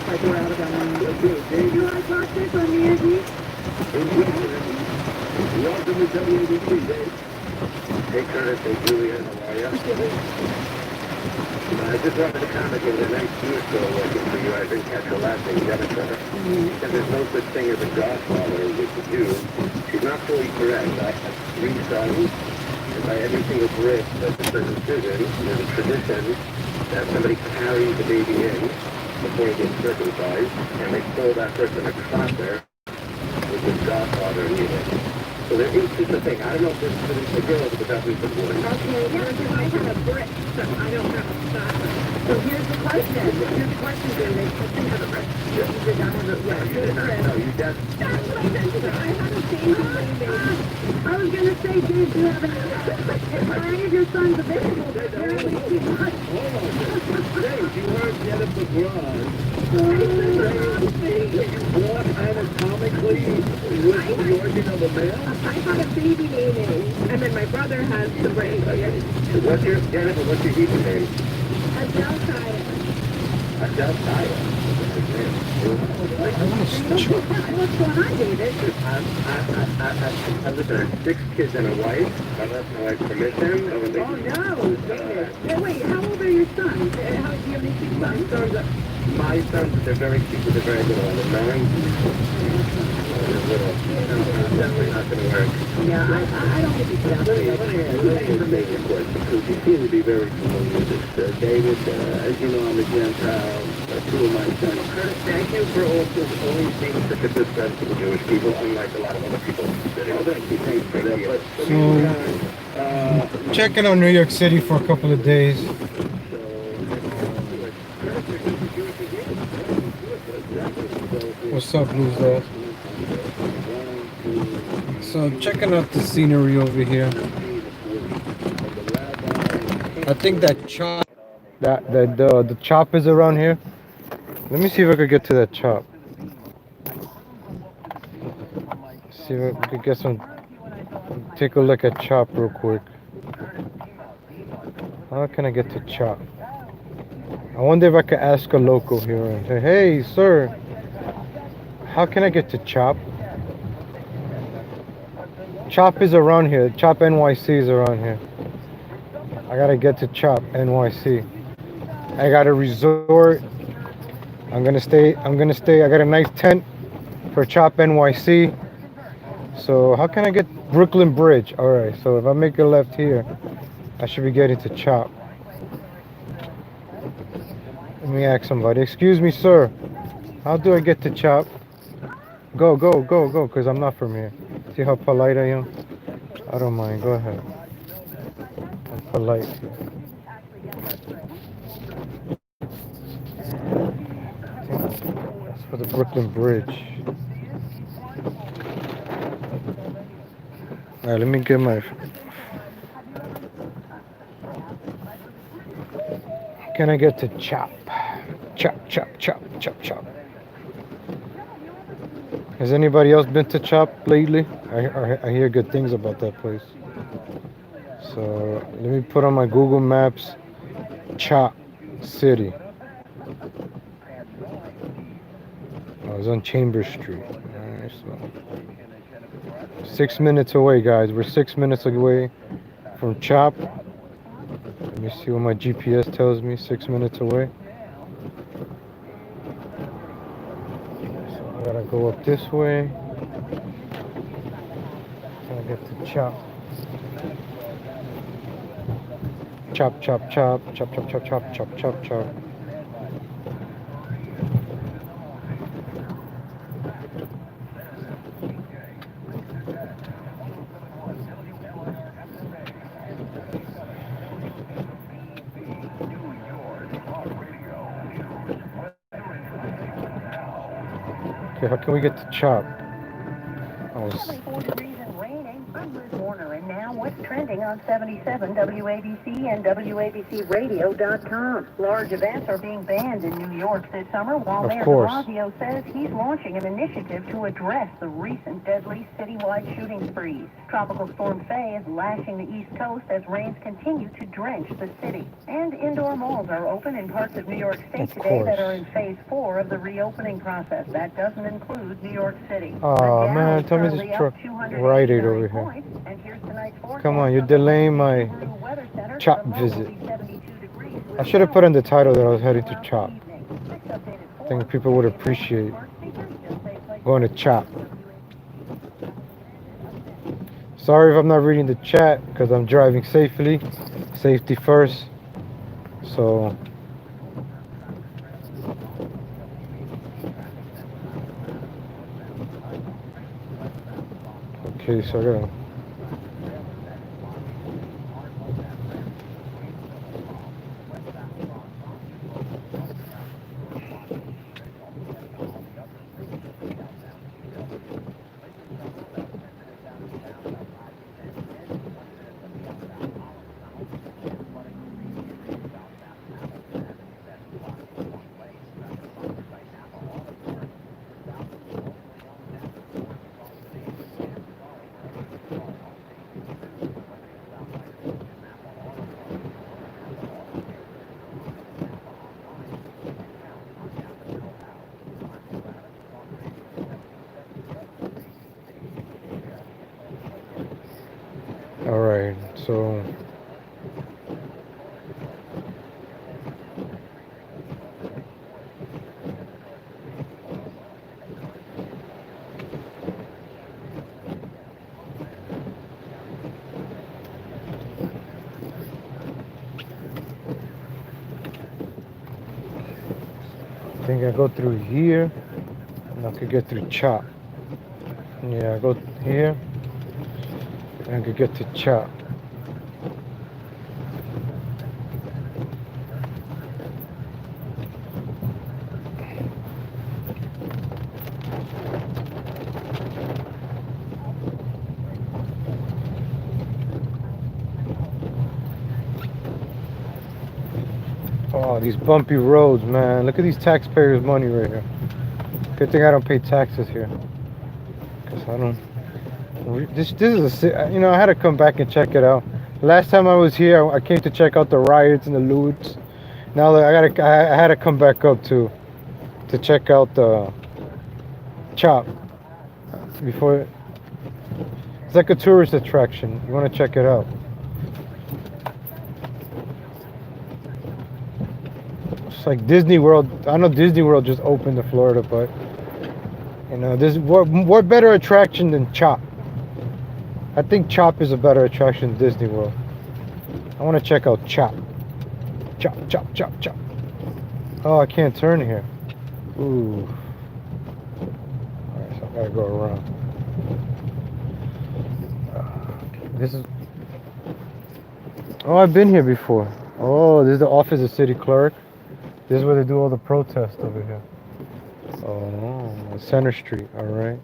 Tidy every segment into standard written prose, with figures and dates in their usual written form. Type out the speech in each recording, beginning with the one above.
Like we're out of our mind. You want to talk this on the Air? Welcome to WABC, Dave. Hey, Curtis. Hey, Julia. How are you? I just wanted to comment on the nice news show working for you. I didn't catch her last name, Jennifer. And there's no such thing as a godfather, which is you. She's not fully correct. I have 3 sons, and by every single grip that's a circumcision, there's a tradition that somebody carries the baby in before he gets circumcised, and they throw that person a cracker with his godfather needed. So there is just a thing. I don't know if this is a girl, but that was the boy. Okay, I have a brick, so I don't have a stopper. So here's the question. David. I didn't have a brick. You did not have a brick. You did not. No, you just... That's what I meant to say. I had a baby. I was going to say, Dave, do you have any of your sons available? Apparently, too much. Hold on, Dave, you heard Jennifer Broad. What anatomically with the organ of a male? I had a baby name, and then my brother has the brain. What's your Hebrew name? Adele Kaya. Adele Kaya. What's going on, David? I'm looking at 6 kids and a wife. I left my wife permission. Oh, no. Wait, how old are your sons? Do you have any 6 sons? My sons, they're very cute, but they're very little. They're 9. They're little. No, definitely not going to work. Yeah, I don't think it's that. Let me make a question, because you seem to be very familiar with this. David, as you know, I'm a Gentile. 2 of my sons. Curtis, thank you for always being such a good friend to the Jewish people, unlike a lot of other people. Thank you, thanks for that. So, checking on New York City for a couple of days. What's up, Blues Dad? So checking out the scenery over here. I think that chop, the chop is around here. Let me see if I could get to that chop. See if I could get some. Take a look at chop real quick. How can I get to chop? I wonder if I could ask a local here and say, "Hey, sir, how can I get to Chop?" Chop is around here. Chop NYC is around here. I gotta get to Chop NYC. I got a resort. I'm gonna stay. I got a nice tent for Chop NYC. So how can I get Brooklyn Bridge? All right. So if I make a left here, I should be getting to Chop. Let me ask somebody. Excuse me, sir. How do I get to Chop? Go, because I'm not from here. See how polite I am? I don't mind. Go ahead. I'm polite. That's for the Brooklyn Bridge. Alright, let me get my... Can I get to Chop? Chop. Has anybody else been to Chop lately? I hear good things about that place. So let me put on my Google Maps Chop City. I was on Chambers Street. Alright, so 6 minutes away, guys. We're 6 minutes away from Chop. Let me see what my GPS tells me. 6 minutes away. I gotta go up this way. Gotta get to Chop. Chop. Okay, how can we get to Chop? trending on 77 WABC and WABCRadio.com. Large events are being banned in New York this summer, while Mayor de Blasio says he's launching an initiative to address the recent deadly citywide shooting sprees. Tropical Storm Faye is lashing the East Coast as rains continue to drench the city. And indoor malls are open in parts of New York State today that are in phase 4 of the reopening process. That doesn't include New York City. Oh man, tell me this truck Rite Aid over here. Come on, you're delaying my CHOP visit. I should have put in the title that I was heading to CHOP. I think people would appreciate going to CHOP. Sorry if I'm not reading the chat because I'm driving safely. Safety first. So okay, so I gotta. All right, so I think I go through here and I could get through CHOP. Yeah, I go here and I could get to CHOP. Oh, these bumpy roads, man. Look at these taxpayers' money right here. Good thing I don't pay taxes here. Because I don't... This is a... You know, I had to come back and check it out. Last time I was here, I came to check out the riots and the loots. Now I had to come back up to check out the CHOP. Before... It's like a tourist attraction. You want to check it out. It's like Disney World. I know Disney World just opened in Florida, but you know, there's what better attraction than CHOP? I think CHOP is a better attraction than Disney World. I want to check out CHOP. CHOP, CHOP, CHOP, CHOP. Oh, I can't turn here. Ooh. Alright, so I gotta go around. This is... Oh, I've been here before. Oh, this is the office of city clerk. This is where they do all the protests over here. Oh, Center Street, alright.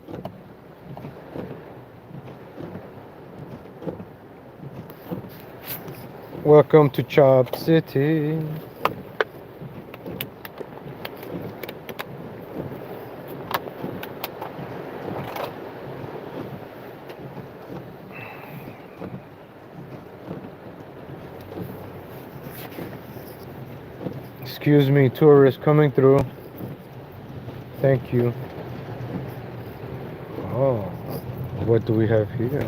Welcome to CHOP City. Excuse me, tourists coming through. Thank you. Oh, what do we have here?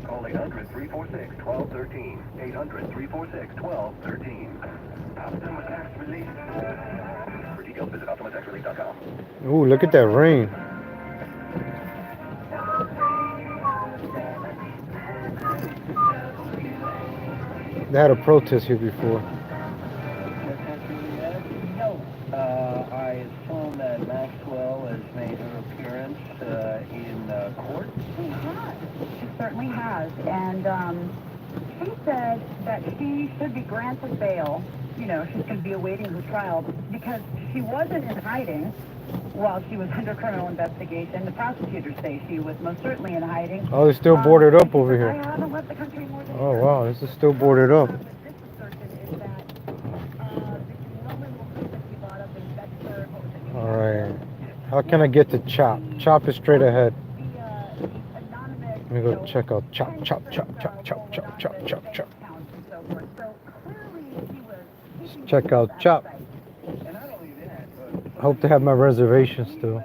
Call 800-346-1213. 800-346-1213. Optimus Tax Relief. For details, visit OptimusTaxRelief.com. Ooh, look at that rain. They had a protest here before. I assume that Maxwell has made her appearance in court. She has. She certainly has. And she said that she should be granted bail. You know, she's going to be awaiting her trial because she wasn't in hiding while she was under criminal investigation. The prosecutors say she was most certainly in hiding. Oh, it's still boarded up over here. I haven't left the country more than Oh, wow, this is still boarded up. This assertion is that the woman will claim that she bought up in Bedford. What was it? All right. How can I get to Chop? Chop is straight ahead. The anonymous. Let me go check out Chop, Chop, Chop, Chop, Chop, Chop, Chop, Chop, Chop. So clearly he was. Let's check out Chop. I hope to have my reservations still.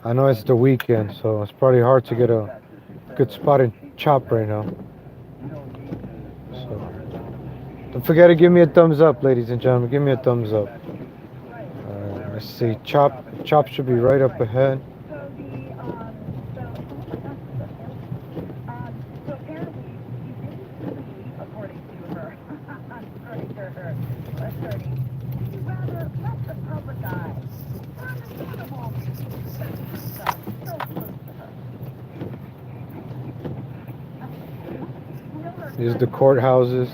I know it's the weekend, so it's probably hard to get a good spot in Chop right now. So don't forget to give me a thumbs up, ladies and gentlemen. Give me a thumbs up. Let's see. Chop should be right up ahead. So apparently he didn't flee, according to her. According to her attorney. He rather left the public eye. Understandable. So close to her. These are the courthouses.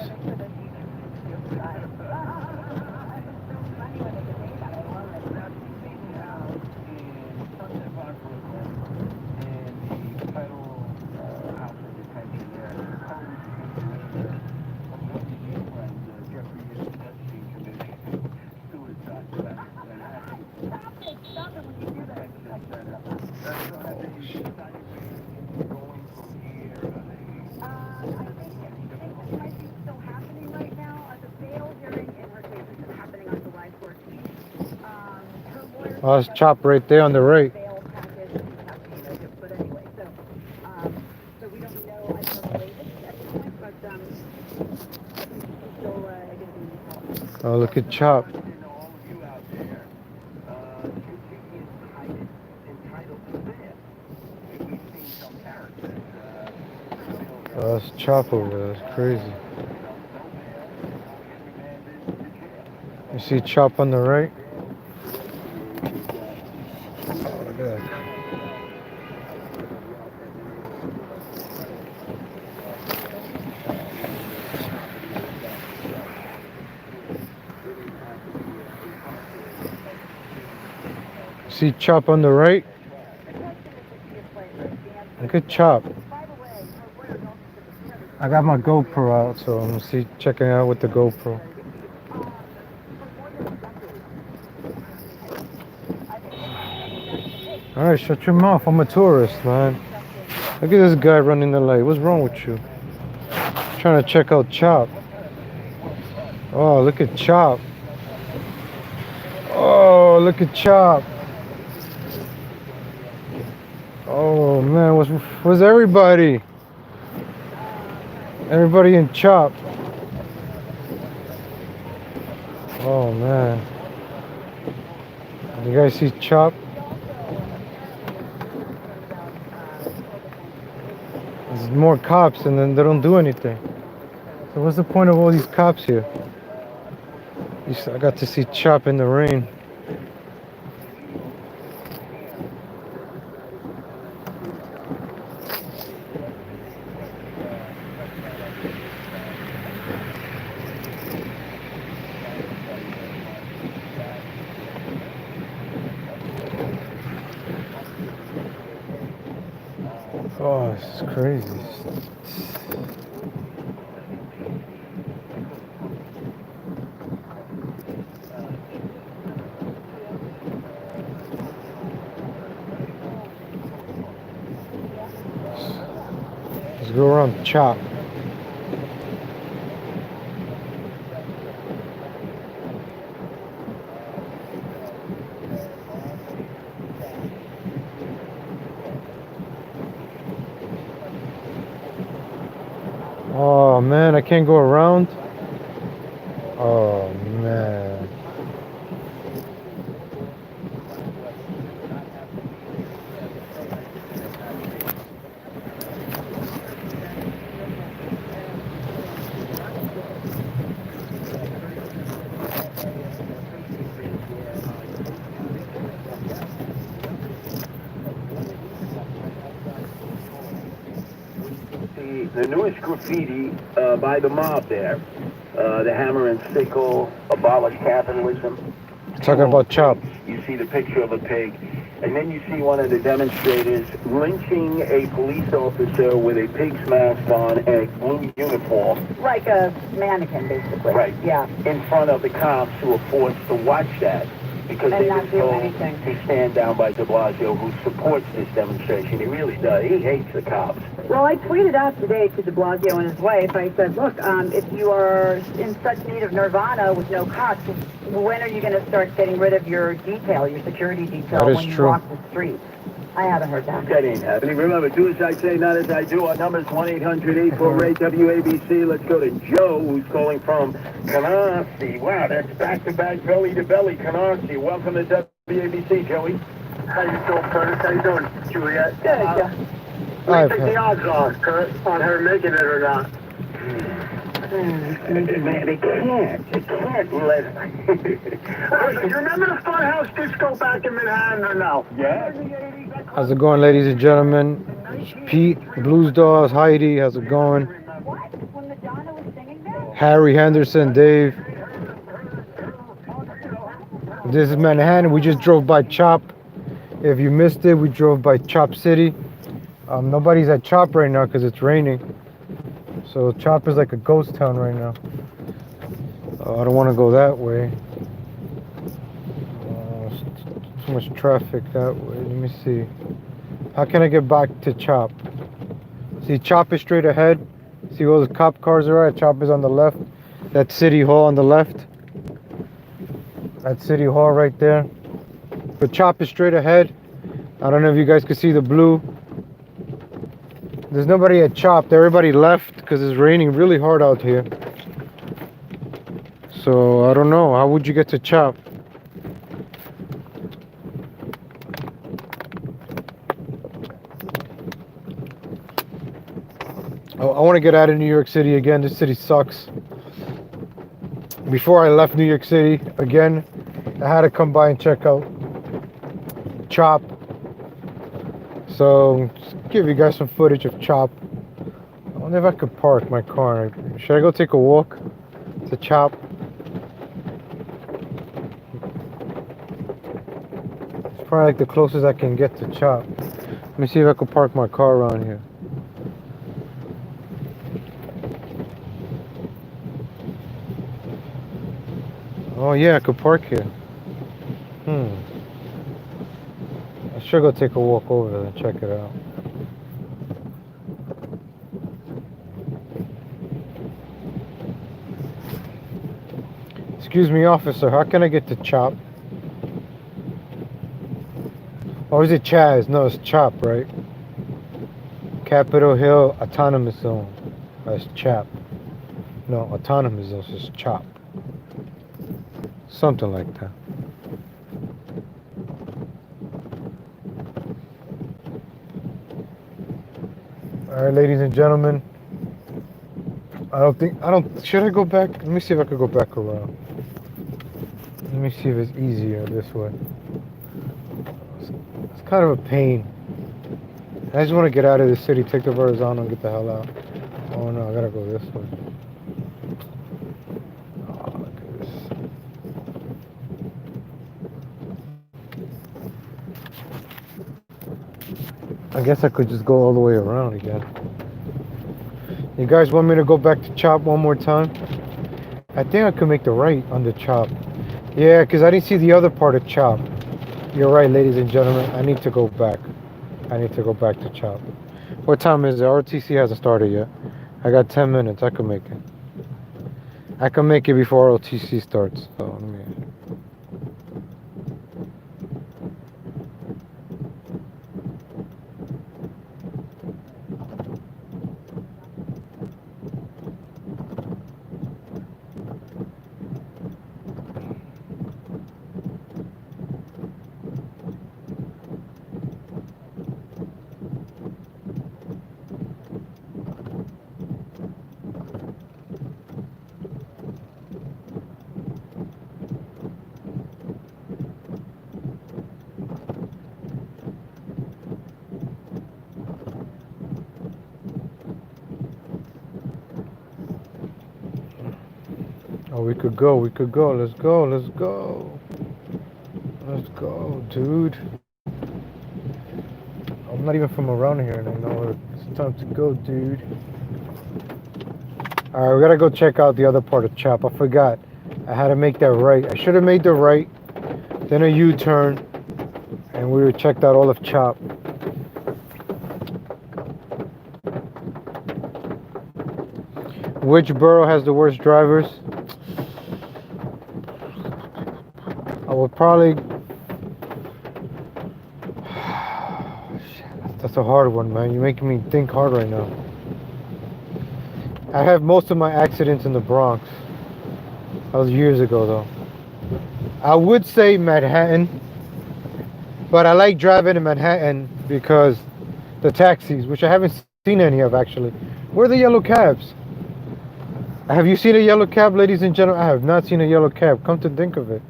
Oh, it's Chop right there on the right. Oh, look at Chop. Oh, that's Chop over there. That's crazy. You see Chop on the right? Oh, look at that. See Chop on the right? Look at Chop. I got my GoPro out, so I'm gonna checking out with the GoPro. Alright, shut your mouth. I'm a tourist, man. Look at this guy running the light. What's wrong with you? Trying to check out Chop. Oh, look at Chop. Oh, look at Chop. Oh man, where's everybody? Everybody in Chop. Oh man. You guys see Chop? There's more cops and then they don't do anything. So what's the point of all these cops here? I got to see Chop in the rain. Oh, this is crazy. Let's go around Chop. Oh man, I can't go around. Oh man. the newest graffiti by the mob there. The hammer and sickle, abolish capitalism. Talking about CHOP. You see the picture of a pig, and then you see one of the demonstrators lynching a police officer with a pig's mask on and a blue uniform. Like a mannequin, basically. Right. Yeah. In front of the cops who are forced to watch that because And they've not been do told anything. to stand down by de Blasio, who supports this demonstration. He really does. He hates the cops. Well, I tweeted out today to de Blasio and his wife, I said, look, if you are in such need of nirvana with no cops, when are you going to start getting rid of your detail, your security detail, That is when you true. walk the streets? I haven't heard that. That ain't happening. Remember, do as I say, not as I do. Our number's 1-800-848-WABC. Let's go to Joe, who's calling from Canarsie. Wow, that's back-to-back, belly-to-belly, Canarsie. Welcome to WABC, Joey. How you doing, Curtis? How you doing, Juliet? Good, yeah. What do you think the odds are, Kurt, on her making it or not? Man, they can't let you remember the Funhouse Disco back in Manhattan or no? Yeah. How's it going, ladies and gentlemen? It's Pete, Blues Dolls, Heidi. How's it going? What? When Madonna was singing that? Harry Henderson, Dave. This is Manhattan. We just drove by CHOP. If you missed it, we drove by CHOP City. Nobody's at CHOP right now because it's raining. So CHOP is like a ghost town right now. I don't want to go that way. Too much traffic that way. Let me see. How can I get back to CHOP? See, CHOP is straight ahead. See where the cop cars are at? CHOP is on the left. That's City Hall on the left. That's City Hall right there. But CHOP is straight ahead. I don't know if you guys can see the blue. There's nobody at CHOP. Everybody left because it's raining really hard out here. So I don't know. How would you get to CHOP? I want to get out of New York City again. This city sucks. Before I left New York City again, I had to come by and check out CHOP. So, just give you guys some footage of CHOP. I wonder if I could park my car. Should I go take a walk to CHOP? It's probably like the closest I can get to CHOP. Let me see if I can park my car around here. Oh yeah, I could park here. I should go take a walk over there and check it out. Excuse me, officer, how can I get to CHOP? Or is it Chaz? No, it's CHOP, right? Capitol Hill Autonomous Zone. That's CHOP. No, Autonomous Zone is CHOP. Something like that. All right, ladies and gentlemen. Should I go back? Let me see if I could go back around. Let me see if it's easier this way. It's kind of a pain. I just want to get out of the city, take the Verrazano and get the hell out. Oh no, I gotta go this way. Oh, look at this. I guess I could just go all the way around again. You guys want me to go back to CHOP one more time? I think I could make the right on the CHOP. Yeah, because I didn't see the other part of CHOP. You're right, ladies and gentlemen. I need to go back. I need to go back to CHOP. What time is it? ROTC hasn't started yet. I got 10 minutes. I can make it. I can make it before ROTC starts. So let me... we could go. Let's go. Let's go, dude. I'm not even from around here, and I know it's time to go, dude. Alright, we gotta go check out the other part of Chop. I forgot. I had to make that right. I should have made the right, then a U-turn, and we would checked out all of Chop. Which borough has the worst drivers? I would probably... That's a hard one, man. You're making me think hard right now. I have most of my accidents in the Bronx. That was years ago, though. I would say Manhattan, but I like driving in Manhattan because the taxis, which I haven't seen any of actually. Where are the yellow cabs? Have you seen a yellow cab, ladies and gentlemen? I have not seen a yellow cab. Come to think of it,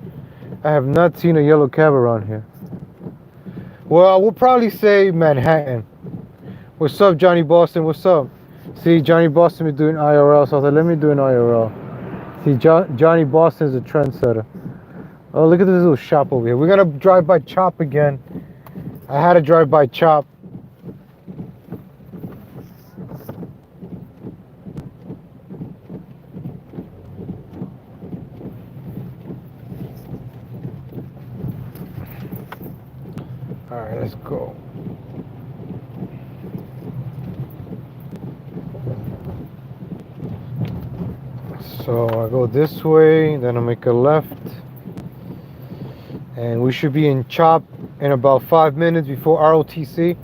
I have not seen a yellow cab around here. Well, I will probably say Manhattan. What's up, Johnny Boston? What's up? See, Johnny Boston is doing IRL, so I thought, let me do an IRL. See, Johnny Boston is a trendsetter. Oh, look at this little shop over here. We're gonna drive by Chop again. I had to drive by Chop. All right, let's go. So I go this way, then I make a left, and we should be in Chop in about 5 minutes before ROTC.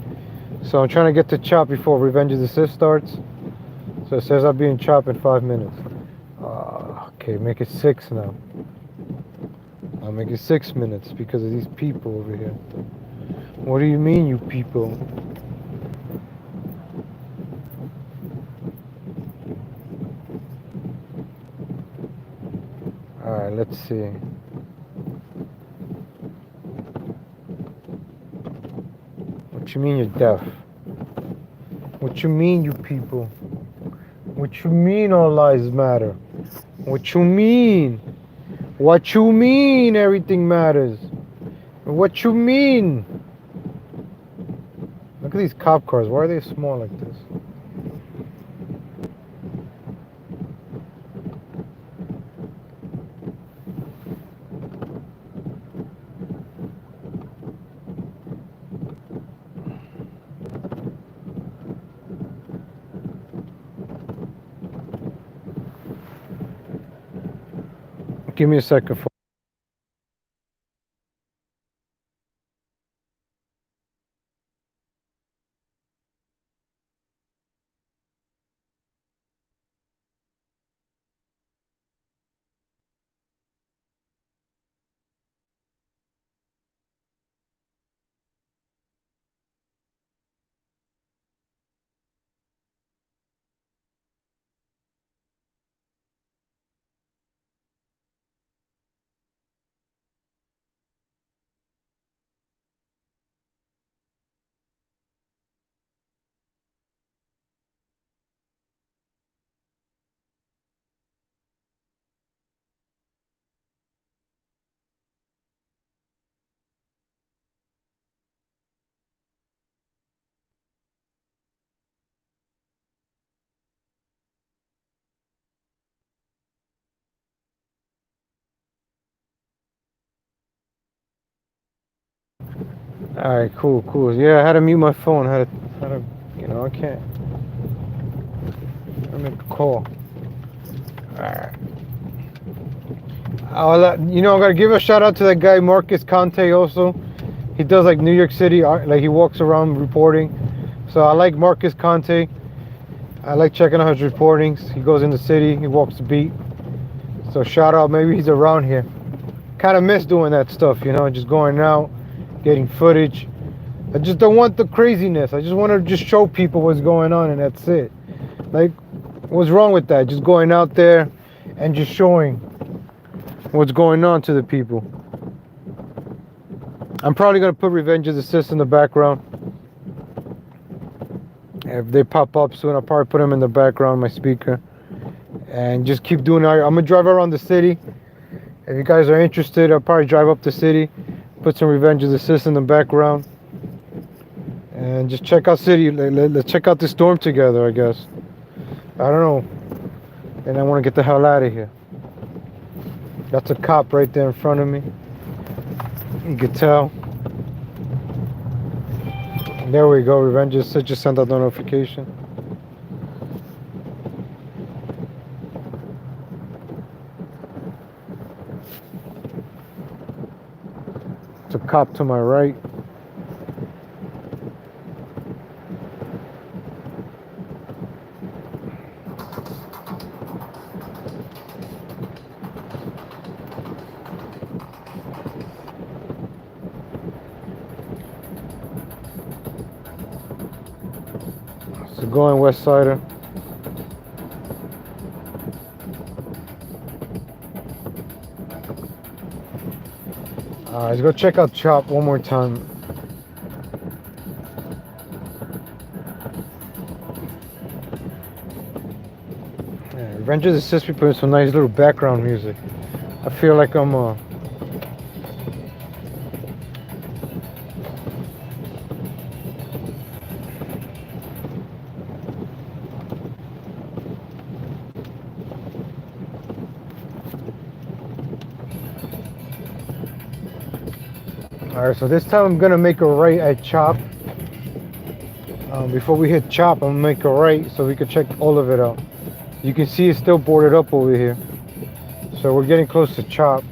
So I'm trying to get to Chop before Revenge of the Sith starts. So it says I'll be in Chop in 5 minutes. Okay, make it 6 now. I'll make it 6 minutes because of these people over here. What do you mean, you people? Alright, let's see. What you mean you're deaf? What you mean, you people? What you mean all lives matter? What you mean? What you mean everything matters? What you mean? Look at these cop cars. Why are they small like this? Give me a second. Alright, cool. Yeah, I had to mute my phone. I can't. I make a call. Alright. I gotta give a shout out to that guy, Marcus Conte, also. He does like New York City, like he walks around reporting. So I like Marcus Conte. I like checking out his reportings. He goes in the city, he walks the beat. So shout out, maybe he's around here. Kind of miss doing that stuff, just going out, getting footage. I just don't want the craziness. I just want to just show people what's going on, and that's it. Like, what's wrong with that? Just going out there and just showing what's going on to the people. I'm probably going to put Revenge of the Sith in the background. If they pop up soon, I'll probably put them in the background, my speaker. and just keep doing it. I'm gonna drive around the city. If you guys are interested, I'll probably drive up the city, put some Revenge of the Sis in the background, and just check out city. Let's check out the storm together, I guess. I don't know. And I want to get the hell out of here. That's a cop right there in front of me. You can tell. There we go. Revenge of the Sis just sent out the notification. It's a cop to my right. So going West Sider. Let's go check out Chop one more time. Yeah, Revenge of the Sis be putting some nice little background music. I feel like I'm Alright, so this time I'm gonna make a right at Chop. Before we hit Chop, I'm gonna make a right so we can check all of it out. You can see it's still boarded up over here. So we're getting close to Chop.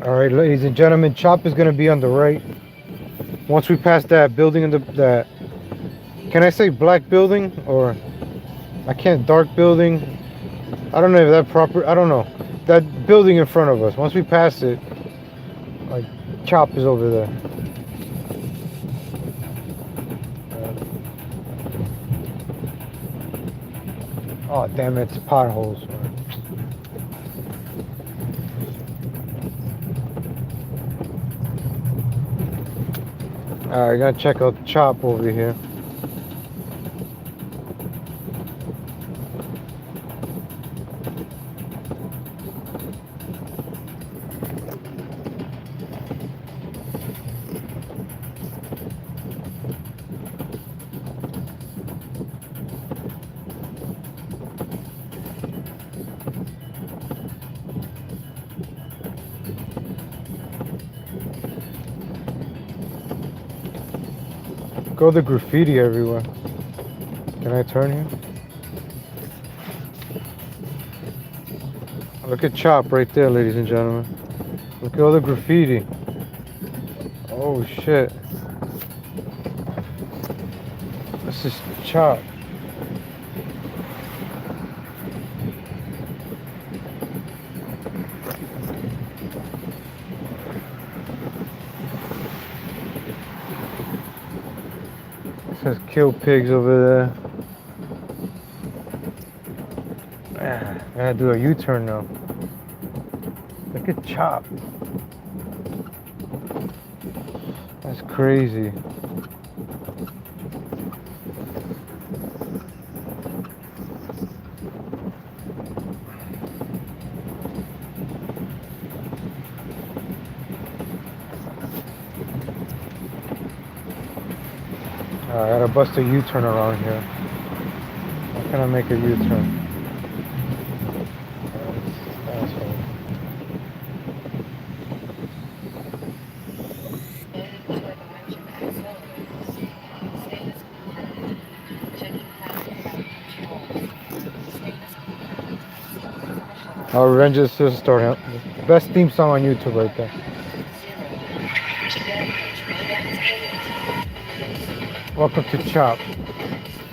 Alright, ladies and gentlemen, Chop is going to be on the right. Once we pass that building in that, can I say black building? Or, I can't, dark building? I don't know if that proper, I don't know. That building in front of us, once we pass it, like, Chop is over there. Oh, damn it, it's potholes. Alright, gotta check out Chop over here. Go the graffiti everywhere. Can I turn here? Look at Chop right there, ladies and gentlemen. Look at all the graffiti. Oh shit. This is Chop. Says kill pigs over there. I gotta do a U-turn now. Look at Chop. That's crazy. I gotta bust a U-turn around here. How can I make a U-turn? Our Revenge of the Sis starting. Best theme song on YouTube right there. Welcome to Chop.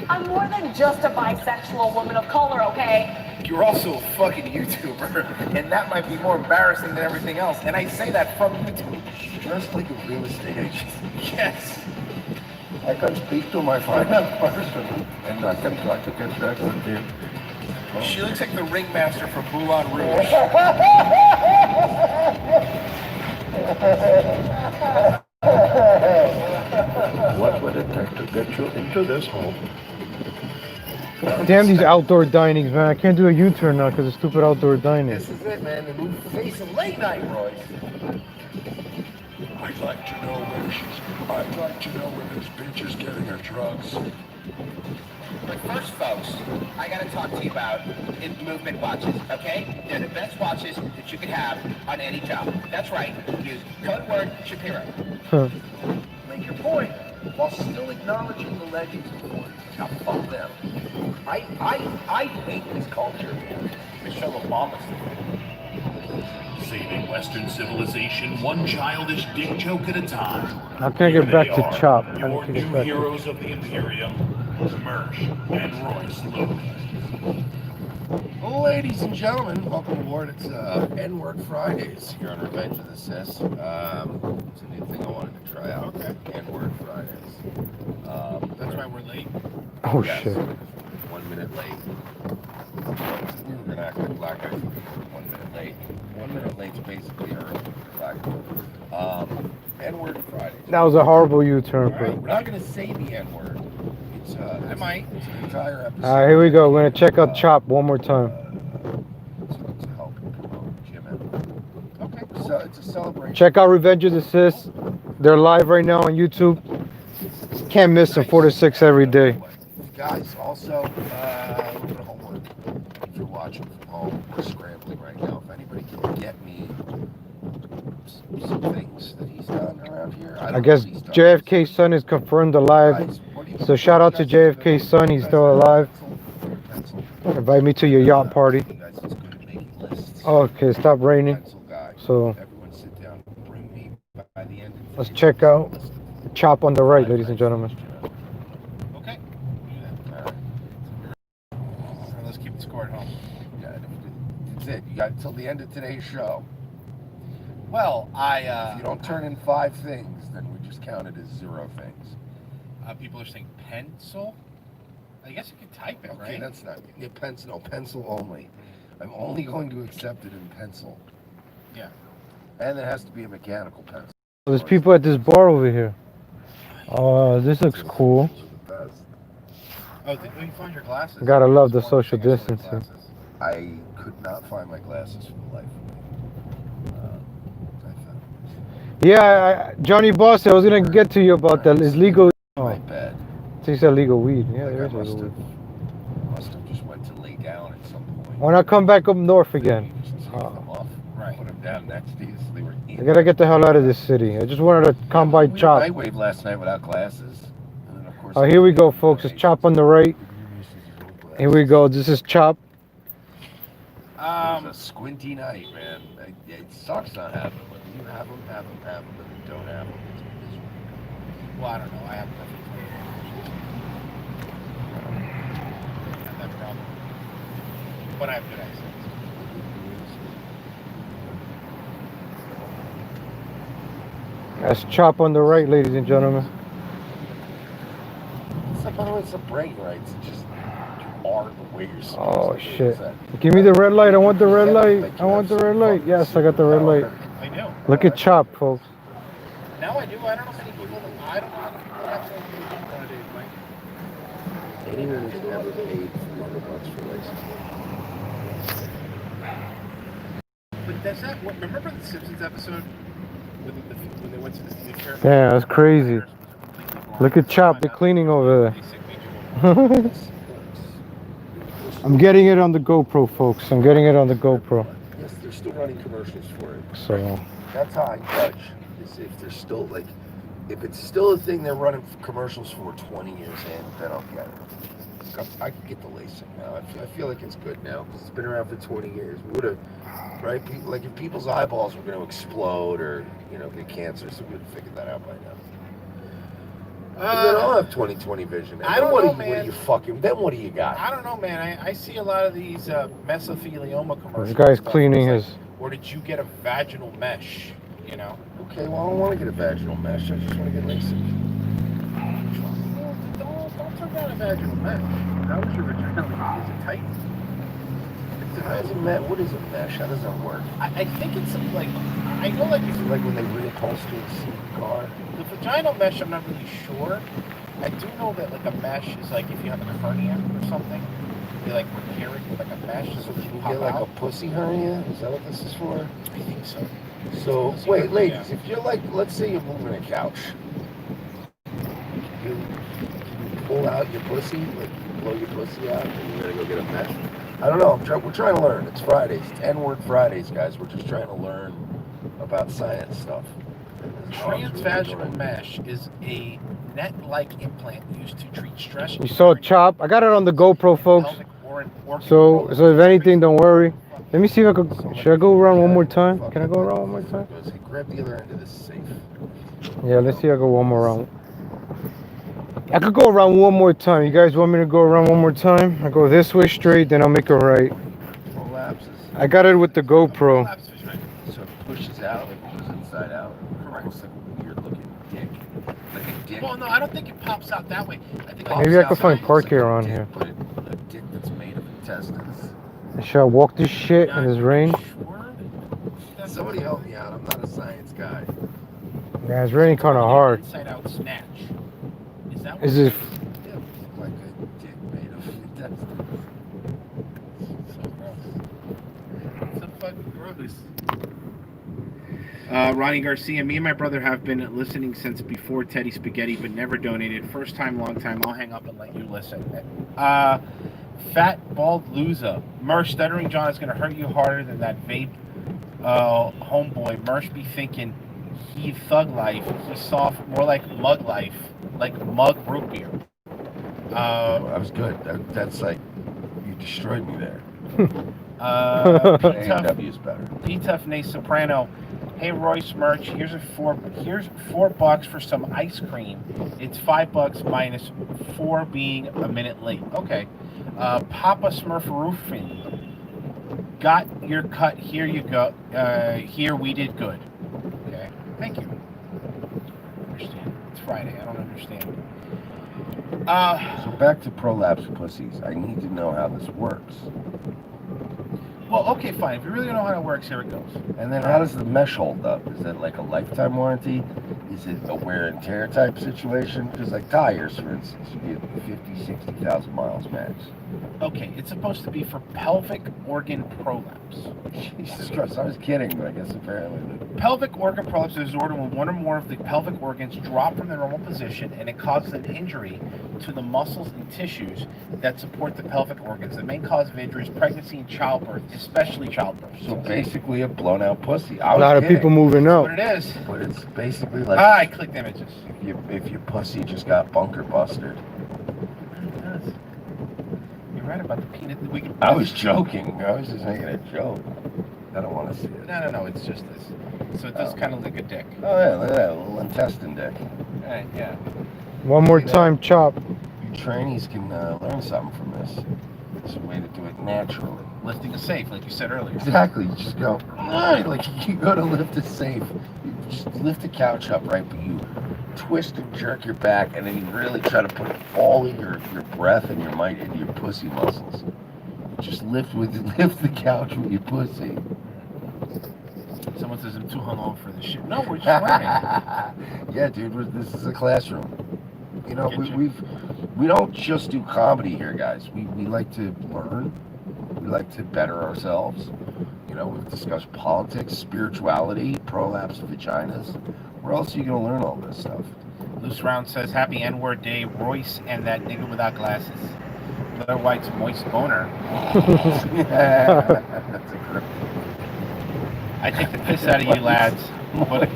I'm more than just a bisexual woman of color, okay? You're also a fucking YouTuber, and that might be more embarrassing than everything else. And I say that from YouTube. Just like a real estate agent. Yes. I can speak to my finance person, and I can try to get that with you. She looks like the ringmaster from Moulin Rouge. What would it take to get you into this hole? Damn these outdoor dinings, man. I can't do a U-turn now because of stupid outdoor dining. This is it, man. The new face of late night, Royce. I'd like to know where this bitch is getting her drugs. But first, folks, I gotta talk to you about movement watches, okay? They're the best watches that you could have on any job. That's right. Use code word Shapiro. Make your point while still acknowledging the legends of Ford. Now fuck them. I hate this culture, man. Michelle Obama. Saving Western civilization one childish dick joke at a time. How can I get back to Chop? I Your need to new get back to... heroes of the Imperium, Mersh and Royce Lewis. Well, ladies and gentlemen, welcome aboard. It's N-Word Fridays here on Revenge of the Sis. It's a new thing I wanted to try out. Okay. N-Word Fridays. That's why we're late. Oh, Yes, shit. 1 minute late. We were gonna act like black guys. 1 minute late. 1 minute late's basically early. Black. N-Word Fridays. That was a horrible U-turn. All right, we're not gonna say the N-word. It's I might. It's an entire episode. Alright, here we go. We're gonna check out Chop one more time. To help promote Jim. Okay, so it's a celebration. Check out Revenge of the Sis. They're live right now on YouTube. Can't miss them 4 to 6 every day. Guys, also, a little bit of homework. If you're watching from home, we're scrambling right now. If anybody can get me some things that he's done around here. I guess JFK's son is confirmed alive. So shout out to JFK's son. He's still alive. Invite me to your yacht party. Okay, stop raining. So let's check out Chop on the right, ladies and gentlemen. Okay. Let's keep the score at home. Yeah, that's it. You got until the end of today's show. Well, If you don't turn in 5 things, then we just count it as 0 things. People are saying pencil. I guess you could type it, Okay, right? that's not pencil. No, pencil only. I'm only going to accept it in pencil. Yeah. And it has to be a mechanical pencil. There's people at this bar over here. Oh, this looks cool. Oh, you find your glasses. Gotta love the social distancing. I could not find my glasses for the life of me. Yeah, Johnny Boss, I was gonna get to you about that. Is legal? My bad. So you said legal weed. Yeah, Like there I is must legal weed. have just went to lay down at some point. Why not come back up north again? Just take them off. Right. Put them down next to you so they were in. I gotta get the hell out of this city. I just wanted to come by We Chop. night wave last night without glasses. And then of course Oh, here we go, folks. It's Chop on the right. Here we go. This is Chop. It was a squinty night, man. It sucks not having them. When you have them, but you don't have them. It's miserable. Well, I don't know. I have perfect have that problem. But I have good accents. That's Chop on the right, ladies and gentlemen. It's like, by the way, it's the brain rights. It's just, you are the way you're supposed Oh to be. shit. Is that- Give me the red light. I want the red light. I want the red light. Yes, I got the red light. I do. Look at Chop, folks. Now I do. I don't know many people. I don't know how many people have social media nowadays, Mike. Anyone who's never paid $400 for license. But that's not what. Remember the Simpsons episode when they went to the fair? Yeah, that's crazy. Look at Chop. They're cleaning over there. I'm getting it on the GoPro, folks. I'm getting it on the GoPro. Yes, they're still running commercials for it. So That's how I judge. Is if they're still like, if it's still a thing they're running commercials for 20 years in, then I'll get it. I can get the LASIK now. I feel like it's good now because it's been around for 20 years. We would have, right? Like if people's eyeballs were going to explode or get cancer, so we would have figured that out by now. Then I'll have 20/20 vision. And I don't know, man. What do you fucking? Then what do you got? I don't know, man. I see a lot of these mesothelioma commercials. this guy's and stuff. cleaning It's his. Or did you get a vaginal mesh? Okay, well I don't want to get a vaginal mesh. I just want to get LASIK. Don't turn down a vaginal mesh. How was your vagina? Is it tight? What is a mesh? How does that work? I think it's like, I know like Is it like when they reupholster the seat car? the vaginal mesh, I'm not really sure. I do know that like a mesh is like if you have like a hernia or something, they like repair it with like a mesh so that You you get pop like out. a pussy hernia? Is that what this is for? I think so. So, Pussy wait, hernia. ladies, if you're like, let's say you're moving a couch, can you pull out your pussy, like you blow your pussy out, and you're gonna go get a mesh? I don't know. We're trying to learn. It's Fridays. It's N-word Fridays, guys. We're just trying to learn about science stuff. Transvaginal mesh is a net-like implant used to treat stress. You saw Chop. I got it on the GoPro, folks. pelvic organ So if anything, don't worry. Let me see if I could. Should I go around one more time? Can I go around one more time? Hey, grab the other end of this safe. Yeah, let's see if I go one more round. I could go around one more time. You guys want me to go around one more time? I go this way straight, then I'll make a right. Prolapses. I got it with the GoPro. So it pushes out, like it goes inside out. Almost like a weird looking dick. Like a dick. Well, no, I don't think it pops out that way. I think Maybe I could find It's park like here a around dick, here. But a dick that's made of intestines. Should I walk this shit in this rain? Sure. Somebody help me out. I'm not a science guy. Yeah, it's raining kind of hard. Inside out snatch. Is that what Is it? Yeah, like a dick made of intestines. so gross? So fucking gross. Ronnie Garcia, me and my brother have been listening since before Teddy Spaghetti, but never donated. First time, long time. I'll hang up and let you listen. Fat Bald Loser. Mersh, Stuttering John is going to hurt you harder than that vape homeboy. Mersh be thinking he thug life. He's soft, more like mug life, like mug root beer. That was good. That's like, you destroyed me there. A&W is better. P-Tough Nate Soprano. Hey Royce Merch, here's $4 for some ice cream. It's $5 minus 4 being a minute late. Okay. Papa Smurf-Roofing. Got your cut. Here you go. Here we did good. Okay. Thank you. I understand. It's Friday. I don't understand. So back to prolapse pussies. I need to know how this works. Well, okay, fine. If you really don't know how it works, here it goes. And then how does the mesh hold up? Is it like a lifetime warranty? Is it a wear and tear type situation? Because like tires, for instance, you get 50, 60,000 miles max. Okay, it's supposed to be for pelvic organ prolapse. Jesus Christ, I was kidding, but I guess apparently. Pelvic organ prolapse is disorder when one or more of the pelvic organs drop from their normal position and it causes an injury to the muscles and tissues that support the pelvic organs. The main cause of injury is pregnancy and childbirth, especially childbirth. So basically a blown out pussy. A lot of people moving That's what out. it is. But it's basically like I clicked images. if your pussy just got bunker busted. It does. You're right about the peanut. I was joking. I was just making a joke. I don't want to see it. No, it's just this. So it does kind of look a dick. Oh yeah, look at that little intestine dick. Right, yeah. One more time, Chop. You trainees can learn something from this. It's a way to do it naturally. Lifting a safe, like you said earlier. Exactly. You just go, alright, like you go to lift a safe. You just lift the couch up, right? But you twist and jerk your back, and then you really try to put all of your breath and your might into your pussy muscles. Just lift the couch with your pussy. Someone says I'm too hungover for this shit. No, we're just learning. Yeah, dude, this is a classroom. You know, we don't just do comedy here, guys. We like to learn. We like to better ourselves. You know, we've discussed politics, spirituality, prolapsed vaginas. Where else are you gonna learn all this stuff? Loose Round says, happy N-word day, Royce and that nigga without glasses. Blair White's moist boner. That's a great. I take the piss out of you lads, but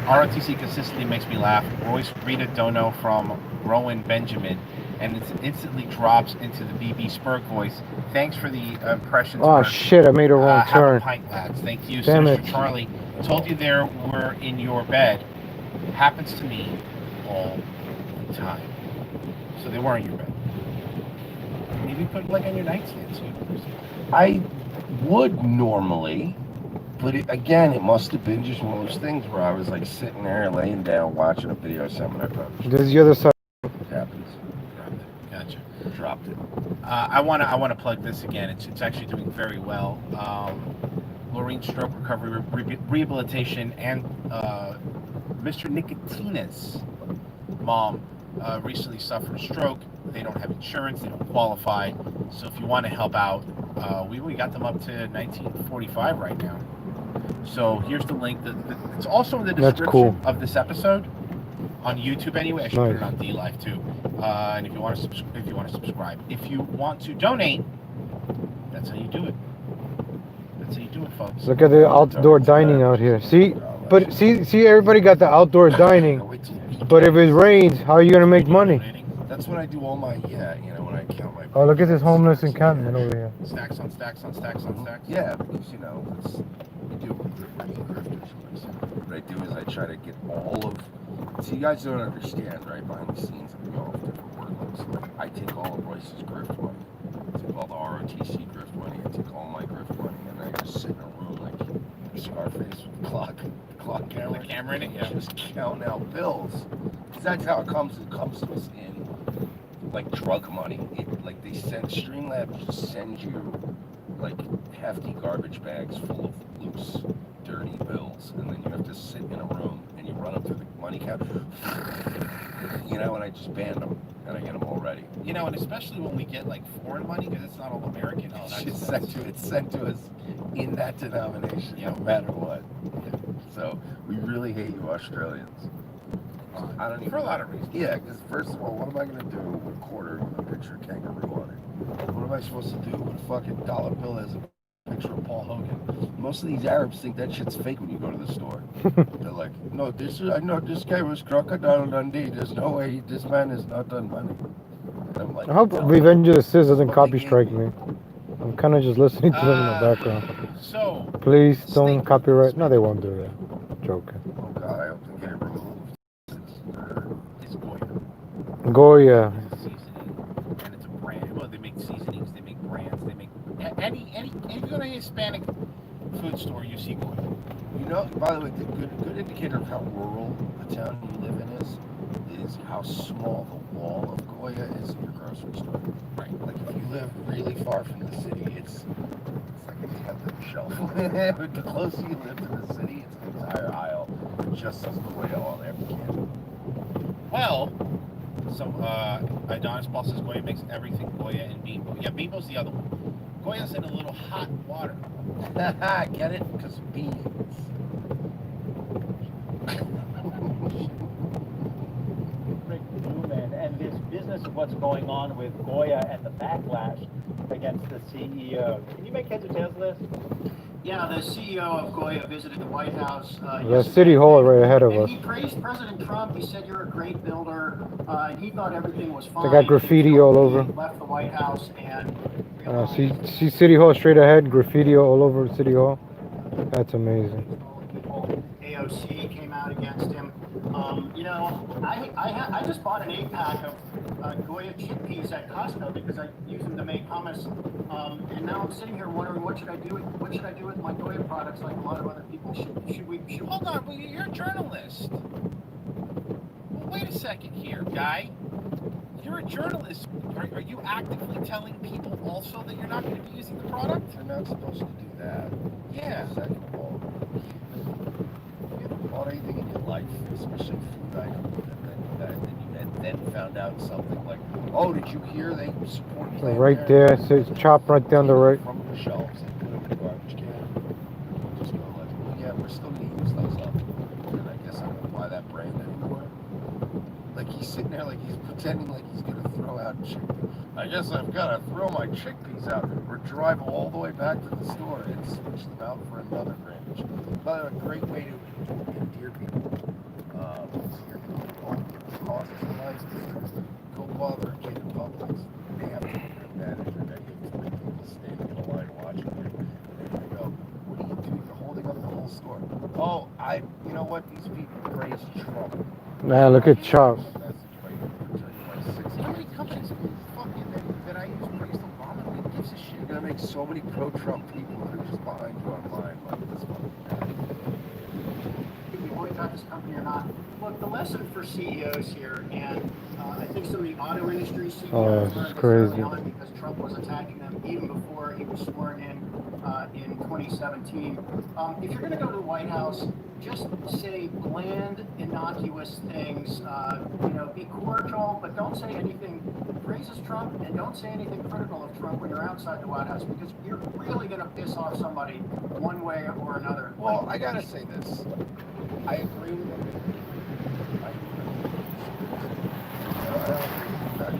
ROTC consistently makes me laugh. Royce Rita Dono from Rowan Benjamin, and it instantly drops into the BB Spurg voice. Thanks for the impressions. Oh shit, I made a wrong Have turn. a pint, lads. Thank you, Damn Sinister it. Charlie. Told you there were in your bed. Happens to me all the time. So they were in your bed. Maybe put like on your nightstand. So I would normally, but again, it must have been just one of those things where I was like sitting there, laying down, watching a video seminar. This is the other side. It happens. Gotcha. Dropped it. I wanna plug this again. It's actually doing very well. Lorraine Stroke Recovery Rehabilitation and Mr. Nicotina's mom recently suffered a stroke. They don't have insurance. They don't qualify. So if you want to help out, we got them up to 1945 right now. So here's the link. It's also in the description of this episode on YouTube. Anyway, I should put it on DLive too. And if you want to subscribe, if you want to donate, that's how you do it. That's how you do it, folks. Look at the outdoor dining out here. See, but see, everybody got the outdoor dining. But if it rains, how are you gonna make money? That's what I do all my, when I count my... Oh, look at this homeless encampment over here. Stacks on stacks on stacks on stacks. Yeah, because, we do grifters. What I do is I try to get all of... See, you guys don't understand, right? Behind the scenes, we all have different workloads. I take all of Royce's grift money. I take all the ROTC grift money. I take all my grift money, and I just sit in a room like Scarface with the clock camera in it, yeah. Just count out bills. Because that's how it comes. It comes to us in like drug money. Like they send Streamlabs just sends you like hefty garbage bags full of loose, dirty bills, and then you have to sit in a room and you run up to the money count. And I just band them and I get them all ready. And especially when we get like foreign money, because it's not all American. It's sent to us in that denomination, no matter what. So we really hate you Australians. I don't even. For a lot of reasons. Yeah, because first of all, what am I gonna do with a quarter with a picture of kangaroo on it? What am I supposed to do with a fucking dollar bill as a picture of Paul Hogan? Most of these Arabs think that shit's fake when you go to the store. They're like, no, I know this guy was Crocodile Dundee. There's no way this man is not done money. And I'm like, I hope Revenge of the Sis doesn't copy strike me. I'm kind of just listening to them in the background. So please don't copyright. No, they won't do that. Joking. Oh God, I hope they get it removed. It's Goya. And it's a brand. Well, they make seasonings. They make brands. They make any. If you go to a Hispanic food store, you see Goya. By the way, the good indicator of how rural the town you live in is how small the wall of Goya is in your grocery store. Right. Like if you live really far from the city, it's like a tenth of a shelf. But the closer you live to the city, it's an entire aisle just as Goya on every can. Well, some Adonis Paul says Goya makes everything Goya and Bimbo. Yeah, Bimbo's the other one. Goya's in a little hot water. Get it? Because beans. Rick Newman, and this business of what's going on with Goya and the backlash against the CEO. Can you make heads or tails of this? Yeah, the CEO of Goya visited the White House. The City Hall right ahead of us. He praised President Trump. He said, "You're a great builder," and he thought everything was fine. They got graffiti all over. He left the White House and see City Hall straight ahead. Graffiti all over City Hall. That's amazing. AOC came out against him. I just bought an 8-pack of Goya chickpeas at Costco because I use them to make hummus. And now I'm sitting here wondering what should I do with my Goya products like a lot of other people. Should we Hold on, but you're a journalist. Well, wait a second here, guy. You're a journalist. Are you actively telling people also that you're not going to be using the product? You're not supposed to do that. Yeah. Second of all, you haven't bought anything in your life, especially food items, that you then found out something like, oh, did you hear they support Planned Right there, so it's chopped right down the right. From the shelves and put it in the garbage can. Just go like, well, yeah, we're still going to use those up. And I guess I won't buy that brand anymore. Like he's sitting there like he's pretending like he's going to throw out chickpeas. I guess I've got to throw my chickpeas out or drive all the way back to the store and switch them out for another brand. By the way, a great way to endear people. Costs nice to go bother a kid in Publix. They have to be mad at their negative 3 people standing in a line watching you. And they go, what are you doing? You're holding up the whole store. Oh, you know what? These people praise Trump. Nah, look at Chop. How many companies fucking that I use praise Obama? Who gives a shit? You're going to make so many pro-Trump people that are just behind you online like this one. we boycott this company or not? Look, the lesson for CEOs here, and I think some of the auto industry CEOs Oh, this is crazy. because Trump was attacking them even before he was sworn in 2017. If you're going to go to the White House, just say bland, innocuous things. Be cordial, but don't say anything that praises Trump, and don't say anything critical of Trump when you're outside the White House, because you're really going to piss off somebody one way or another. Well, I gotta say this. I agree with him. I don't agree with the fact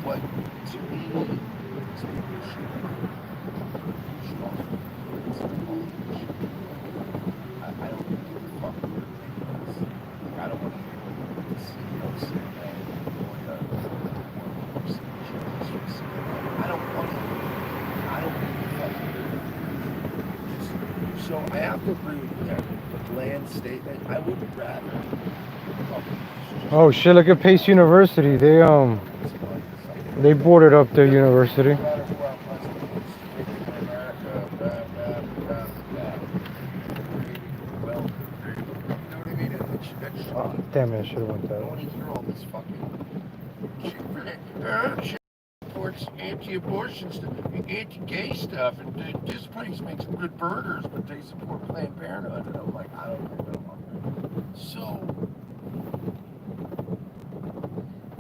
but to me, it's an issue. I don't give a fuck what it is. Like, I don't want to hear the CEO say that. I don't want to. I don't give a fuck. So I have to agree with that. The bland statement. I would rather. Oh shit! Look at Pace University. They boarded up their university. Oh, damn it, I should have went that I want way. to hear all this fucking she supports anti-abortion stuff, anti-gay stuff, and this place makes some good burgers, but they support Planned Parenthood. And I'm like, I don't want that. So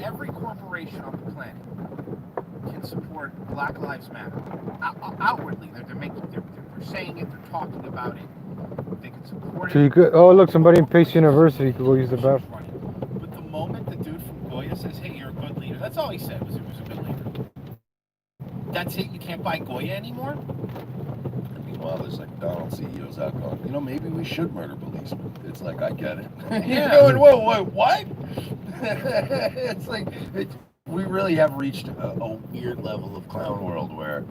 Every corporation on the planet can support Black Lives Matter. Outwardly, they're saying it, they're talking about it. They can support So it. you could. Oh, look, somebody in Pace University could go use the bathroom. But the moment the dude from Goya says, "Hey, you're a good leader," that's all he said was he was a good leader. That's it. You can't buy Goya anymore. Meanwhile, there's like Donald CEOs out going, maybe we should murder policemen. It's like, I get it. Yeah. You're going, whoa, what? It's like, we really have reached a weird level of clown world where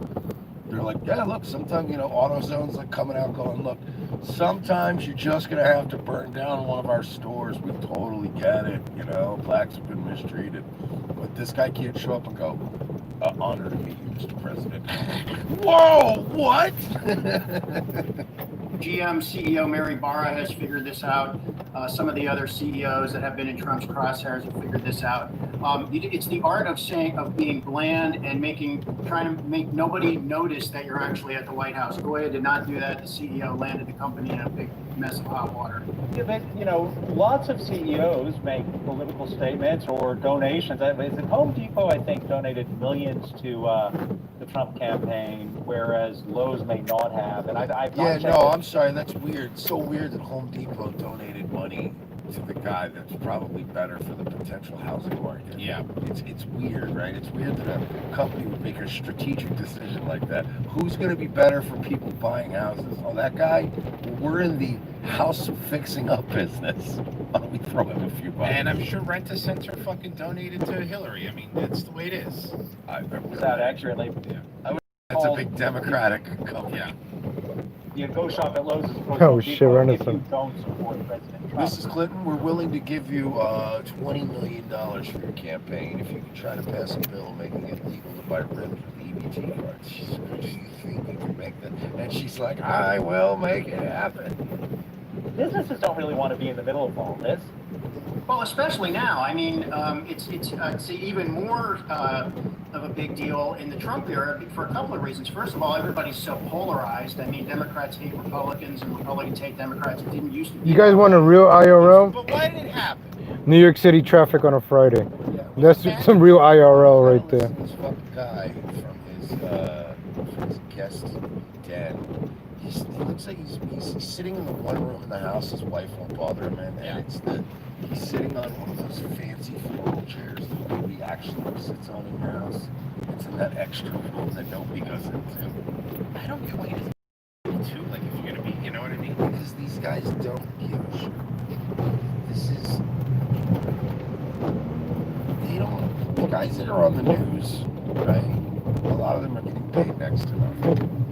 they're like, yeah, look, sometimes, AutoZone's like coming out going, look, sometimes you're just going to have to burn down one of our stores. We totally get it. Blacks have been mistreated. But this guy can't show up and go, honor to meet you, Mr. President. Whoa, what? GM CEO Mary Barra has figured this out. Some of the other CEOs that have been in Trump's crosshairs have figured this out. It's the art of being bland and trying to make nobody notice that you're actually at the White House. Goya did not do that. The CEO landed the company in a big mess of hot water. Yeah, but, lots of CEOs make political statements or donations. Home Depot, I think, donated millions to the Trump campaign, whereas Lowe's may not have. And I'm sorry, that's weird. It's so weird that Home Depot donated money to the guy that's probably better for the potential housing market. Yeah. It's weird, right? It's weird that a company would make a strategic decision like that. Who's going to be better for people buying houses? Oh, that guy? We're in the house fixing up business. Why don't we throw him a few bucks? And I'm sure Rent-A-Center fucking donated to Hillary. I mean, that's the way it is. Is that accurately? Yeah. It's a big Democratic company. Yeah. You go shop at Lowe's as opposed to Oh, Home shit, Depot if Rent-A-Center. you don't support President Trump. Mrs. Clinton, we're willing to give you $20 million for your campaign if you can try to pass a bill making it legal to buy rims with EBT cards. She's like, do you think you can make that? And she's like, I will make it happen. Businesses don't really want to be in the middle of all this. Well, especially now. I mean, it's even more of a big deal in the Trump era for a couple of reasons. First of all, everybody's so polarized. I mean, Democrats hate Republicans and Republicans hate Democrats. It didn't used to be. You guys want a real IRL? But why did it happen? New York City traffic on a Friday. That's some real IRL right there. This fucking guy from his guest den. He looks like he's sitting in the one room in the house. His wife won't bother him in, and he's sitting on one of those fancy floral chairs that nobody actually sits on in your house. It's in that extra room that nobody goes into. I don't get why he doesn't too. Like, if you're gonna be, you know what I mean? Because these guys don't give a shit. The guys that are on the news, right? A lot of them are getting paid next to nothing.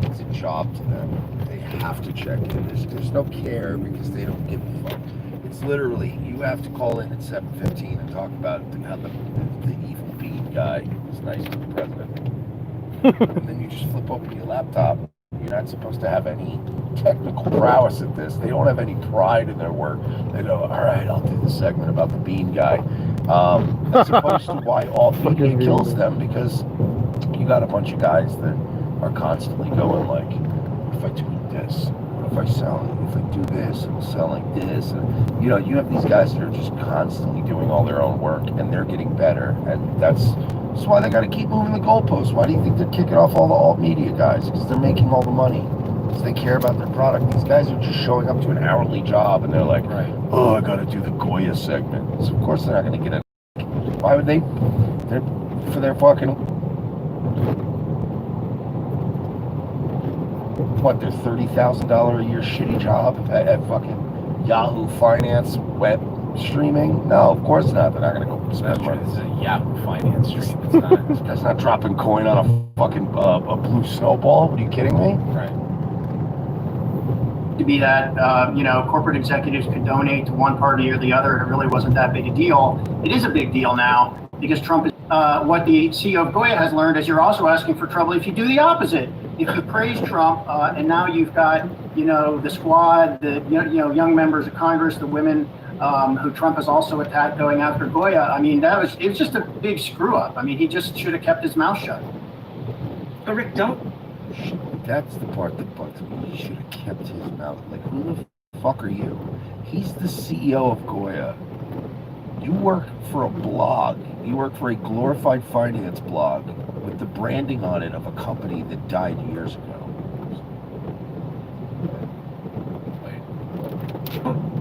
It's a job to them. They have to check in. There's no care because they don't give a fuck. It's literally, you have to call in at 7:15 and talk about how the evil bean guy was nice to the president. And then you just flip open your laptop. You're not supposed to have any technical prowess at this. They don't have any pride in their work. They go, all right, I'll do the segment about the bean guy. As opposed to why all media kills them, because you got a bunch of guys that are constantly going like, what if I do this? What if I do this, it'll sell like this? And, you know, you have these guys that are just constantly doing all their own work, and they're getting better. And that's why they got to keep moving the goalposts. Why do you think they're kicking off all the alt media guys? Because they're making all the money. Because they care about their product. These guys are just showing up to an hourly job, and they're like, oh, I got to do the Goya segment. So of course they're not going to get it. Why would they? They're for their fucking, what, their $30,000 a year shitty job at fucking Yahoo Finance web streaming? No, of course not. They're not going to go spend money. This is a Yahoo Finance stream. It's not. This guy's not dropping coin on a fucking a blue snowball. Are you kidding me? Right. To be that, corporate executives could donate to one party or the other, and it really wasn't that big a deal. It is a big deal now because Trump is, what the CEO of Goya has learned is you're also asking for trouble if you do the opposite. If you praise Trump, and now you've got, the squad, the, young members of Congress, the women who Trump has also attacked going after Goya. I mean, it was just a big screw up. I mean, he just should have kept his mouth shut. But Rick, don't. That's the part that bugs me. He should have kept his mouth. Like, who the fuck are you? He's the CEO of Goya. You work for a blog. You work for a glorified finance blog with the branding on it of a company that died years ago.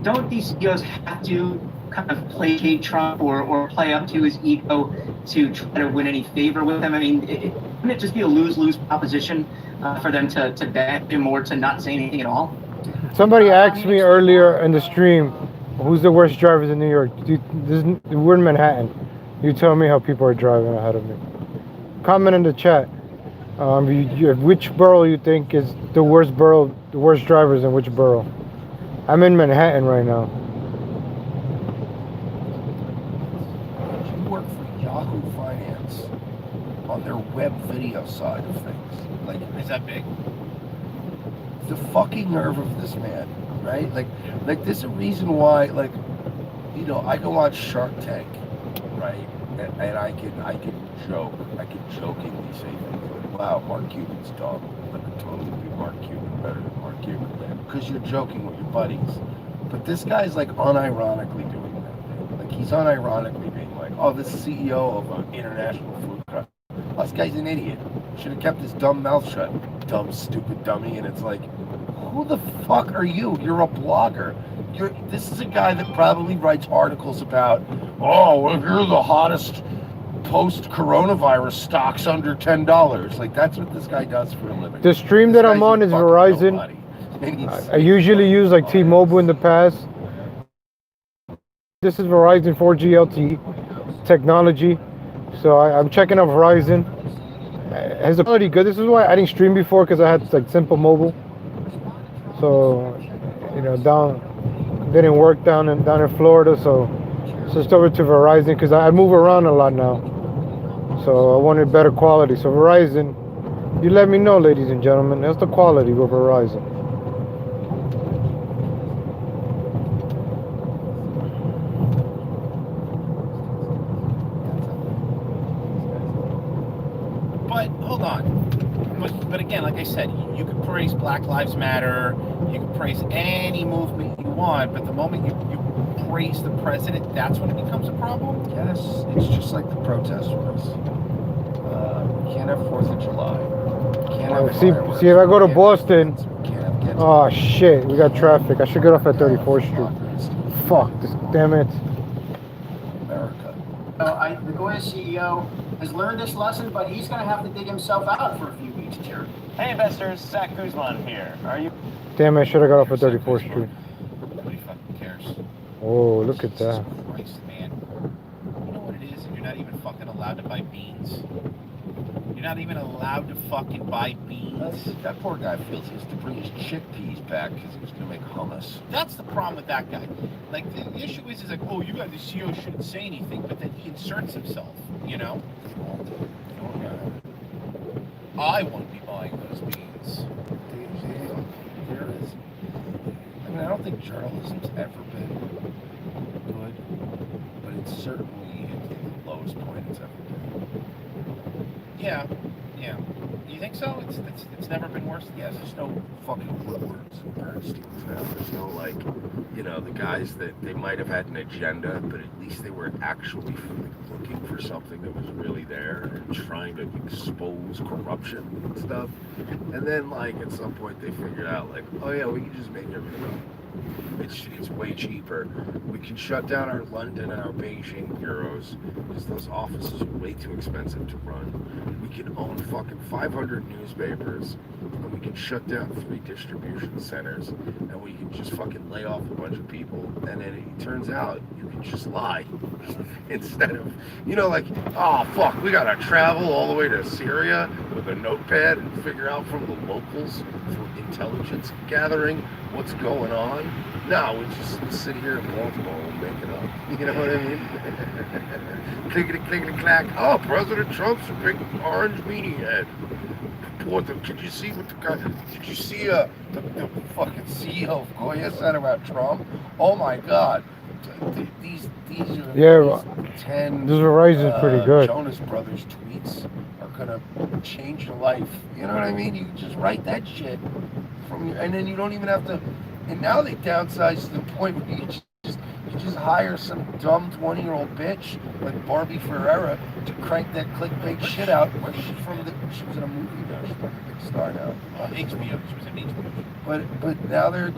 Don't these CEOs have to kind of placate Trump or play up to his ego to try to win any favor with him? I mean, wouldn't it just be a lose-lose proposition for them to ban him or to not say anything at all? Somebody asked me earlier in the stream, who's the worst drivers in New York? We're in Manhattan. You tell me how people are driving ahead of me. Comment in the chat. Which borough you think is the worst borough, the worst drivers in which borough? I'm in Manhattan right now. You work for Yahoo Finance on their web video side of things. Like, Is that big? the fucking nerve of this man, right? Like there's a reason why, like, I can watch Shark Tank, right? And I can joke. I can jokingly say things like, wow, Mark Cuban's dumb. I could totally be Mark Cuban better than Mark Cuban. Because you're joking with your buddies. But this guy's like unironically doing that thing. Like, he's unironically being like, oh, this CEO of an international food company. Oh, this guy's an idiot. Should have kept his dumb mouth shut. Dumb, stupid dummy. And it's like, who the fuck are you? You're a blogger. This is a guy that probably writes articles about, oh, well, you're the hottest post-coronavirus stocks under $10. Like, that's what this guy does for a living. The stream that I'm on is Verizon. I usually use like T-Mobile in the past. This is Verizon 4G LTE technology. So I'm checking out Verizon. Has the quality good? This is why I didn't stream before, because I had like simple mobile. So, didn't work down in Florida. So switched over to Verizon because I move around a lot now. So I wanted better quality. So Verizon, you let me know, ladies and gentlemen. That's the quality with Verizon. But hold on. But again, like I said, you could praise Black Lives Matter, you could praise any movement you want, but the moment you praise the president, that's when it becomes a problem? Yes, it's just like the protest was. We can't have 4th of July. We can't have fireworks. See, if I go to Boston, we can't have oh shit, we got traffic. I should get off at 34th Street. Fuck, damn it. America. The Goya CEO has learned this lesson, but he's going to have to dig himself out for a few weeks, Jerry. Hey investors, Zach Guzman here. Are you? Damn it, I should have got off at 34th Street. Nobody fucking cares. Oh, look at that. Christ, man. You know what it is? You're not even fucking allowed to buy beans. You're not even allowed to fucking buy beans. That poor guy feels he has to bring his chickpeas back because he was going to make hummus. That's the problem with that guy. Like, the issue is like, oh, you guys, the CEO shouldn't say anything, but then he inserts himself, I want to be buying those beans. here is, I mean, I don't think journalism's ever been good, but it's certainly at the lowest point it's ever been. Yeah. You think so? It's never been worse. Yeah, there's no fucking Woodwards and Bernsteins now. There's no, like, you know, the guys that they might have had an agenda, but at least they were actually looking for something that was really there and trying to expose corruption and stuff. And then, like, at some point they figured out, like, oh yeah, we can just make everything up. It's way cheaper. We can shut down our London and our Beijing bureaus because those offices are way too expensive to run. We can own fucking 500 newspapers, and we can shut down 3 distribution centers, and we can just fucking lay off a bunch of people. And then it turns out you can just lie instead of, you know, like, oh fuck, we gotta travel all the way to Syria with a notepad and figure out from the locals through intelligence gathering what's going on. No, we just sit here in Baltimore and make it up. You know what I mean? Clickety clickety clack. Oh, President Trump's a big orange meanie head. Did you see what the guy? Did you see the fucking CEO of Goya said about Trump? Oh my God! These are 10. This Verizon's pretty good. Jonas Brothers tweets are gonna change your life. You know what I mean? You can just write that shit from your, and then you don't even have to. And now they downsize to the point where you just hire some dumb 20-year-old bitch like Barbie Ferreira to crank that clickbait shit out. Where's she from? She was in a movie now. She's like a big star now. HBO. She was in HBO. But now they're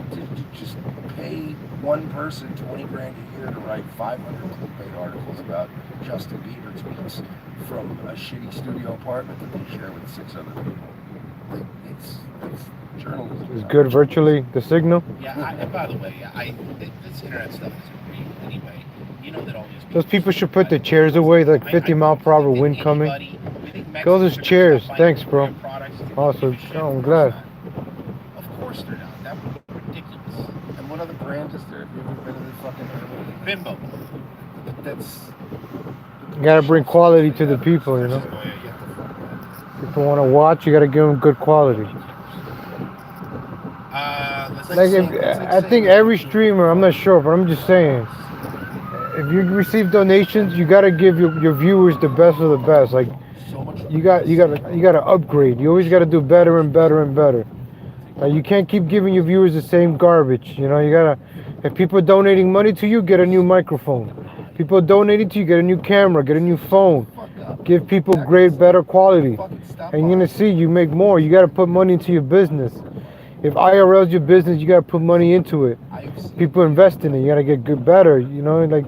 just pay one person $20 grand a year to write 500 clickbait articles about Justin Bieber tweets from a shitty studio apartment that they share with 6 other people. Like, it's journalism. It's good virtually, the signal. Yeah, and by the way, this internet stuff isn't real anyway. You know that all those people should put the chairs away, like 50-mile-per-hour wind coming. Go those chairs. Thanks, bro. Awesome. Oh, I'm glad. Of course they're not. That would be ridiculous. And what other brand is there? Have you ever been to the fucking Bimbo? That's. You gotta bring quality to the people, you know. People want to watch, you gotta give them good quality. I think every streamer, I'm not sure, but I'm just saying, if you receive donations, you gotta give your viewers the best of the best. Like, you gotta upgrade. You always gotta do better and better and better. Like, you can't keep giving your viewers the same garbage. You know, you gotta. If people are donating money to you, get a new microphone. People are donating to you, get a new camera, get a new phone. Give people great, better quality, and you're gonna see you make more. You gotta put money into your business. If IRL's your business, you gotta put money into it. People invest in it. You gotta get good, better. You know, like,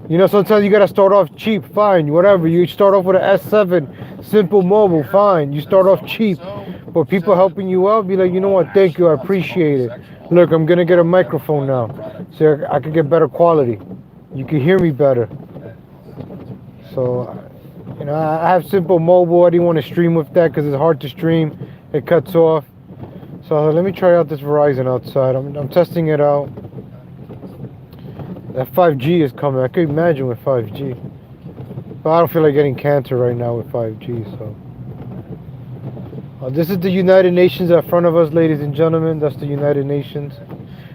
you know, sometimes you gotta start off cheap. Fine, whatever. You start off with an S7, simple mobile. Fine, you start off cheap. But people helping you out, be like, you know what? Thank you, I appreciate it. Look, I'm gonna get a microphone now, so I can get better quality. You can hear me better. So, you know, I have simple mobile. I didn't want to stream with that because it's hard to stream. It cuts off. So let me try out this Verizon outside. I'm testing it out. That 5G is coming. I could imagine with 5G. But I don't feel like getting cancer right now with 5G. So this is the United Nations in front of us, ladies and gentlemen. That's the United Nations.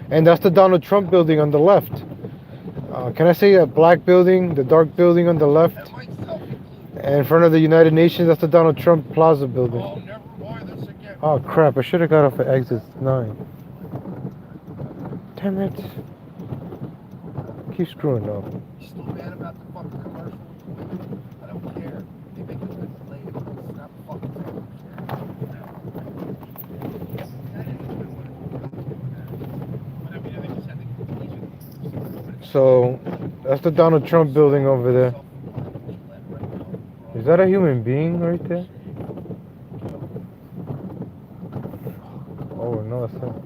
And that's the Donald Trump building on the left. Can I say that black building, the dark building on the left? And in front of the United Nations, that's the Donald Trump Plaza building. Oh crap, I should have got off at exit 9. Damn it. Keep screwing up. You still mad about the fucking commercial? I don't care. They make it late. It's not fucking So, that's the Donald Trump building over there. Is that a human being right there? Oh, no, it's not.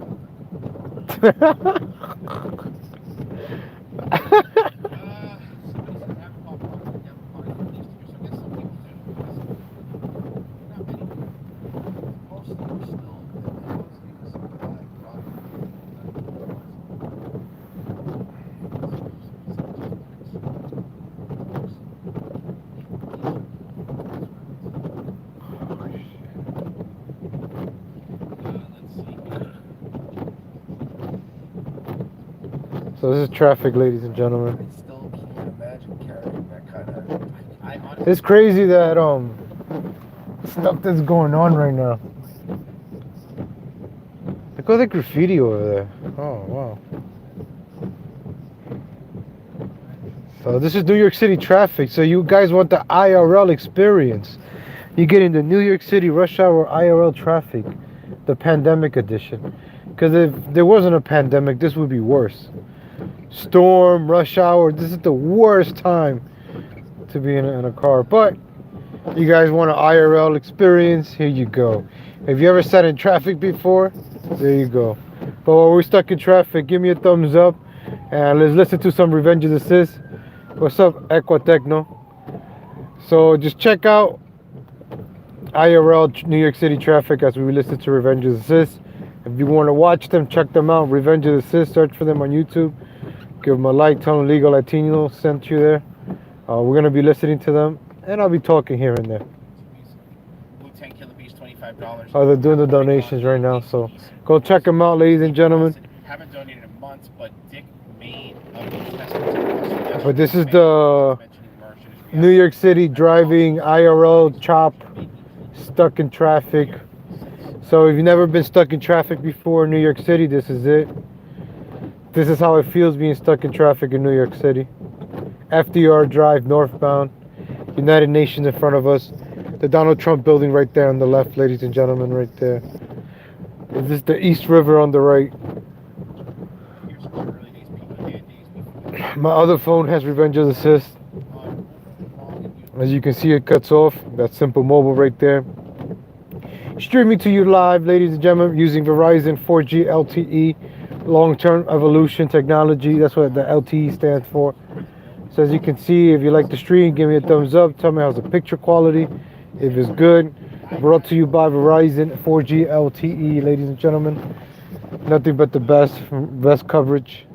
So this is traffic, ladies and gentlemen. I still can't imagine carrying that kind of. I honestly, It's crazy that stuff that's going on right now. Look at the graffiti over there. Oh wow. So this is New York City traffic. So you guys want the IRL experience. You get into New York City rush hour IRL traffic, the pandemic edition. Because if there wasn't a pandemic, this would be worse. Storm, rush hour, this is the worst time to be in a car. But you guys want an IRL experience? Here you go. Have you ever sat in traffic before? There you go. But while we're stuck in traffic, give me a thumbs up and let's listen to some Revenge of the Sis. What's up, Equatecno? So just check out IRL New York City traffic as we listen to Revenge of the Sis. If you want to watch them, check them out. Revenge of the Sis, search for them on YouTube. Give them a like, tell them Legal Latino sent you there. We're going to be listening to them, and I'll be talking here and there. Wu-Tang Killer Bees, $25. Oh, they're doing the donations right now, so go check them out, ladies and gentlemen. Haven't donated in months, but Dick made a testament. But this is the New York City driving IRL chop, stuck in traffic. So if you've never been stuck in traffic before in New York City, this is it. This is how it feels being stuck in traffic in New York City. FDR Drive northbound. United Nations in front of us. The Donald Trump building right there on the left, ladies and gentlemen, right there. This is the East River on the right. My other phone has Revenge of the Sis. As you can see, it cuts off. That's Simple Mobile right there. Streaming to you live, ladies and gentlemen, using Verizon 4G LTE, long-term evolution technology. That's what the LTE stands for. So as you can see, if you like the stream, give me a thumbs up. Tell me how's the picture quality, if it's good. Brought to you by Verizon 4G LTE, ladies and gentlemen. Nothing but the best coverage.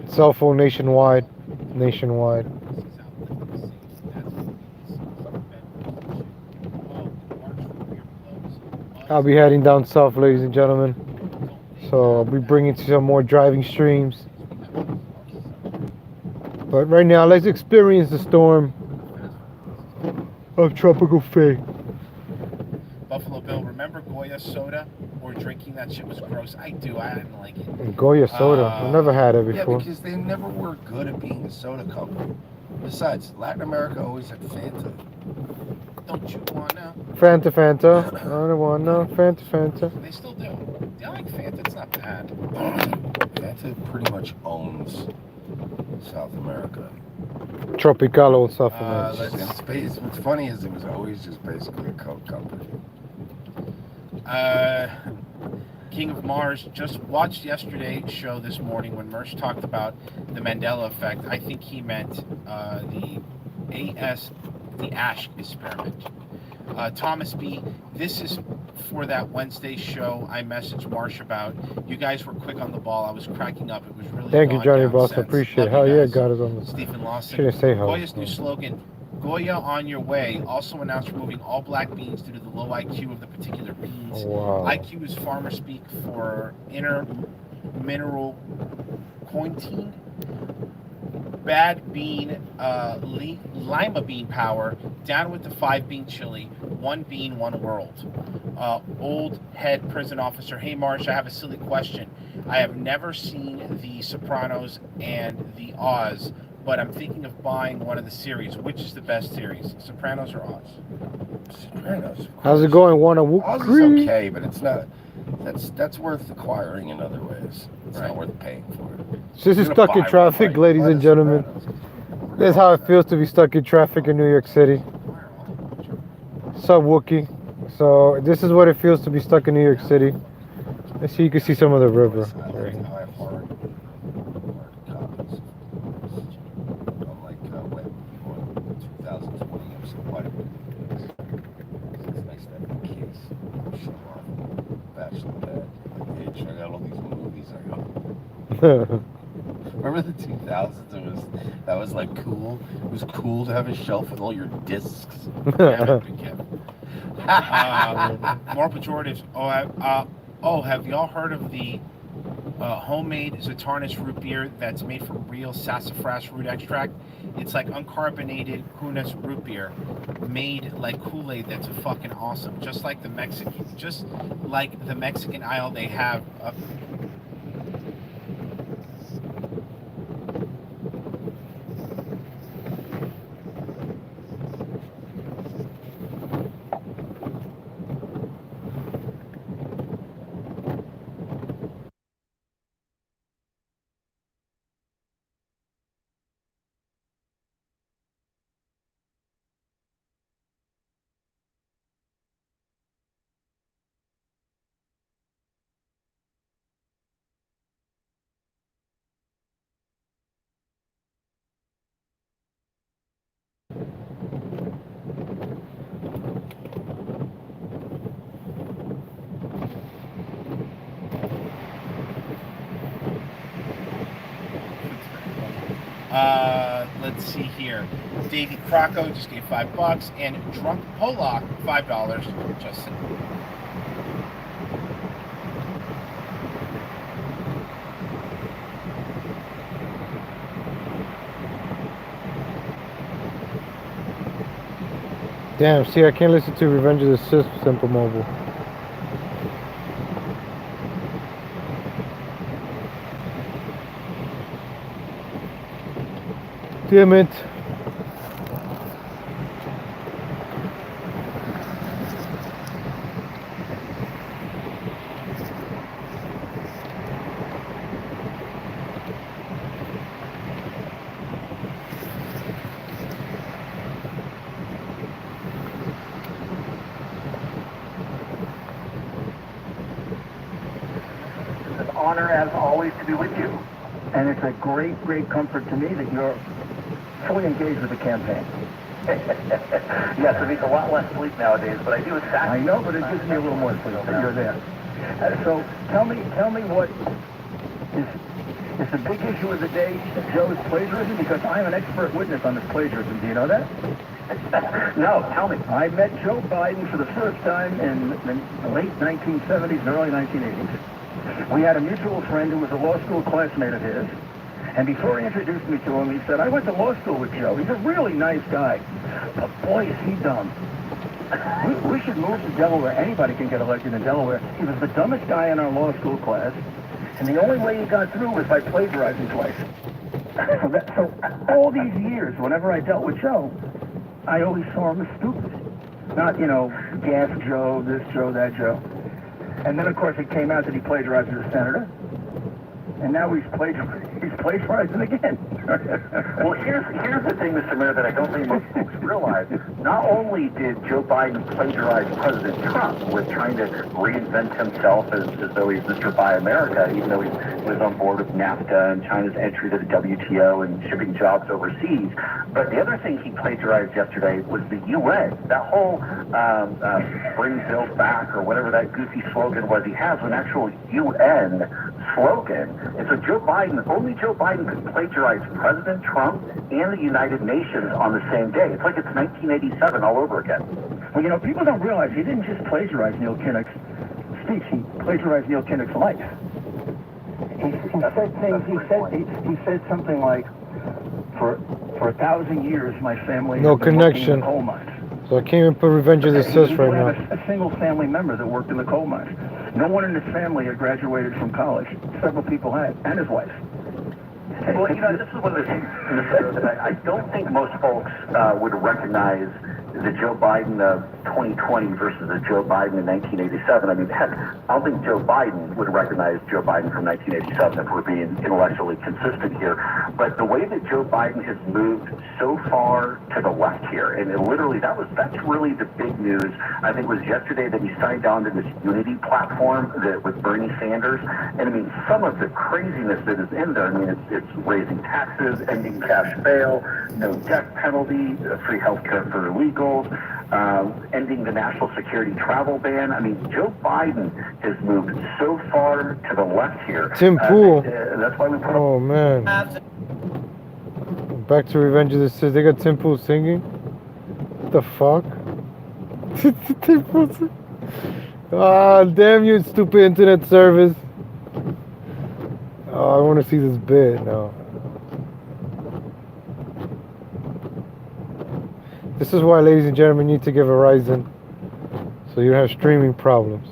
Cell phone nationwide. I'll be heading down south, ladies and gentlemen. So I'll be bringing you some more driving streams. But right now, let's experience the storm of Tropical Faye. Buffalo Bill, remember Goya soda? Or drinking that shit was gross? I do. I didn't like it. Goya soda. I've never had it before. Yeah, because they never were good at being a soda company. Besides, Latin America always had Fanta. Don't you want to? Fanta. I don't want no Fanta. They still do. They like Fanta. It's not bad. Fanta pretty much owns South America. Tropical owns South America. What's funny is it was always just basically a Coke company. King of Mars just watched yesterday's show this morning when Mersh talked about the Mandela effect. I think he meant the Asch experiment. Thomas B., this is for that Wednesday show I messaged Marsh about. You guys were quick on the ball. I was cracking up. It was really Thank you, Johnny Boss. I appreciate it. Hell yeah, God is on the Stephen Lawson. Shouldn't say how. Goya's new slogan, Goya on your way, also announced removing all black beans due to the low IQ of the particular beans. Wow. IQ is farmer speak for inner mineral quinine. Bad bean, lima bean power, down with the 5 bean chili, 1 bean, 1 world. Old head prison officer, hey Marsh, I have a silly question. I have never seen The Sopranos and The Oz, but I'm thinking of buying one of the series. Which is the best series, Sopranos or Oz? Sopranos. How's it going? Oz is okay, but it's not. That's worth acquiring in other ways. It's not worth paying for it. This is stuck in traffic, ladies and gentlemen. This is how it feels to be stuck in traffic in New York City. What's up, Wookie? So this is what it feels to be stuck in New York City. Let's see, you can see some of the river. Remember the 2000s? That was like cool. It was cool to have a shelf with all your discs. More pejoratives. Have y'all heard of the homemade Zatarnis root beer that's made from real sassafras root extract. It's like uncarbonated Kunas root beer made like Kool-Aid. That's fucking awesome. Just like the Mexican aisle they have. Let's see here. Davey Crocco just gave $5, and Drunk Pollock $5. Justin. Damn, see, I can't listen to Revenge of the Sith Simple Mobile. Damn it. It's an honor, as always, to be with you. And it's a great, great comfort to me that you're fully engaged with the campaign. Yes, it means a lot less sleep nowadays, but I do exactly. I know, but it gives me a little more sleep that you're there. So tell me what is the big issue of the day, Joe's plagiarism? Because I'm an expert witness on this plagiarism. Do you know that? No, tell me. I met Joe Biden for the first time in the late 1970s and early 1980s. We had a mutual friend who was a law school classmate of his. And before he introduced me to him, he said, I went to law school with Joe. He's a really nice guy. But boy, is he dumb. We should move to Delaware. Anybody can get elected in Delaware. He was the dumbest guy in our law school class. And the only way he got through was by plagiarizing twice. So all these years, whenever I dealt with Joe, I always saw him as stupid. Not, gas Joe, this Joe, that Joe. And then, of course, it came out that he plagiarized as a senator. And now he's plagiarizing again. Well, here's the thing, Mr. Mayor, that I don't think most folks realize. Not only did Joe Biden plagiarize President Trump with trying to reinvent himself as though he's Mr. Buy America, even though he was on board with NAFTA and China's entry to the WTO and shipping jobs overseas, but the other thing he plagiarized yesterday was the UN. That whole bring Bill back, or whatever that goofy slogan was he has, an actual UN slogan. And so only Joe Biden could plagiarize President Trump and the United Nations on the same day. It's like it's 1987 all over again. Well, people don't realize he didn't just plagiarize Neil Kinnock's speech. He plagiarized Neil Kinnock's life. He said things. He said something like, "For 1,000 years, my family no has been connection. working in the coal mines." So I can't even put Revenge of the Sith right now. A single family member that worked in the coal mines. No one in his family had graduated from college. Several people had, and his wife. Well, this is one of the things that I don't think most folks would recognize the Joe Biden of 2020 versus the Joe Biden in 1987. I mean, heck, I don't think Joe Biden would recognize Joe Biden from 1987 if we're being intellectually consistent here. But the way that Joe Biden has moved so far to the left here, and that's really the big news. I think it was yesterday that he signed on to this unity platform with Bernie Sanders. And I mean, some of the craziness that is in there, I mean, it's raising taxes, ending cash bail, no death penalty, free health care for illegals, ending the national security travel ban. I mean, Joe Biden has moved so far to the left here. Tim Pool. That's why we put Oh, man. Back to Revenge of the Sith. They got Tim Pool singing? What the fuck? Tim Pool singing? Ah, damn you, stupid internet service. Oh, I want to see this bit now. This is why, ladies and gentlemen, you need to get Verizon, so you don't have streaming problems.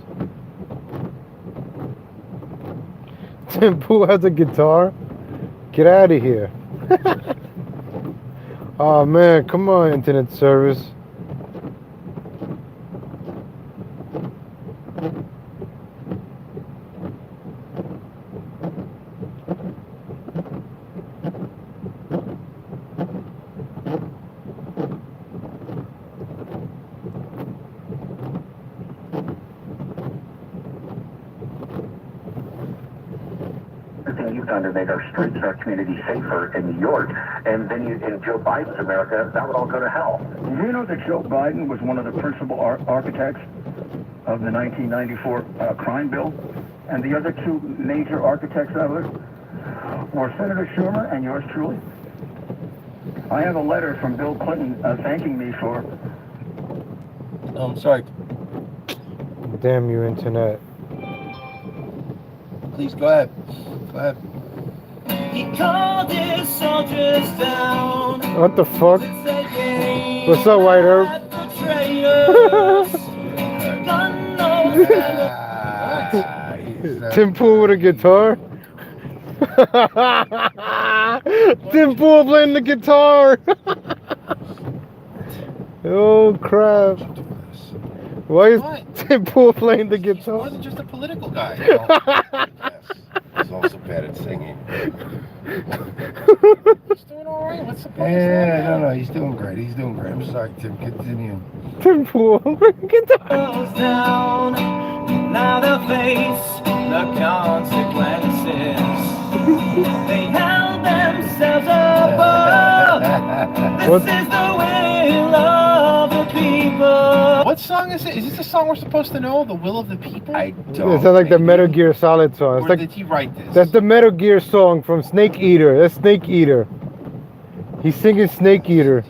Tim Pool has a guitar? Get out of here. Oh man, come on, internet service. Everything you've done to make our streets, our communities safer in New York, and then in Joe Biden's America, that would all go to hell. You know that Joe Biden was one of the principal architects of the 1994 crime bill, and the other two major architects of it were Senator Schumer and yours truly. I have a letter from Bill Clinton thanking me for... I'm sorry. Damn you, internet. Please go ahead. Go ahead. He called his soldiers down. What the fuck? What's up, White Herb? Tim Pool with a guitar? Tim Pool playing the guitar! Oh crap. Why is Tim Pool playing the guitar? More than just a political guy. He's also bad at singing. He's doing all right. What's the point? Yeah, no, he's doing great. He's doing great. I'm sorry, Tim. Continue. Tim Pool playing guitar. Down. Now they'll face the consequences. They held themselves above. This is the will of the people. What song is it? Is this a song we're supposed to know? The Will of the People? I It don't. sounds like the Metal Gear Solid song. Or It's like, did he write this? that's the Metal Gear song from Snake Eater. That's Snake Eater. He's singing Snake Eater.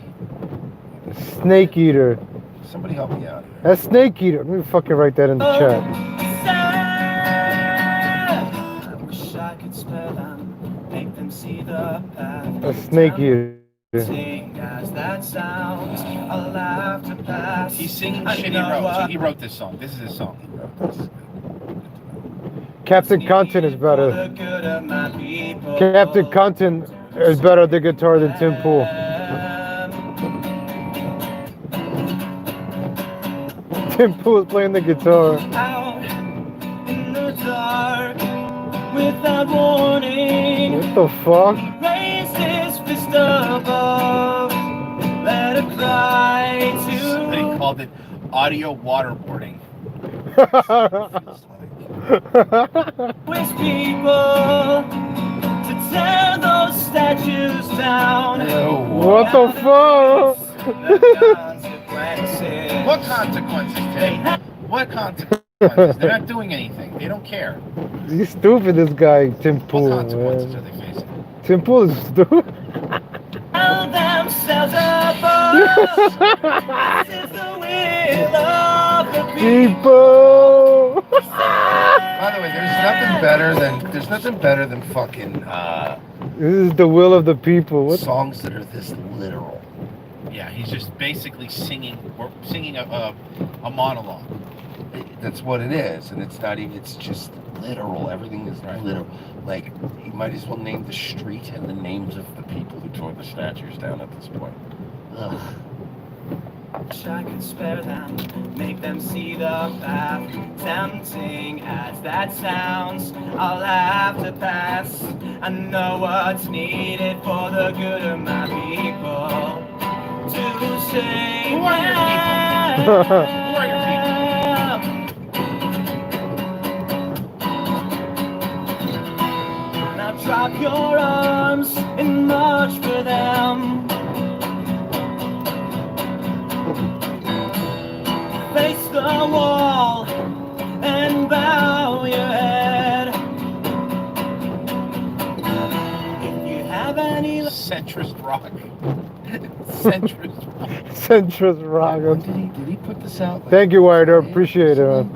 Snake Eater. Somebody help me out. That's Snake Eater. Let me fucking write that in the chat. I wish I could spare them, make them see the path. That's Snake Eater. Sing as that sounds, I'll have to pass. He's singing I shit he know wrote. So he wrote this song. This is his song. Captain Content is better. the good of my people. Captain Content is better at the guitar than Tim Pool. Tim Pool is playing the guitar. Out in the dark, without warning. What the fuck? Raise his fist above, let it fly Somebody to called it audio waterboarding. his people to tear those statues down. What the fuck? What consequences, Tim? What consequences? They're not doing anything. They don't care. He's stupid, this guy, Tim What Pool, consequences are man. they facing? Tim Pool is stupid. Held themselves above. This is the will of the People! By the way, there's nothing better than fucking This is the will of the people. What? songs that are this literal. Yeah, he's just basically singing a monologue. That's what it is, and it's not even. It's just literal. Everything is literal. Like you might as well name the street and the names of the people who tore the statues down at this point. Ugh. wish I could spare them, make them see the path. Tempting as that sounds, I'll have to pass. I know what's needed for the good of my people. To say Who are your people? Who are your people? Now drop your arms and march for them. Face the wall and bow your head. If you have any centrist rock. Centrist rock. Centrist rock. Did he put this out? Thank you, Wider. Appreciate it, man.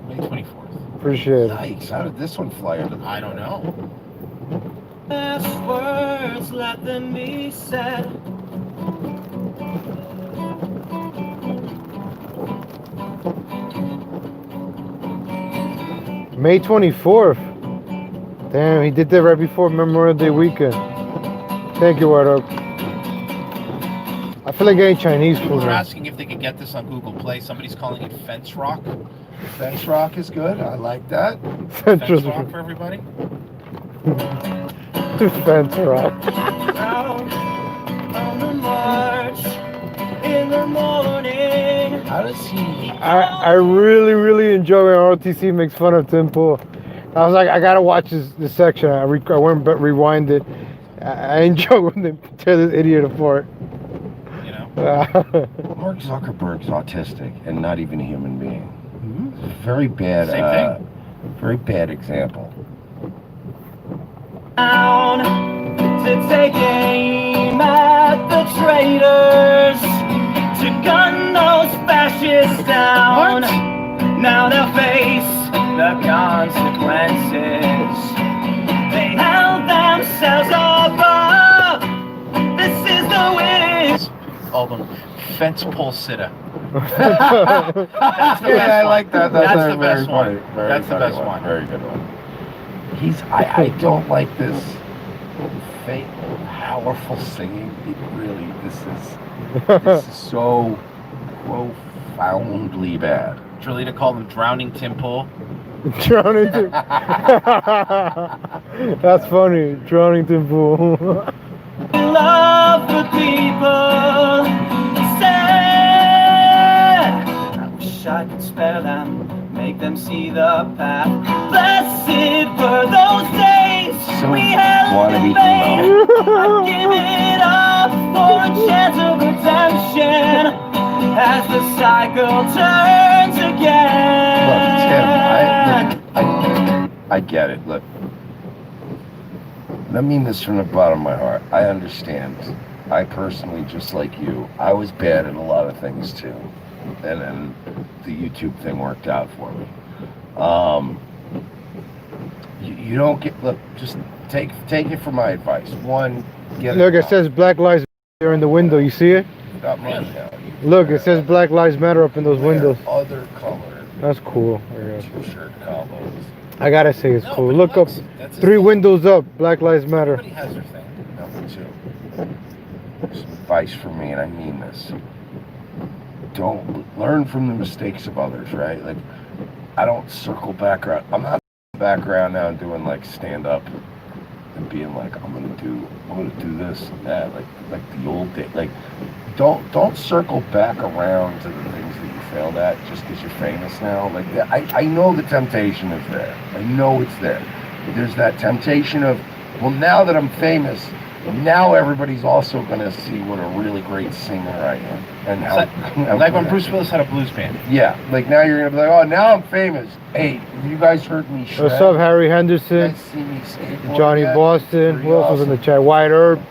May 24th. Appreciate it. Yikes! How did this one fly under the I don't know. Last words, let them be said. May 24th. Damn, he did that right before Memorial Day weekend. Thank you, White Oak. I feel like getting Chinese People food are now. asking if they could get this on Google Play. Somebody's calling it Fence Rock. Fence Rock is good. I like that. Fence Rock for everybody. Fence Rock. Out on the march in the morning. How does he? I really, really enjoy when ROTC makes fun of Tim Pool. I was like, I gotta watch this section. I went but rewind it. I enjoy when they tear this idiot apart. You know. Mark Zuckerberg's autistic and not even a human being. Very bad. Same thing. Very bad example. Down to take aim at the traitors, to gun those fascists down. Now they'll face the consequences. They held themselves above. This is the wish. All them fence pole sitter. Yeah, I like that. That's That's the very best funny. one. Very That's the funny best one. Very good one. I don't like this fake powerful singing. It really, this is so profoundly bad. Julita called him Drowning Tim Pool. Drowning Tim. That's funny. Drowning Tim Pool. Love the people. Said, I wish I could spare them, make them see the path. Blessed were those days So we held wanna be in vain. I'd give it up for a chance of redemption as the cycle turns again. Look, Tim, I get it. Look, I mean this from the bottom of my heart. I understand. I personally, just like you, I was bad at a lot of things too, and then the YouTube thing worked out for me. You don't get. Look, just take it from my advice. One, get Look, it says Black Lives Matter in the window. You see it? Got money now. Look, it says Black Lives Matter up in those windows. Other color That's cool. I guess. t-shirt combos. I gotta say it's No, cool. but Look up, that's his 3 thing. windows up. Black Lives Matter. Everybody has their thing. Number 2. Some advice for me, and I mean this. Don't learn from the mistakes of others, right? Like, I don't circle back around. I'm not back around now and doing like stand up and being like, I'm gonna do this and that, like the old day. Like, don't circle back around to the things that you failed at just because you're famous now. Like, I know the temptation is there. I know it's there. There's that temptation of, well, now that I'm famous, now everybody's also going to see what a really great singer I am. And how, Like when Bruce Willis had a blues band. yeah, like now you're going to be like, oh, now I'm famous. Hey, have you guys heard me shred? What's up, Harry You Henderson? guys see me skateboard Johnny yet? Boston. Pretty Who else was in the awesome. chat? White Herb.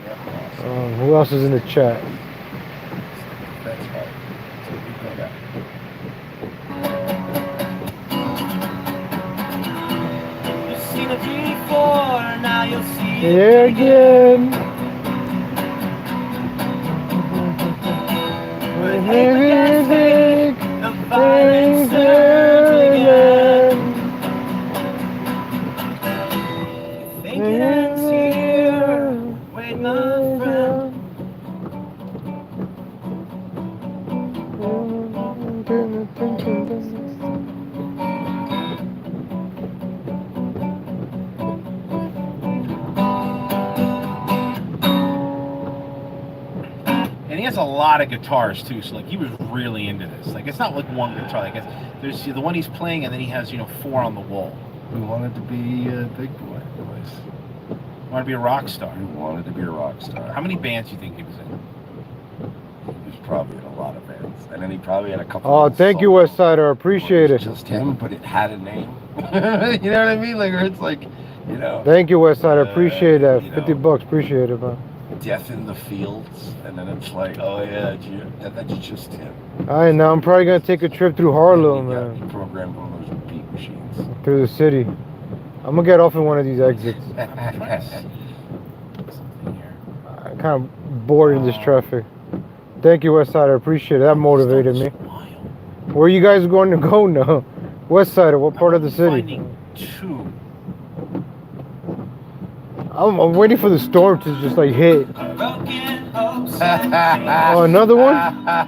Yeah, awesome. Who else is in the chat? That's right. So you go down. You've seen it before, now you'll see it Yeah, again. Music, the violence turns again. You think it ends here? Wait, my friend. And he has a lot of guitars too, so like he was really into this. Like it's not like one guitar. Like there's the one he's playing, and then he has 4 on the wall. We wanted to be a big boy, boys. Want to be a rock star? We wanted to be a rock star. How many bands do you think he was in? He was probably in a lot of bands, and then he probably had a couple. Oh, of thank you, solos. Westsider. Appreciate It it. was just him, but it had a name. You know what I mean? Like, or it's like, Thank you, Westsider. Appreciate that. you know. 50 bucks. Appreciate it, man. Death in the Fields, and then it's like, oh yeah, that's just him. All right, now I'm probably gonna take a trip through Harlem, He man. programmed one of those beat machines. Through the city. I'm gonna get off in one of these exits. I'm trying to see something here. I'm kind of bored in this traffic. Thank you, West Side. I appreciate it. That motivated me. Where are you guys going to go now? West Side, or what part of the city? Finding two. I'm waiting for the storm to just like hit. Oh, another one? By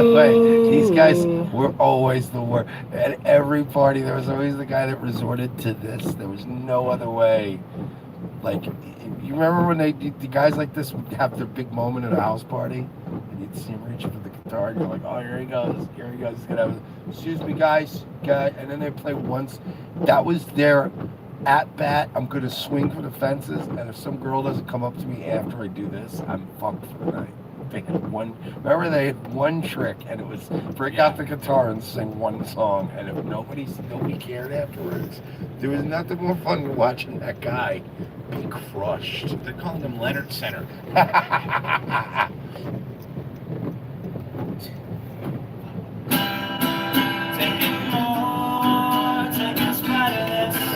the way, these guys were always the worst. At every party, there was always the guy that resorted to this. There was no other way. Like, you remember when the guys like this would have their big moment at a house party, and you'd see him reaching for the guitar, and you're like, oh, here he goes, he's gonna have, excuse me, guys, and then they play once. That was their at bat. I'm gonna swing for the fences, and if some girl doesn't come up to me after I do this, I'm fucked for the night. They had they had one trick, and it was break out the guitar and sing one song, and if nobody cared afterwards, there was nothing more fun than watching that guy be crushed. They're calling him Leonard Center.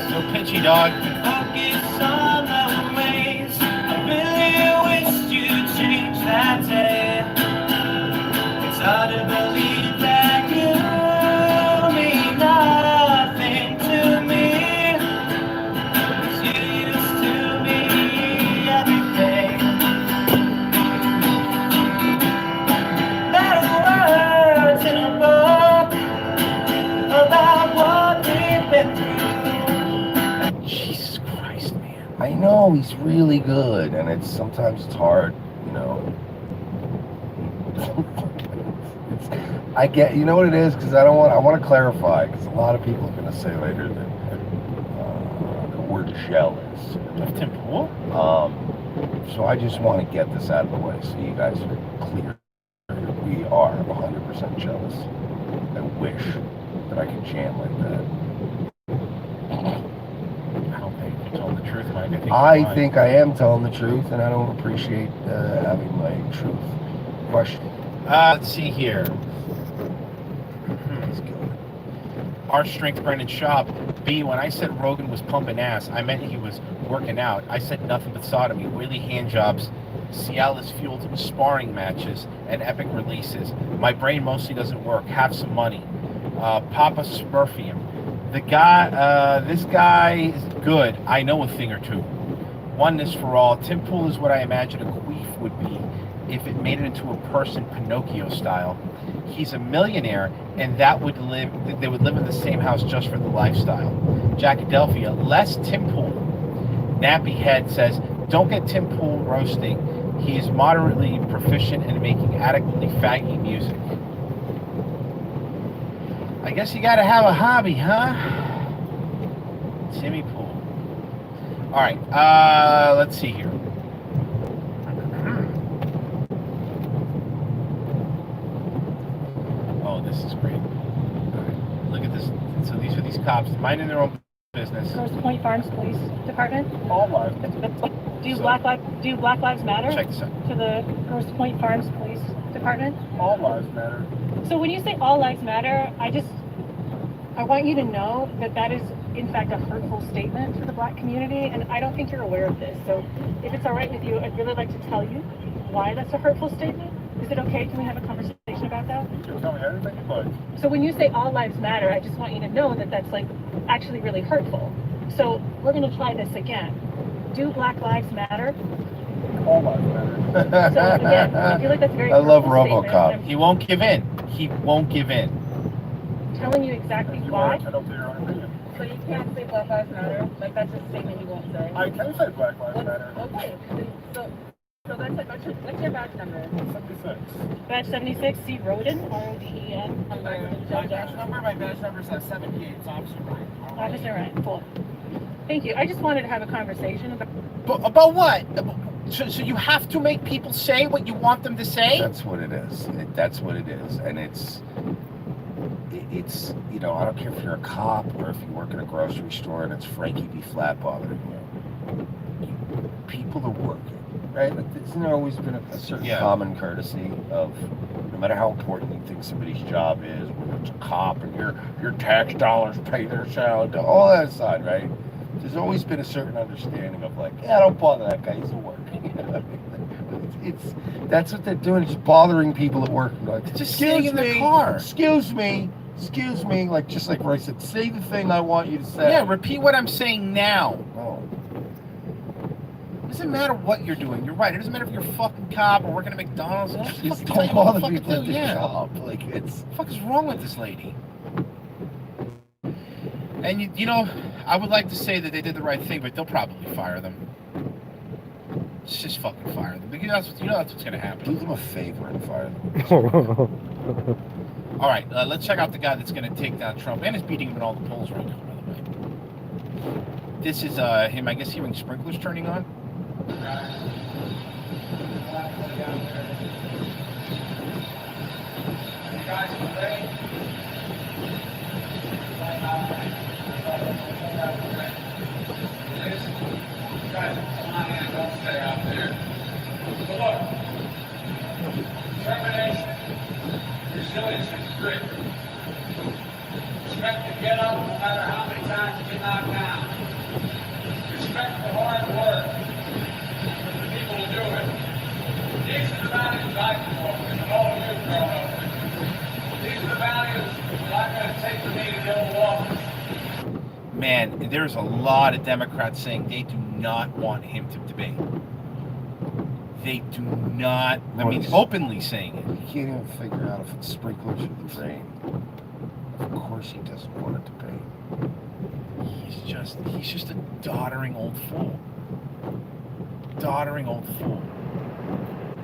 So pitchy, dog. Focus on the ways I really wished you'd change that day. It's hard to believe that you mean nothing to me. 'Cause you used to be everything. There are words in a book about what we've been through. Jesus Christ, man. I know he's really good, and sometimes it's hard, you know. I get, you know what it is, because I want to clarify, because a lot of people are going to say later that we're jealous of Tim Pool. So I just want to get this out of the way, so you guys are clear. We are 100% jealous. I wish that I could jam like that. I think I am telling the truth, and I don't appreciate having my truth questioned. Let's see here. Our strength, Brendan Schaub. B, when I said Rogan was pumping ass, I meant he was working out. I said nothing but sodomy, wheelie hand jobs, Cialis fueled sparring matches, and epic releases. My brain mostly doesn't work. Have some money. Papa Smurfium. This guy is good. I know a thing or two. Oneness for all. Tim Pool is what I imagine a queef would be if it made it into a person Pinocchio style. He's a millionaire, and they would live in the same house just for the lifestyle. Jackadelphia, less Tim Pool. Nappy Head says, don't get Tim Pool roasting. He is moderately proficient in making adequately faggy music. I guess you gotta have a hobby, huh? Timmy Pool. All right, let's see here. Oh, this is great. All right, look at this. So these are these cops minding their own business. Grosse Pointe Farms Police Department. All lives. Do Black Lives Matter? Check this out. To the Grosse Pointe Farms Police Department. All lives matter. So when you say all lives matter, I want you to know that is in fact a hurtful statement to the black community, and I don't think you're aware of this. So if it's all right with you, I'd really like to tell you why that's a hurtful statement. Is it okay? Can we have a conversation about that? You tell me everything you like. So when you say all lives matter, I just want you to know that that's like actually really hurtful. So we're going to try this again. Do Black Lives Matter? All lives matter. So again, I feel like that's very. I love hurtful RoboCop. He won't give in. He won't give in. Telling you exactly why. I don't your own opinion. So you can't say Black Lives Matter? Like that's a statement you won't say? I can say Black Lives Matter. Okay. So that's like, what's your badge number? 76. Badge 76, C. Roden, R-O-D-E-N. My badge number is 78. It's Officer Ryan. Officer Ryan, cool. Thank you. I just wanted to have a conversation about... About what? So you have to make people say what you want them to say? That's what it is. That's what it is. And it's, you know, I don't care if you're a cop or if you work in a grocery store and it's Frankie B. Flat bothering you. People are working, right? Like, isn't there always been a certain common courtesy of no matter how important you think somebody's job is, whether it's a cop and your tax dollars pay their salary, all that aside, right? There's always been a certain understanding of like, yeah, don't bother that guy, he's at work. That's what they're doing, just bothering people at work. Like, Just sitting in the car. Excuse me, like just like Roy said, say the thing I want you to say. Yeah, repeat what I'm saying now. Oh. It doesn't matter what you're doing. You're right. It doesn't matter if you're a fucking cop or working at McDonald's. Just Tell you don't what bother the fuck people to at do, the yeah. job. Like, it's... What the fuck is wrong with this lady? And you know, I would like to say that they did the right thing, but they'll probably fire them. Just fucking fire them. Because that's what's gonna happen. Do them a favor and fire them. All right, let's check out the guy that's gonna take down Trump and is beating him in all the polls right now, by the way. This is him, I guess, hearing sprinklers turning on. Determination, resilience, and grit. Respect to get up no matter how many times you get knocked down. Respect the hard work for the people who do it. These are the values I promote, and all of you grow up with. These are the values that I'm going to take with me to the Oval Office. Man, there's a lot of Democrats saying they do not want him to debate. They do not, I mean, openly saying it. You can't even figure out if it's sprinklers or the rain. Of course he doesn't want to debate. He's just a doddering old fool. Doddering old fool.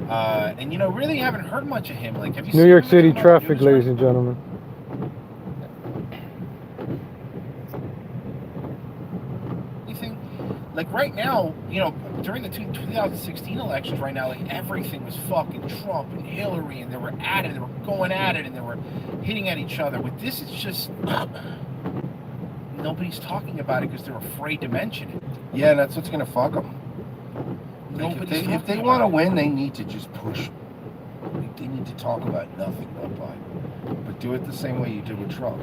And you know, really haven't heard much of him. Like, have you New seen York him City come traffic, out? ladies and gentlemen. Anything? Like right now, you know, during the 2016 elections right now, like everything was fucking Trump and Hillary, and they were at it, they were going at it, and they were hitting at each other. With this, it's just nobody's talking about it because they're afraid to mention it. Yeah, and that's what's going to fuck them. Like if they want to win, they need to just push. They need to talk about nothing but Biden. But do it the same way you did with Trump.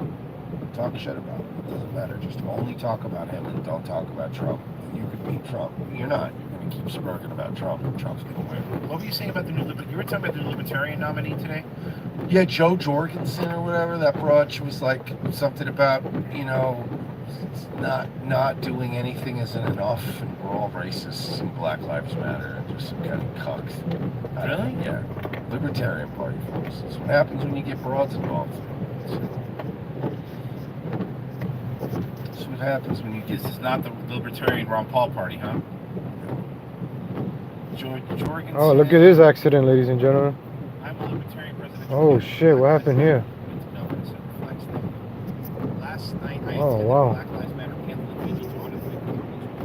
Talk shit about him. It doesn't matter. Just only talk about him and don't talk about Trump. You could beat Trump. You're not. You're going to keep smirking about Trump, and Trump's going to win. What were you saying about the new? You were talking about the Libertarian nominee today. Yeah, Joe Jorgensen or whatever. That broad. She was like something about, you know, not doing anything isn't enough, and we're all racists, and Black Lives Matter, and just some kind of cucks. Really? Yeah. Libertarian Party folks. That's what happens when you get broads involved. That's what happens when you get. This is not the Libertarian Ron Paul party, huh? Jorgensen. Oh, look at this accident, ladies and gentlemen. I'm a Libertarian president. Oh shit, what happened here? Last night, I Oh wow. Black Lives Matter canceled the PG 200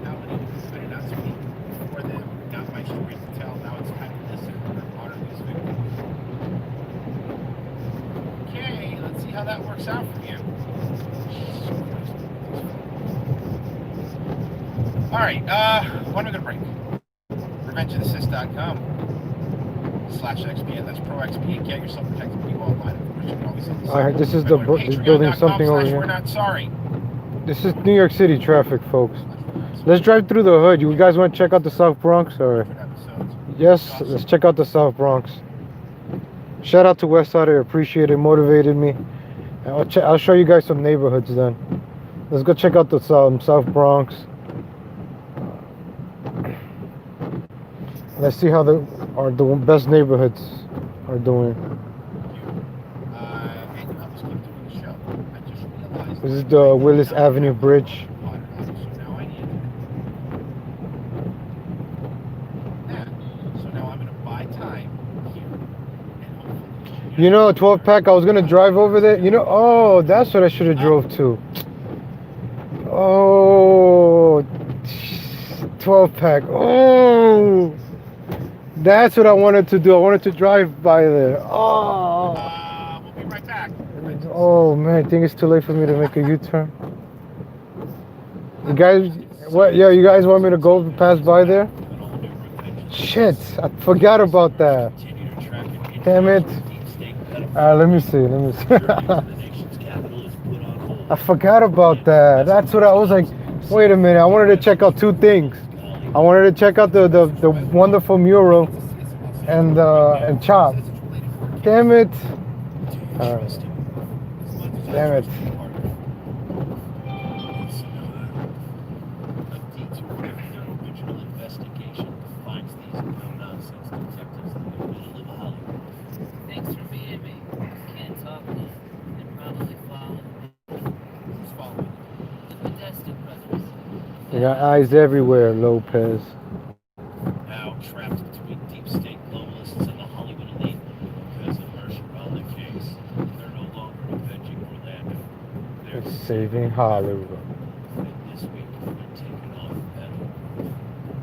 nominated. I did not speak for them. Got my stories to tell. Now it's time to listen and honor these victims. Okay, let's see how that works out for you. All right, when are we gonna break? RevengeOfTheSys.com/XPN. That's ProXP. Get yourself protected. Be online. Alright, this is the building something over here. We're not sorry. This is New York City traffic, folks. Let's drive through the hood. You guys want to check out the South Bronx? Or yes, let's check out the South Bronx. Shout out to Westside. I appreciate it. Motivated me. I'll show you guys some neighborhoods then. Let's go check out the South Bronx. Let's see how the best neighborhoods are doing. This is the Willis Avenue Bridge. So now I'm gonna buy time here. You know, 12 pack. I was gonna drive over there. You know, oh, that's what I should have drove to. Oh, 12 pack. Oh. That's what I wanted to do. I wanted to drive by there. Oh. We'll be right back. Oh man, I think it's too late for me to make a U-turn. You guys, what? Yeah, you guys want me to go pass by there? Shit, I forgot about that. Damn it. Let me see. I forgot about that. That's what I was like. Wait a minute. I wanted to check out two things. I wanted to check out the wonderful mural and Chop. Damn it. Damn it. Thanks for being me. Can't talk now. They probably follow me. Who's following? The Podesta brothers. You got eyes everywhere, Lopez. Now trapped between deep state globalists and the Hollywood elite because of Herschel Rolnick case. They're no longer avenging Orlando. They're Saving Hollywood. and this week they're taking off the pedal.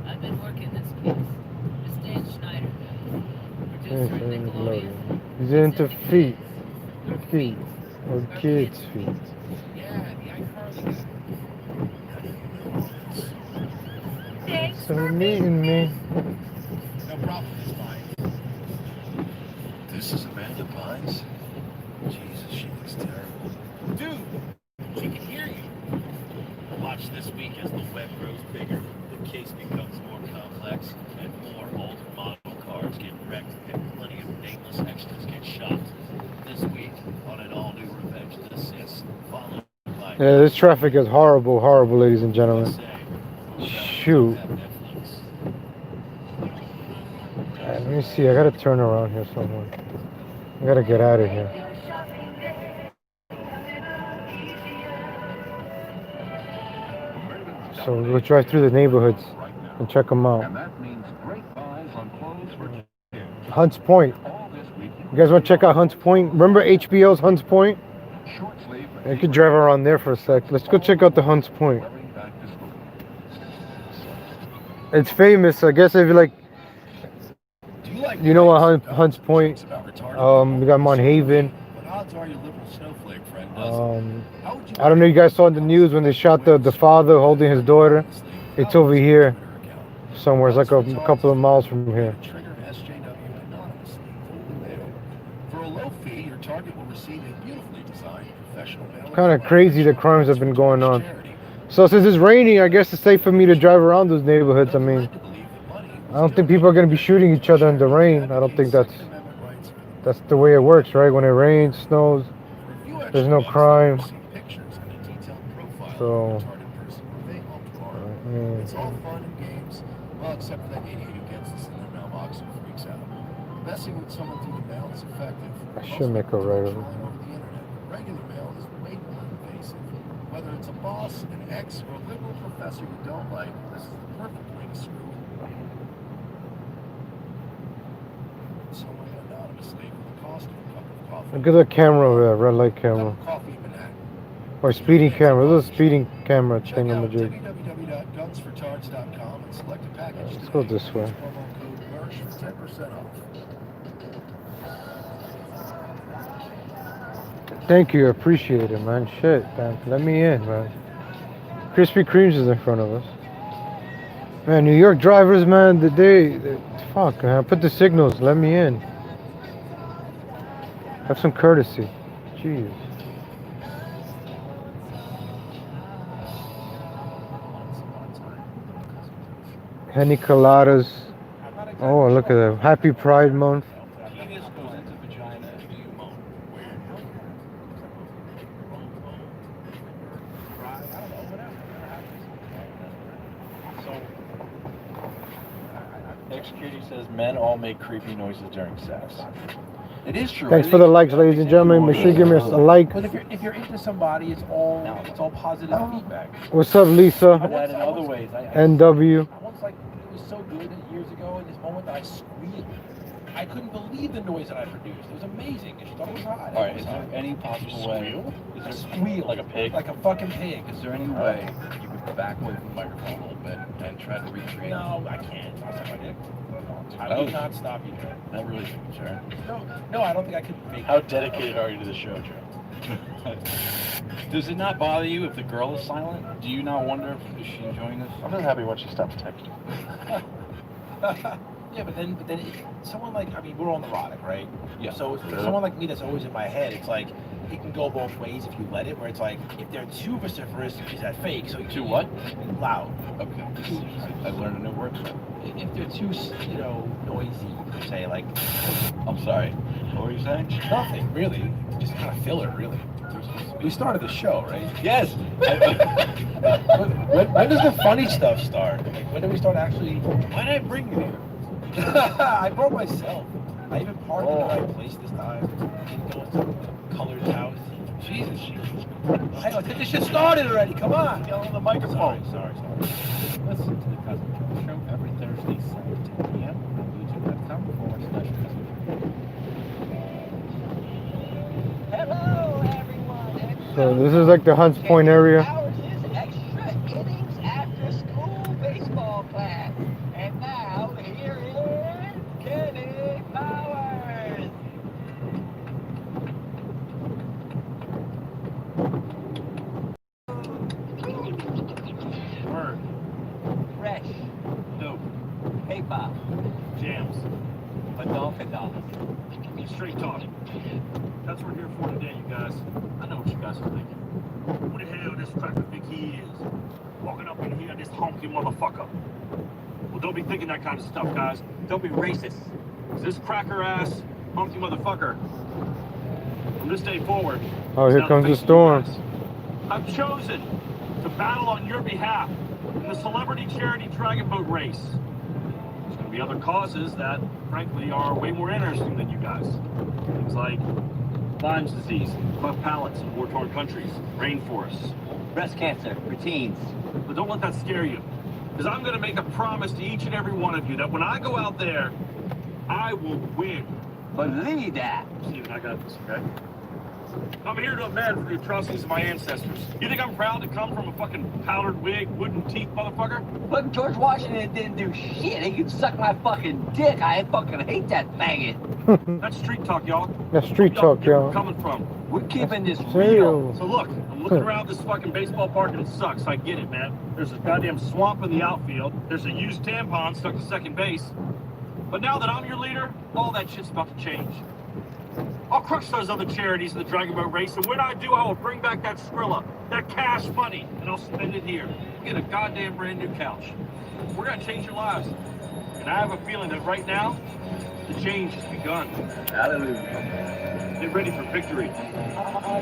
I've been working this case. This Dan Schneider guy. Producer at Nickelodeon. He's into feet. Feet. Or kids' feet. So meeting me. No problem, Miss Bynes. This is Amanda Bynes? Jesus, she looks terrible. Dude, she can hear you. Watch this week as the web grows bigger, the case becomes more complex, and more older model cars get wrecked, and plenty of nameless extras get shot. This week, on an all-new Revenge of the Sith, followed by... Yeah, this traffic is horrible, horrible, ladies and gentlemen. Shoot. Let me see, I gotta turn around here somewhere. I gotta get out of here. So we'll drive through the neighborhoods and check them out. Hunts Point. You guys want to check out Hunts Point? Remember HBO's Hunts Point? I could drive around there for a sec. Let's go check out the Hunts Point. It's famous, I guess. If you like, you know what Hunts Point? We got Mont Haven. I don't know. You guys saw in the news when they shot the father holding his daughter. It's over here somewhere. It's like a couple of miles from here. It's kind of crazy the crimes have been going on. So since it's raining, I guess it's safe for me to drive around those neighborhoods. I mean, I don't think people are going to be shooting each other in the rain. I don't think that's the way it works, right? When it rains, snows, there's no crime. So, It's all fun and games. Well, except for that idiot who gets this in their mailbox and freaks out. Messing with someone through the mail is effective. I should make a right over. Regular mail is way more invasive. Whether it's a boss, an ex, or a liberal professor you don't like, this is the perfect way to screw with someone anonymously for the cost of a cup of coffee. Look at the camera over there, red light camera. Or speeding camera. This is a speeding camera thing on the jig. www.gunsfortards.com and select a package. Let's go this way. Promo code MERSH for 10% off. Thank you, appreciate it, man. Shit, man. Let me in, man. Krispy Kreme's is in front of us. Man, New York drivers, man, fuck, man. Put the signals, let me in. Have some courtesy. Jeez. Henny Coladas. Oh, look at that. Happy Pride Month. Executing says men all make creepy noises during sex. It is true. Thanks for the likes, ladies and gentlemen. Make sure you give me a like. But if you're into somebody, it's all positive feedback. What's up, Lisa? I've had in other ways. NW. I once it was so good years ago in this moment that I squealed. I couldn't believe the noise that I produced. It was amazing. And she thought it was hot. All right, is there any possible way? Is there squeal like a pig? Like a fucking pig. Is there any way you could back away from the microphone a little bit and try to recreate? No, I can't. I would not stop you, Joe. Not really, Sharon. No, I don't think I could make. How dedicated are you to the show, Joe? Does it not bother you if the girl is silent? Do you not wonder if is she enjoying this? I'm just happy when she stops texting. Yeah, but then someone like, I mean, we're all neurotic, right? Yeah. So someone like me that's always in my head, it's like, it can go both ways if you let it, where it's like, if they're too vociferous, is that fake? So Too what? Loud. Okay. I learned a new word. If they're too, noisy, per se, like, I'm sorry. What were you saying? nothing, really. Just kind of filler, really. We started the show, right? Yes. When does the funny stuff start? Like, when do we start actually? Why did I bring you here? I brought myself. I even parked in the right place this time. Didn't go into colored house. Jesus. Hey, let's get this shit started already. Come on. Get on the microphone. Sorry. Listen to the Cousin Joe Show every Thursday, 7 to 10 p.m. on youtube.com/cousin. Hello, everyone. So this is like the Hunts Point area. Ours is extra innings after school baseball class. And now, here is Kenny Powers. Word. Fresh. Dope. Paper. Jams. Badonka. Straight talk. That's what we're here for today, you guys. I know what you guys are thinking. Who the hell this cracker think he is? Walking up in here, this honky motherfucker. Well, don't be thinking that kind of stuff, guys. Don't be racist. 'Cause this cracker ass, honky motherfucker, from this day forward, Oh, is here now comes the face of you storm. guys. I've chosen to battle on your behalf in the celebrity charity dragon boat race. There's going to be other causes that, frankly, are way more interesting than you guys. Things like Lyme's disease, cleft palates in war-torn countries, rainforests, Breast cancer for teens. but don't let that scare you. Because I'm going to make a promise to each and every one of you that when I go out there, I will win. Believe that. Steven, I got this, okay? I'm here to amend for the atrocities of my ancestors. You think I'm proud to come from a fucking powdered wig, wooden teeth motherfucker? But George Washington didn't do shit. He could suck my fucking dick. I fucking hate that faggot. That's street talk, y'all. That's street talk, Where we're y'all. coming from. We're keeping this Serial. real. So look, I'm looking around this fucking baseball park and it sucks. I get it, man. There's a goddamn swamp in the outfield. There's a used tampon stuck to second base. But now that I'm your leader, all that shit's about to change. I'll crush those other charities in the Dragon Boat race, and when I do, I will bring back that Skrilla, that cash money, and I'll spend it here. Get a goddamn brand new couch. We're gonna change your lives. And I have a feeling that right now, the change has begun. Hallelujah. Get ready for victory.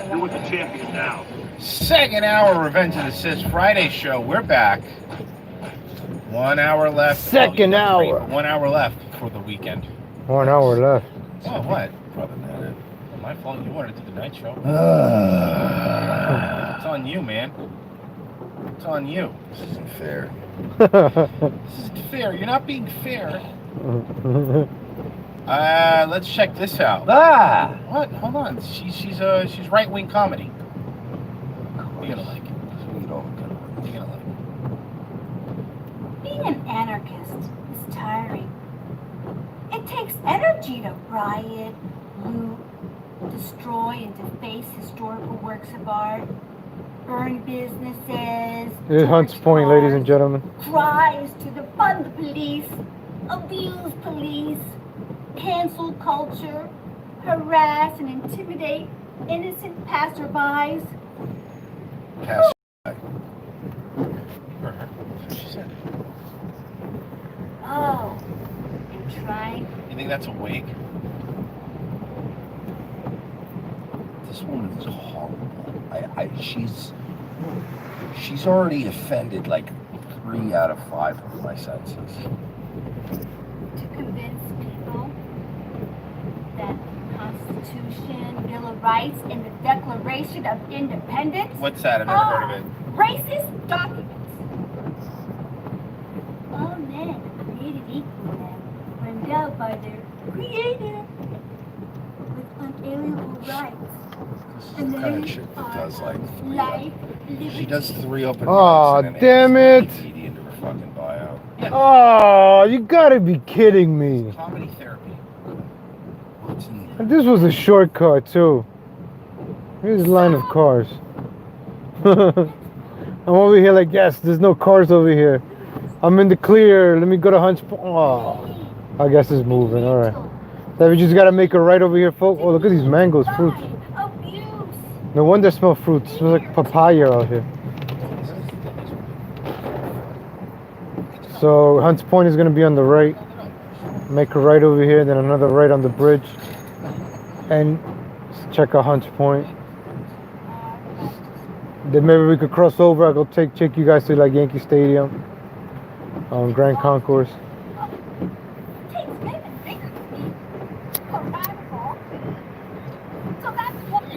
You're with the champion now. Second hour Revenge of the Sis Friday show. We're back. 1 hour left. Second hour. 1 hour left for the weekend. 1 hour left. Oh, what? Brother, man. My fault. You wanted to do the night show. It's on you, man. It's on you. This isn't fair. This isn't fair. You're not being fair. Let's check this out. Ah! What? Hold on. She's right wing comedy. You're gonna like it. You're gonna like it. Being an anarchist is tiring. It takes energy to riot, loot, destroy and deface historical works of art, burn businesses, This is Hunts Point, ladies and gentlemen. cries to defund the police, abuse police, cancel culture, harass and intimidate innocent passerbys. Pass. Oh, and trying. You think that's a wig? This woman is horrible. She's already offended like 3 out of 5 of my senses. To convince people that the Constitution, Bill of Rights, and the Declaration of Independence What's that? I've never heard of it. racist documents. All men are created equal and were endowed by their Creator with unalienable rights. And The kind of chick that does like 3 life, She does 3 open mics. Oh, and then damn adds it. Wikipedia into her fucking bio. Oh, you gotta be kidding me. Comedy therapy. And this was a shortcut too. Here's a line of cars. I'm over here like, yes, there's no cars over here. I'm in the clear. Let me go to Hunts Point. Oh. I guess it's moving. All right. Then we just gotta make a right over here, folks. Oh, look at these mangoes, fruits. No wonder smell fruits. It smells like papaya out here. So Hunts Point is gonna be on the right. Make a right over here, then another right on the bridge, and check out Hunts Point. Then maybe we could cross over. I'll go take you guys to like Yankee Stadium, Grand Concourse.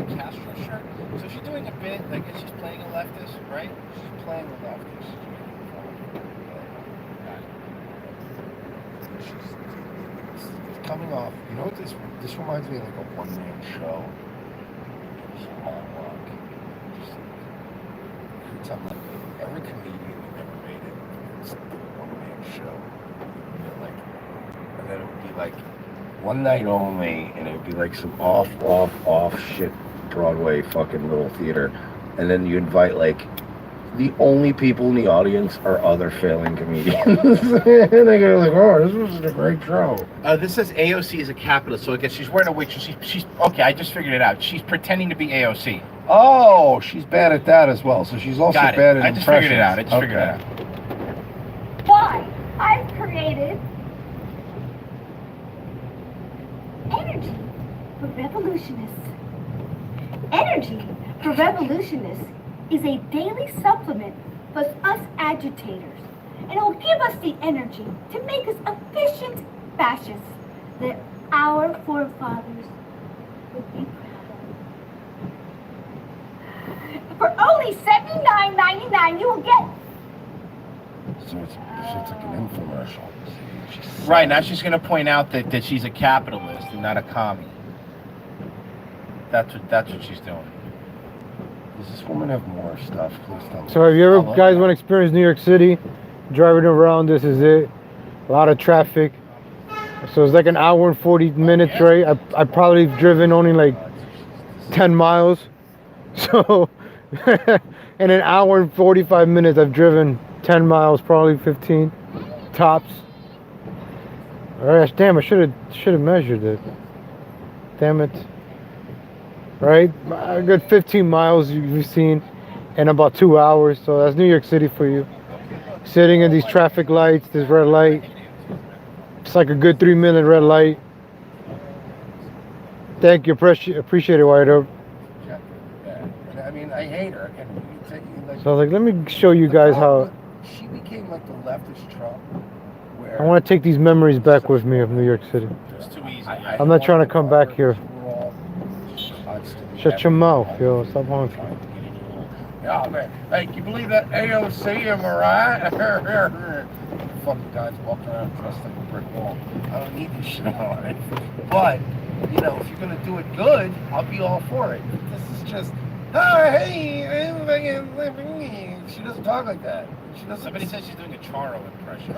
Castro shirt. So she's doing a bit like she's playing a leftist, right? She's playing a leftist. She's coming off. You know what this reminds me of like a one-man show. It's all luck. Just like every comedian who ever made it, it's like a one-man show. You know, like, and then it would be like one night only, and it would be like some off shit Broadway fucking little theater, and then you invite like the only people in the audience are other failing comedians, and they go like, "Oh, this was a great show." This says AOC is a capitalist, so I guess she's wearing a wig. She's okay. I just figured it out. She's pretending to be AOC. Oh, she's bad at that as well. So she's also Got it. bad at I just figured it out. I just impressions. figured it out. Why? I've created energy for revolutionists. Energy for revolutionists is a daily supplement for us agitators, and it will give us the energy to make us efficient fascists that our forefathers would be proud of. For only $79.99, you will get. So it's like an infomercial. Right, now she's going to point out that she's a capitalist and not a commie. That's what she's doing. Does this woman have more stuff? Please tell me. So if you ever guys want to experience New York City, driving around, this is it. A lot of traffic. So it's like an hour and 40 minutes, right? I probably driven only like 10 miles. So in an hour and 45 minutes, I've driven 10 miles, probably 15 tops. All right, damn, I should have measured it. Damn it. Right, a good 15 miles you've seen in about 2 hours. So that's New York City for you. Sitting in these traffic lights, this red light. It's like a good 3-minute red light. Thank you, appreciate it, White Oak. Yeah. I mean, I hate her. So I was like, let me show you guys how. She became like the leftist Trump. I want to take these memories back with me of New York City. It's too easy. I'm not trying to come back here. Shut your mouth, yo. Stop honking. Yeah, man. Hey, can you believe that AOC, am I right? Fucking guys walking around dressed like a brick wall. I don't need this shit on it. But, you know, if you're going to do it good, I'll be all for it. This is just, oh, hey, she doesn't talk like that. She doesn't. Somebody says she's doing a Charo impression.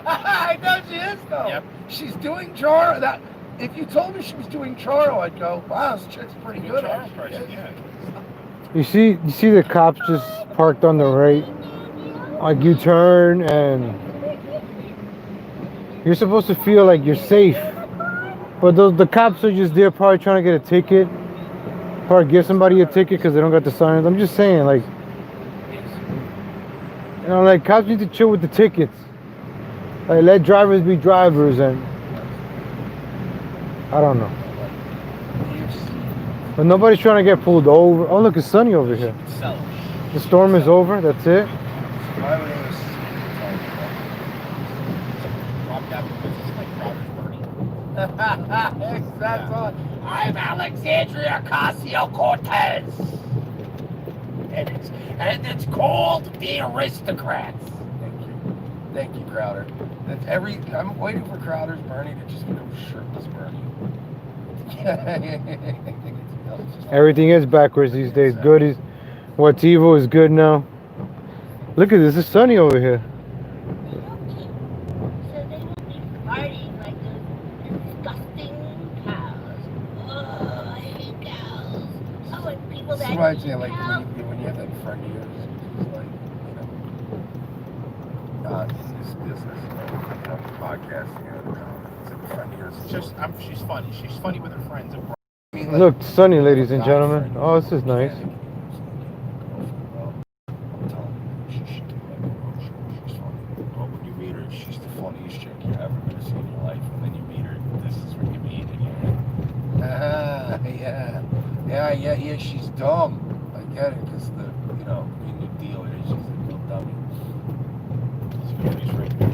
I know she is, though. Yep. She's doing Charo. That, if you told me she was doing Charo, I'd go, wow, this chick's pretty good. Yeah. You see the cops just parked on the right. Like you turn and you're supposed to feel like you're safe. But the cops are just there probably trying to get a ticket. Probably give somebody a ticket because they don't got the signs. I'm just saying, like, you know, like cops need to chill with the tickets. Like let drivers be drivers, and I don't know. But nobody's trying to get pulled over. Oh, look, it's sunny over here. The storm is over. That's it. That's all. I'm Alexandria Ocasio-Cortez. And it's called The Aristocrats. Thank you, Crowder. I'm waiting for Crowder's Bernie to just go shirtless Bernie. Everything is backwards these days. Good is what's evil is good now. Look at this. It's sunny over here. Partying like those disgusting cows. Oh, I hate cows. Oh, and people This that reminds me eat of like cows. when you have that friend of yours who's like, you know, not in this business, like, you know, podcasting and It's like a friend of yours. She's funny. She's funny with her friends. And I mean, like, Look, sunny, ladies and gentlemen. Oh, this is nice. I'm telling you, she should do like she's funny. But when you meet her, she's the funniest chick you ever gonna see in your life. And then you meet her, this is what you meet, and you're like, yeah, she's dumb. I get it, because the, you know, being a dealer, she's a real dummy. She's right there.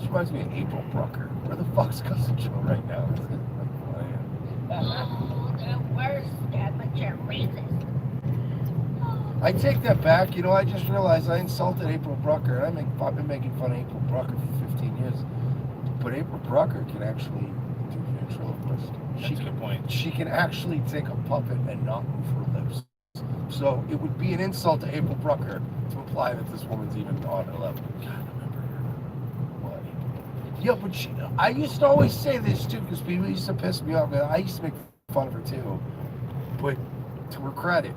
She reminds me of April Brucker. Where the fuck's Cousin Joe right now? The worst amateur I take that back. You know, I just realized I insulted April Brucker. I've been making fun of April Brucker for 15 years. But April Brucker can actually do ventriloquist. That's a good point. She can actually take a puppet and not move her lips. So it would be an insult to April Brucker to imply that this woman's even on her level. God, I remember her. What? Yeah, but I used to always say this too, because people used to piss me off. I used to make fun of her too. But to her credit,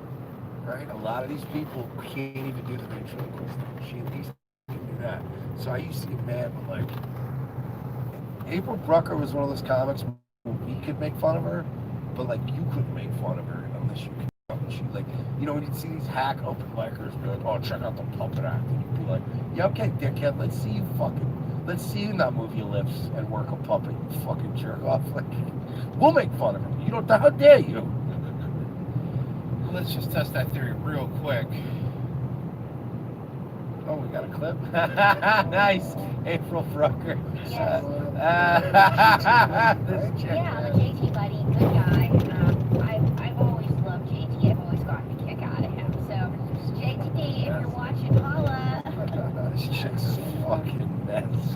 right? A lot of these people can't even do the ventriloquist thing. She at least can do that. So I used to get mad, but like, April Brucker was one of those comics where we could make fun of her, but like you couldn't make fun of her unless you could. She like, you know, when you'd see these hack open micers be like, oh, check out the puppet act, and you'd be like, yeah, okay, dickhead, let's see you not move your lips and work a puppet, you fucking jerk off. Like, we'll make fun of her. You don't, how dare you? Let's just test that theory real quick. Oh, we got a clip. Nice, April Brucker. Yes. This chick. Yeah, I'm a JT buddy, good guy. I've always loved JT. I've always gotten a kick out of him. So, JT, if you're watching, holla. This chick's fucking nuts.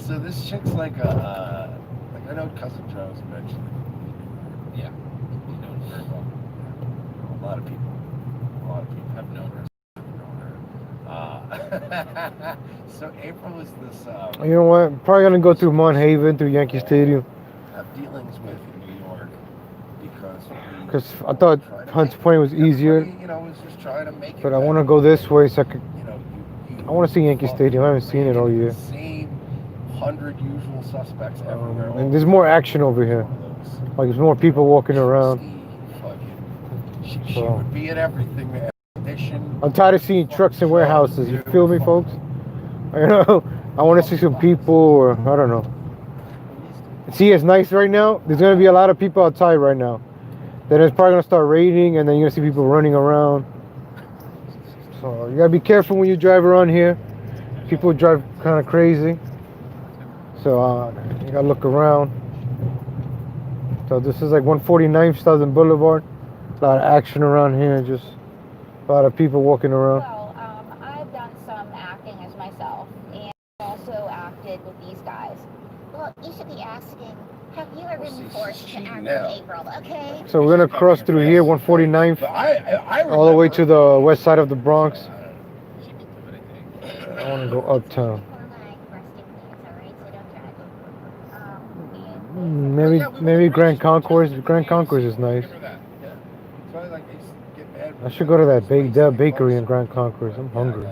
So this chick's like a, like I know Cousin Joe's mentioned. Yeah, you know her very well. A lot of people have known her. So April is this. You know what? Probably gonna go through Mount Haven, through Yankee Stadium. Have dealings with in New York Because I thought Hunts Point was easier. You know, was just trying to make it. But I want to go this way so I could. I want to see Yankee Stadium. I haven't seen it all year. Same 100 usual suspects everywhere. And there's more action over here. Like there's more people walking around. She would be at everything, man. I'm tired of seeing trucks in warehouses. You feel me, folks? You know, I want to see some people, or I don't know. See, it's nice right now. There's gonna be a lot of people outside right now. Then it's probably gonna start raining, and then you're gonna see people running around. So you gotta be careful when you drive around here. People drive kind of crazy. So you gotta look around. So this is like 149th Southern Boulevard. A lot of action around here. Just a lot of people walking around. Well, I've done some acting as myself, and also acted with these guys. Well, you should be asking, have you ever been forced to act with April, okay? So we're gonna cross through here, 149th, all the way to the west side of the Bronx. I want to go uptown. Maybe Grand Concourse. Grand Concourse is nice. I should go to that bakery in Grand Concourse. I'm hungry.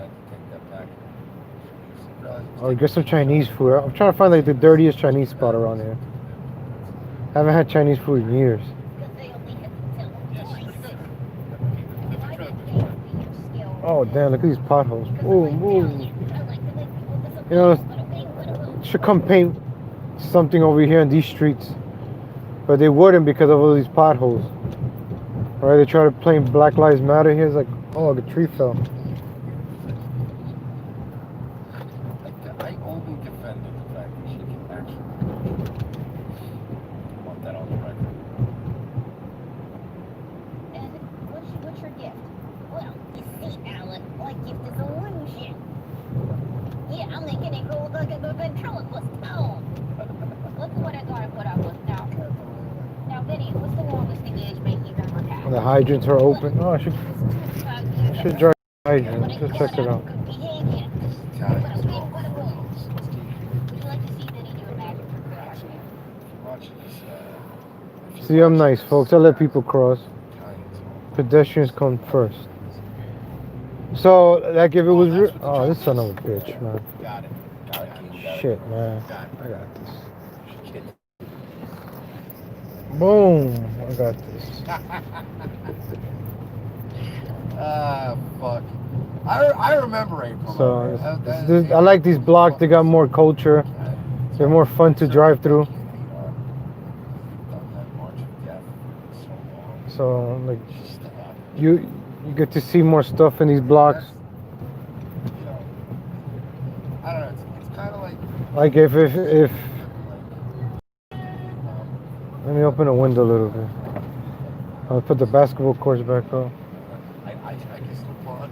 Or get some Chinese food. I'm trying to find like the dirtiest Chinese spot around here. Haven't had Chinese food in years. Oh damn! Look at these potholes. Boom, boom. You know, should come paint something over here in these streets, but they wouldn't because of all these potholes. Right? They try to play Black Lives Matter here. It's like, oh, the tree fell. I only defended the fact that she can actually. I want that on the record. And what's your gift? Well, you see, Alan, my gift is illusion. Yeah, I'm making it go like a ventriloquist. Oh, look what I gotta put up with now. Now, Vinny, what's the longest engagement you've ever had? The hydrants are open. Oh, I should drive the hydrant. Let's check it out. See, I'm nice, folks. I let people cross. Pedestrians come first. So, like, if it was... Oh, this son of a bitch, man. Got it. Shit, man. I got this. Boom. I got this. Fuck. I remember April. So, I like these blocks. They got more culture. They're more fun to drive through. So, like, you get to see more stuff in these blocks. I don't know. It's kind of like. Like if let me open the window a little bit. I'll put the basketball courts back up. I guess LeBron,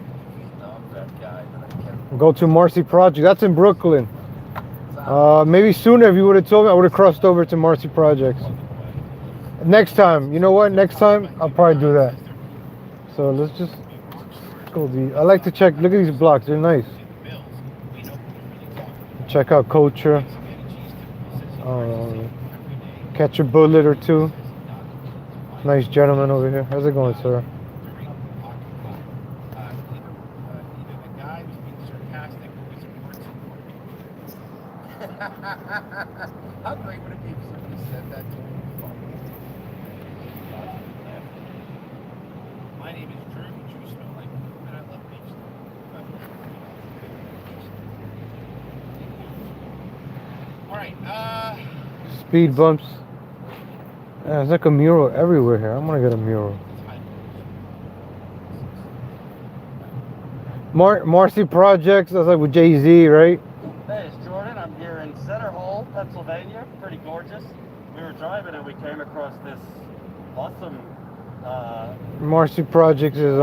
that guy that I kept. Go to Marcy Project. That's in Brooklyn. Maybe sooner if you would have told me, I would have crossed over to Marcy Projects. Next time, you know what? Next time, I'll probably do that. So let's just go. I like to check. Look at these blocks. They're nice. Check out culture. Catch a bullet or two. Nice gentleman over here. How's it going, sir? How great would it be if somebody said that to me? My name is Drew. You smell like, and I love beach. All right. Speed bumps. Yeah, it's like a mural everywhere here. I'm gonna get a mural. Marcy Projects. That's like with Jay-Z, right? Hey, it's Jordan. I'm here in Center Hall, Pennsylvania. Pretty gorgeous. We were driving and we came across this awesome Marcy Projects is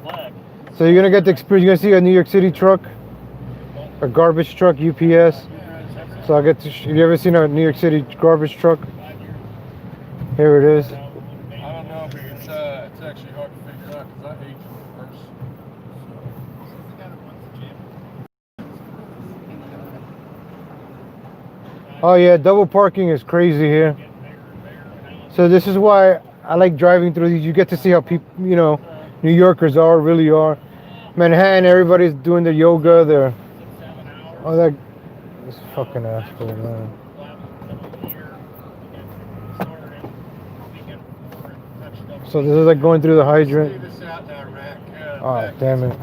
flag. So you're gonna get the experience. You're gonna see a New York City truck, a garbage truck, UPS. So I get to. Have you ever seen a New York City garbage truck? Here it is. I don't know if it's actually hard to figure out because I hate reverse. Oh yeah, double parking is crazy here. So this is why I like driving through these. You get to see how people, you know, New Yorkers really are. Manhattan, everybody's doing their yoga. Oh, that this fucking asshole, man. So this is like going through the hydrant. Oh, damn it.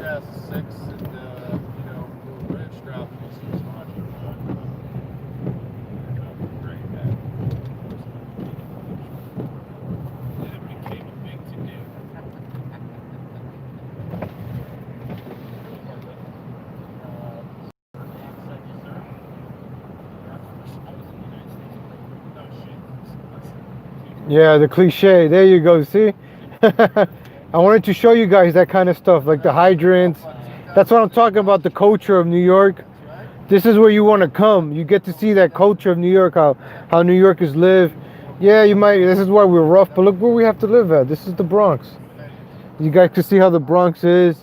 Yeah, the cliche. There you go. See? I wanted to show you guys that kind of stuff, like the hydrants. That's what I'm talking about, the culture of New York. This is where you want to come. You get to see that culture of New York, how New Yorkers live. Yeah, you might. This is why we're rough, but look where we have to live at. This is the Bronx. You guys can see how the Bronx is.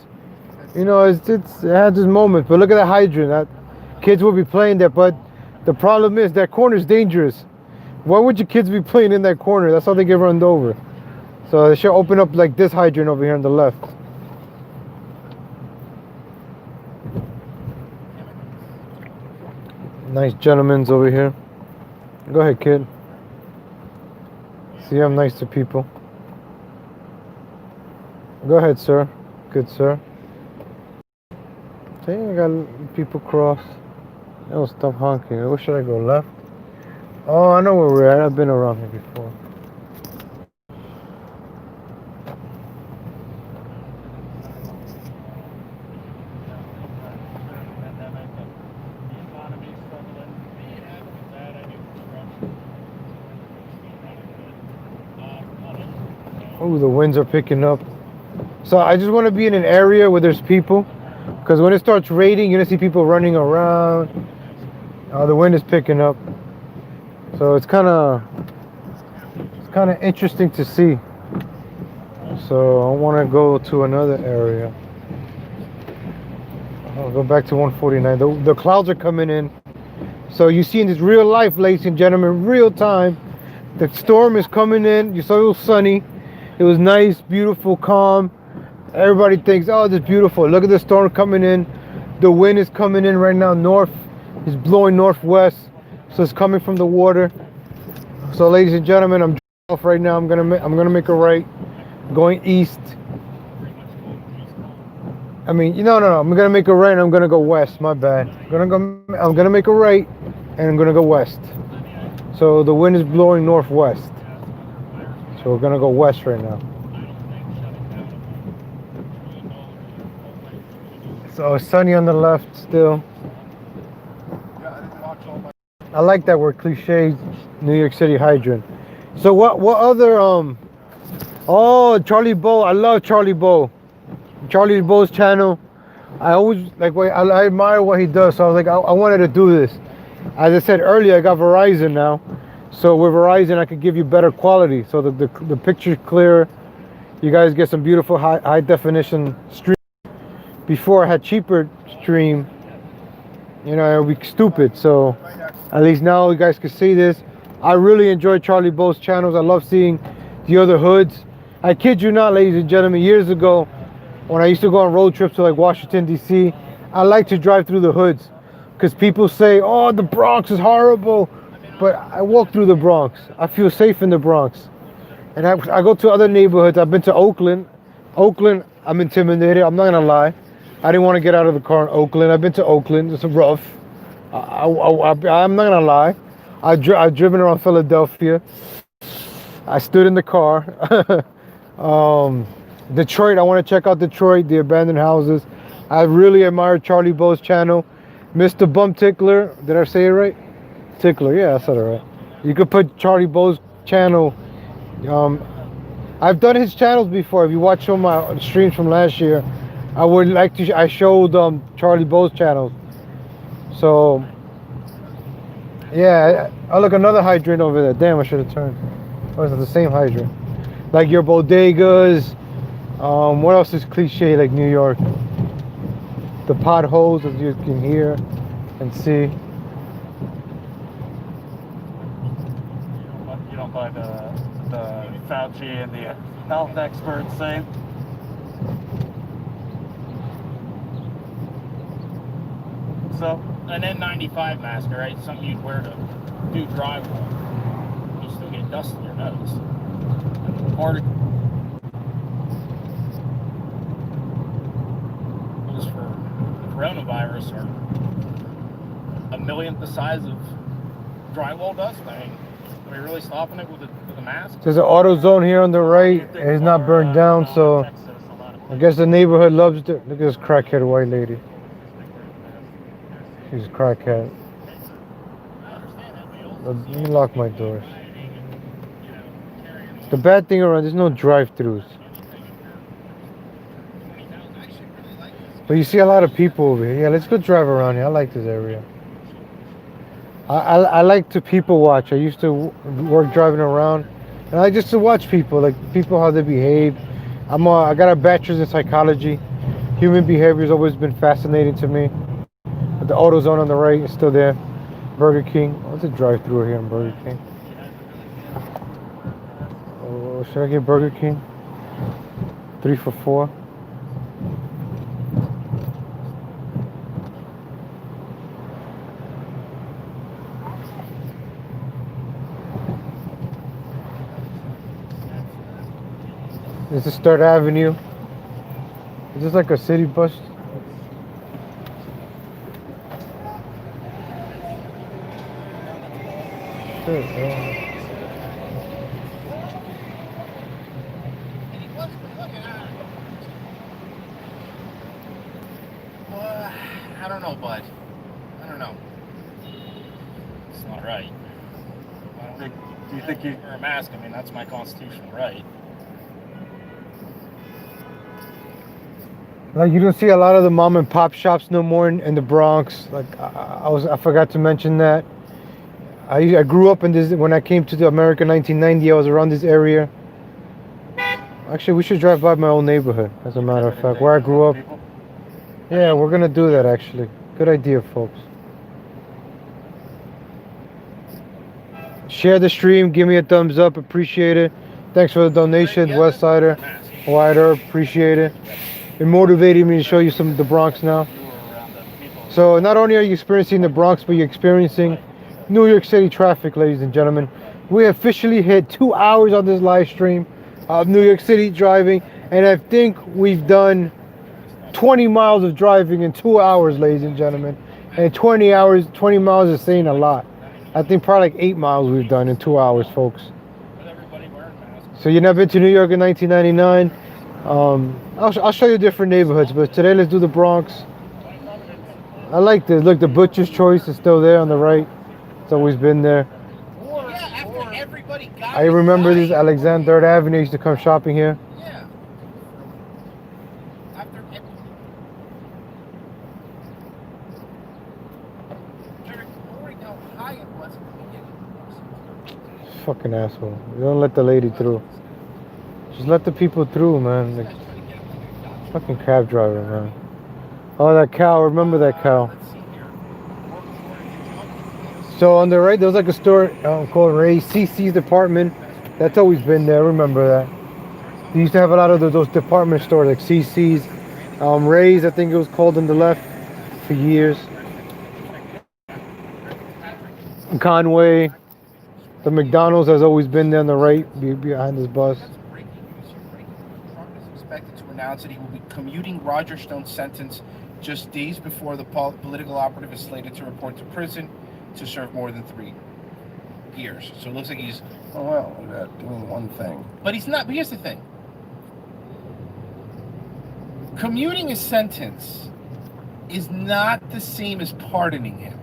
You know, it has this moment. But look at that hydrant. Kids will be playing there, but the problem is that corner is dangerous. Why would your kids be playing in that corner? That's how they get run over. So they should open up like this hydrant over here on the left. Nice gentlemen's over here. Go ahead, kid. See, I'm nice to people. Go ahead, sir. Good, sir. See, I got people cross. Oh, stop honking. Where should I go? Left? Oh, I know where we're at. I've been around here before. Oh, the winds are picking up. So I just want to be in an area where there's people, because when it starts raining, you're gonna see people running around. The wind is picking up, so it's kind of interesting to see. So I want to go to another area. I'll go back to 149. The clouds are coming in, so you see in this real life, ladies and gentlemen, real time. The storm is coming in. You saw it was sunny. It was nice, beautiful, calm. Everybody thinks, oh, this is beautiful. Look at the storm coming in. The wind is coming in right now north. It's blowing northwest, so it's coming from the water. So, ladies and gentlemen, I'm off right now. I'm gonna make a right, going east. I mean, no. I'm gonna make a right and I'm gonna go west. My bad. I'm gonna make a right and I'm gonna go west. So the wind is blowing northwest. So we're gonna go west right now. So it's sunny on the left still. I like that word, cliche New York City hydrant. So what other oh, Charlie Bow. I love Charlie Bow. Charlie Bow's channel. I always I admire what he does. So I was like, I wanted to do this. As I said earlier, I got Verizon now. So with Verizon, I could give you better quality. So the picture's clearer. You guys get some beautiful high definition stream. Before I had cheaper stream, you know, it would be stupid. So at least now you guys can see this. I really enjoy Charlie Bow's channels. I love seeing the other hoods. I kid you not, ladies and gentlemen, years ago, when I used to go on road trips to like Washington, D.C., I like to drive through the hoods because people say, oh, the Bronx is horrible. But I walk through the Bronx. I feel safe in the Bronx. And I go to other neighborhoods. I've been to Oakland. Oakland, I'm intimidated. I'm not going to lie. I didn't want to get out of the car in Oakland. I've been to Oakland. It's rough. I'm not going to lie. I've driven around Philadelphia. I stood in the car. Detroit, I want to check out Detroit, the abandoned houses. I really admire Charlie Bow's channel. Mr. Bum Tickler, did I say it right? Tickler, yeah, I said it right. You could put Charlie Bow's channel. I've done his channels before. If you watch some of my streams from last year, I showed Charlie Bow's channels. So, yeah, oh look, another hydrant over there. Damn, I should have turned. Oh, it's the same hydrant. Like your bodegas. What else is cliche like New York? The potholes, as you can hear and see. You don't buy the Fauci and the health experts saying. So, an N95 mask, right? Something you'd wear to do drywall. You still get dust in your nose. Particles for coronavirus are a millionth the size of drywall dust. I mean, are we really stopping it with a mask? There's an auto zone here on the right. It's not burned down, so I guess the neighborhood loves it. Look at this crackhead white lady. She's a crackhead. Let me lock my doors. The bad thing around, there's no drive-thrus. But you see a lot of people over here. Yeah, let's go drive around here. I like this area. I like to people watch. I used to work driving around, and I just to watch people, like people how they behave. I got a bachelor's in psychology. Human behavior has always been fascinating to me. The AutoZone on the right is still there. Burger King. Oh, there's a drive-thru here in Burger King. Oh, should I get Burger King? 3 for $4. This is 3rd Avenue. Is this like a city bus? I don't know, bud. I don't know. It's not right. Do you think you wear a mask? I mean, that's my constitutional right. Like you don't see a lot of the mom and pop shops no more in the Bronx. Like I forgot to mention that. I grew up in this when I came to America in 1990. I was around this area. Actually, we should drive by my old neighborhood. As a matter of fact, where I grew up. Yeah, we're gonna do that actually. Good idea, folks. Share the stream. Give me a thumbs up. Appreciate it. Thanks for the donation, Westsider. Wyatt Earp, appreciate it. It motivated me to show you some of the Bronx now. So not only are you experiencing the Bronx, but you're experiencing New York City traffic, ladies and gentlemen. We officially hit 2 hours on this live stream of New York City driving, and I think we've done 20 miles of driving in 2 hours, ladies and gentlemen. And 20 miles is saying a lot. I think probably like 8 miles we've done in 2 hours, folks. So you've never been to New York in 1999. I'll show you different neighborhoods, but today let's do the Bronx. I like this. Look, the Butcher's Choice is still there on the right. It's always been there. I remember this Alexander 3rd Avenue. I used to come shopping here. Fucking asshole. You don't let the lady through. Just let the people through, man. Like, fucking cab driver, man. Oh, that cow. Remember that cow. So on the right, there was like a store called Ray CC's Department. That's always been there. Remember that. They used to have a lot of those department stores like CC's. Ray's, I think it was called on the left for years. Conway. The McDonald's has always been there on the right, behind this bus. Trump is expected to announce that he will be commuting Roger Stone's sentence just days before the political operative is slated to report to prison to serve more than 3 years. So it looks like he's... Oh, well, look at that, doing one thing. But he's not... But here's the thing. Commuting a sentence is not the same as pardoning him.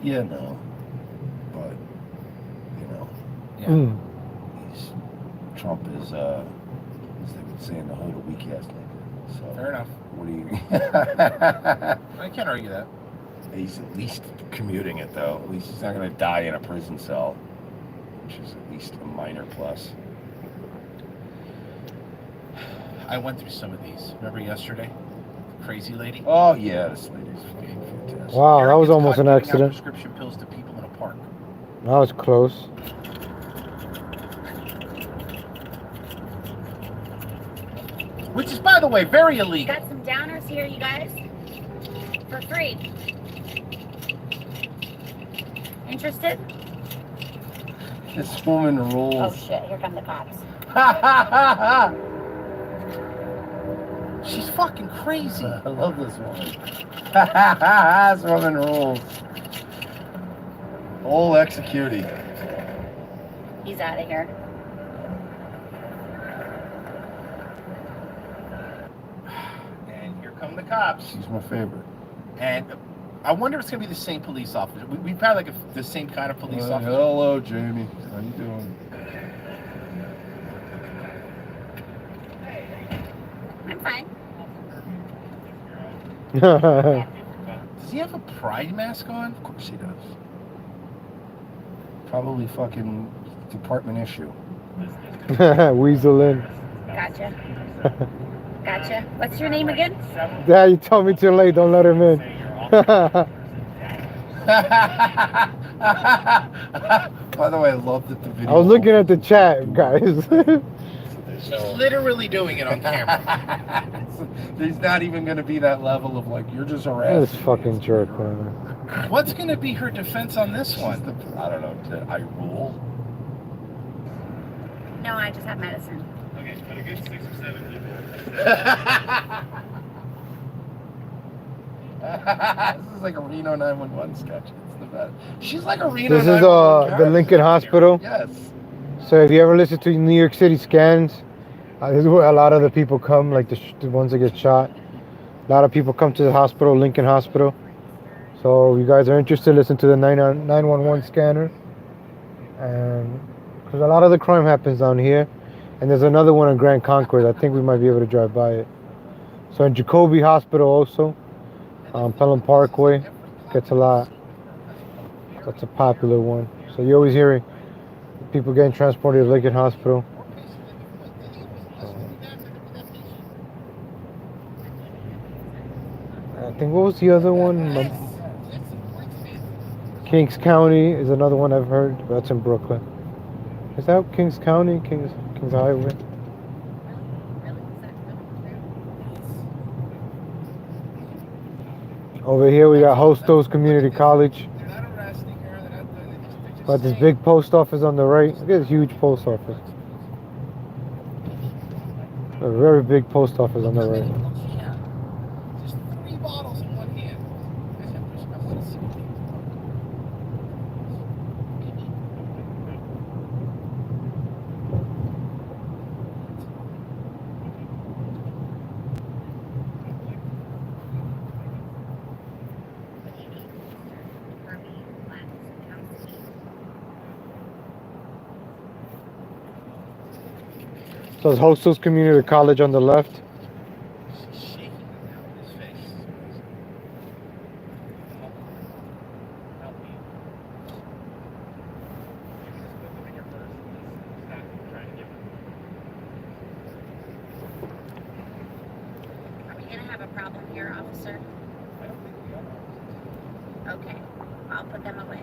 Yeah, no. But, you know. Yeah. Trump is, as they would say in the hood, a weak-ass nigga. So, Fair enough. What do you... I can't argue that. He's at least commuting it, though. At least he's not going to die in a prison cell, which is at least a minor plus. I went through some of these. Remember yesterday? The crazy lady? Oh, yeah, this lady's fucking fantastic. Wow, that was almost an Giving out accident. prescription pills to people in a park. That was close. Which is, by the way, very illegal. Got some downers here, you guys. For free. Interested? This woman rules. Oh shit, here come the cops. She's fucking crazy. I love this woman. This woman rules. All executing. He's out of here. And here come the cops. She's my favorite. And I wonder if it's going to be the same police officer. We've had like the same kind of police officer. Hello, Jamie. How you doing? I'm fine. Does he have a pride mask on? Of course he does. Probably fucking department issue. Weasel in. Gotcha. Gotcha. What's your name again? Yeah, you told me too late. Don't let him in. By the way, I love that the video. I was looking at the chat, guys. She's literally doing it on camera. There's not even going to be that level of like, you're just This harassing. fucking jerk, man. What's going to be her defense on this one? I don't know. Did I rule? No, I just have medicine. Okay, but a good 6 or 7 people. This is like a Reno 911 sketch. It's the best. She's like a Reno This is 911 the Lincoln Hospital. Yes. So if you ever listen to New York City scans, this is where a lot of the people come, like the ones that get shot. A lot of people come to the hospital, Lincoln Hospital. So if you guys are interested, listen to the 911 scanner. And because a lot of the crime happens down here. And there's another one in Grand Concourse. I think we might be able to drive by it. So in Jacoby Hospital also, Pelham Parkway, gets a lot. That's a popular one. So you're always hearing people getting transported to Lincoln Hospital. I think, what was the other one? Kings County is another one I've heard. That's in Brooklyn. Is that Kings County? Kings Highway? Over here we got Hostos Community College. Got this big post office on the right. Look at this huge post office. A very big post office on the right. Just 3 bottles in one hand. I want to see. So it's Hostos Community College on the left. Are we gonna have a problem here, officer? Okay, I'll put them away.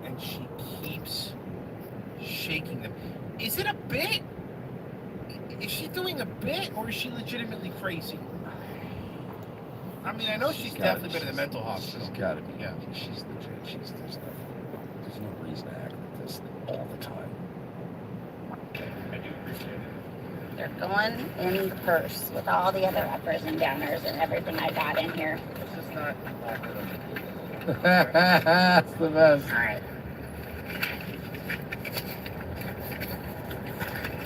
And she keeps shaking them. Is it a bit? Is she doing a bit, or is she legitimately crazy? I mean, I know she's definitely been in the mental hospital. She's got to be. Yeah. She's legit. There's no reason to act like this all the time. They're going in the purse with all the other uppers and downers and everything I got in here. This is not. That's the best. All right.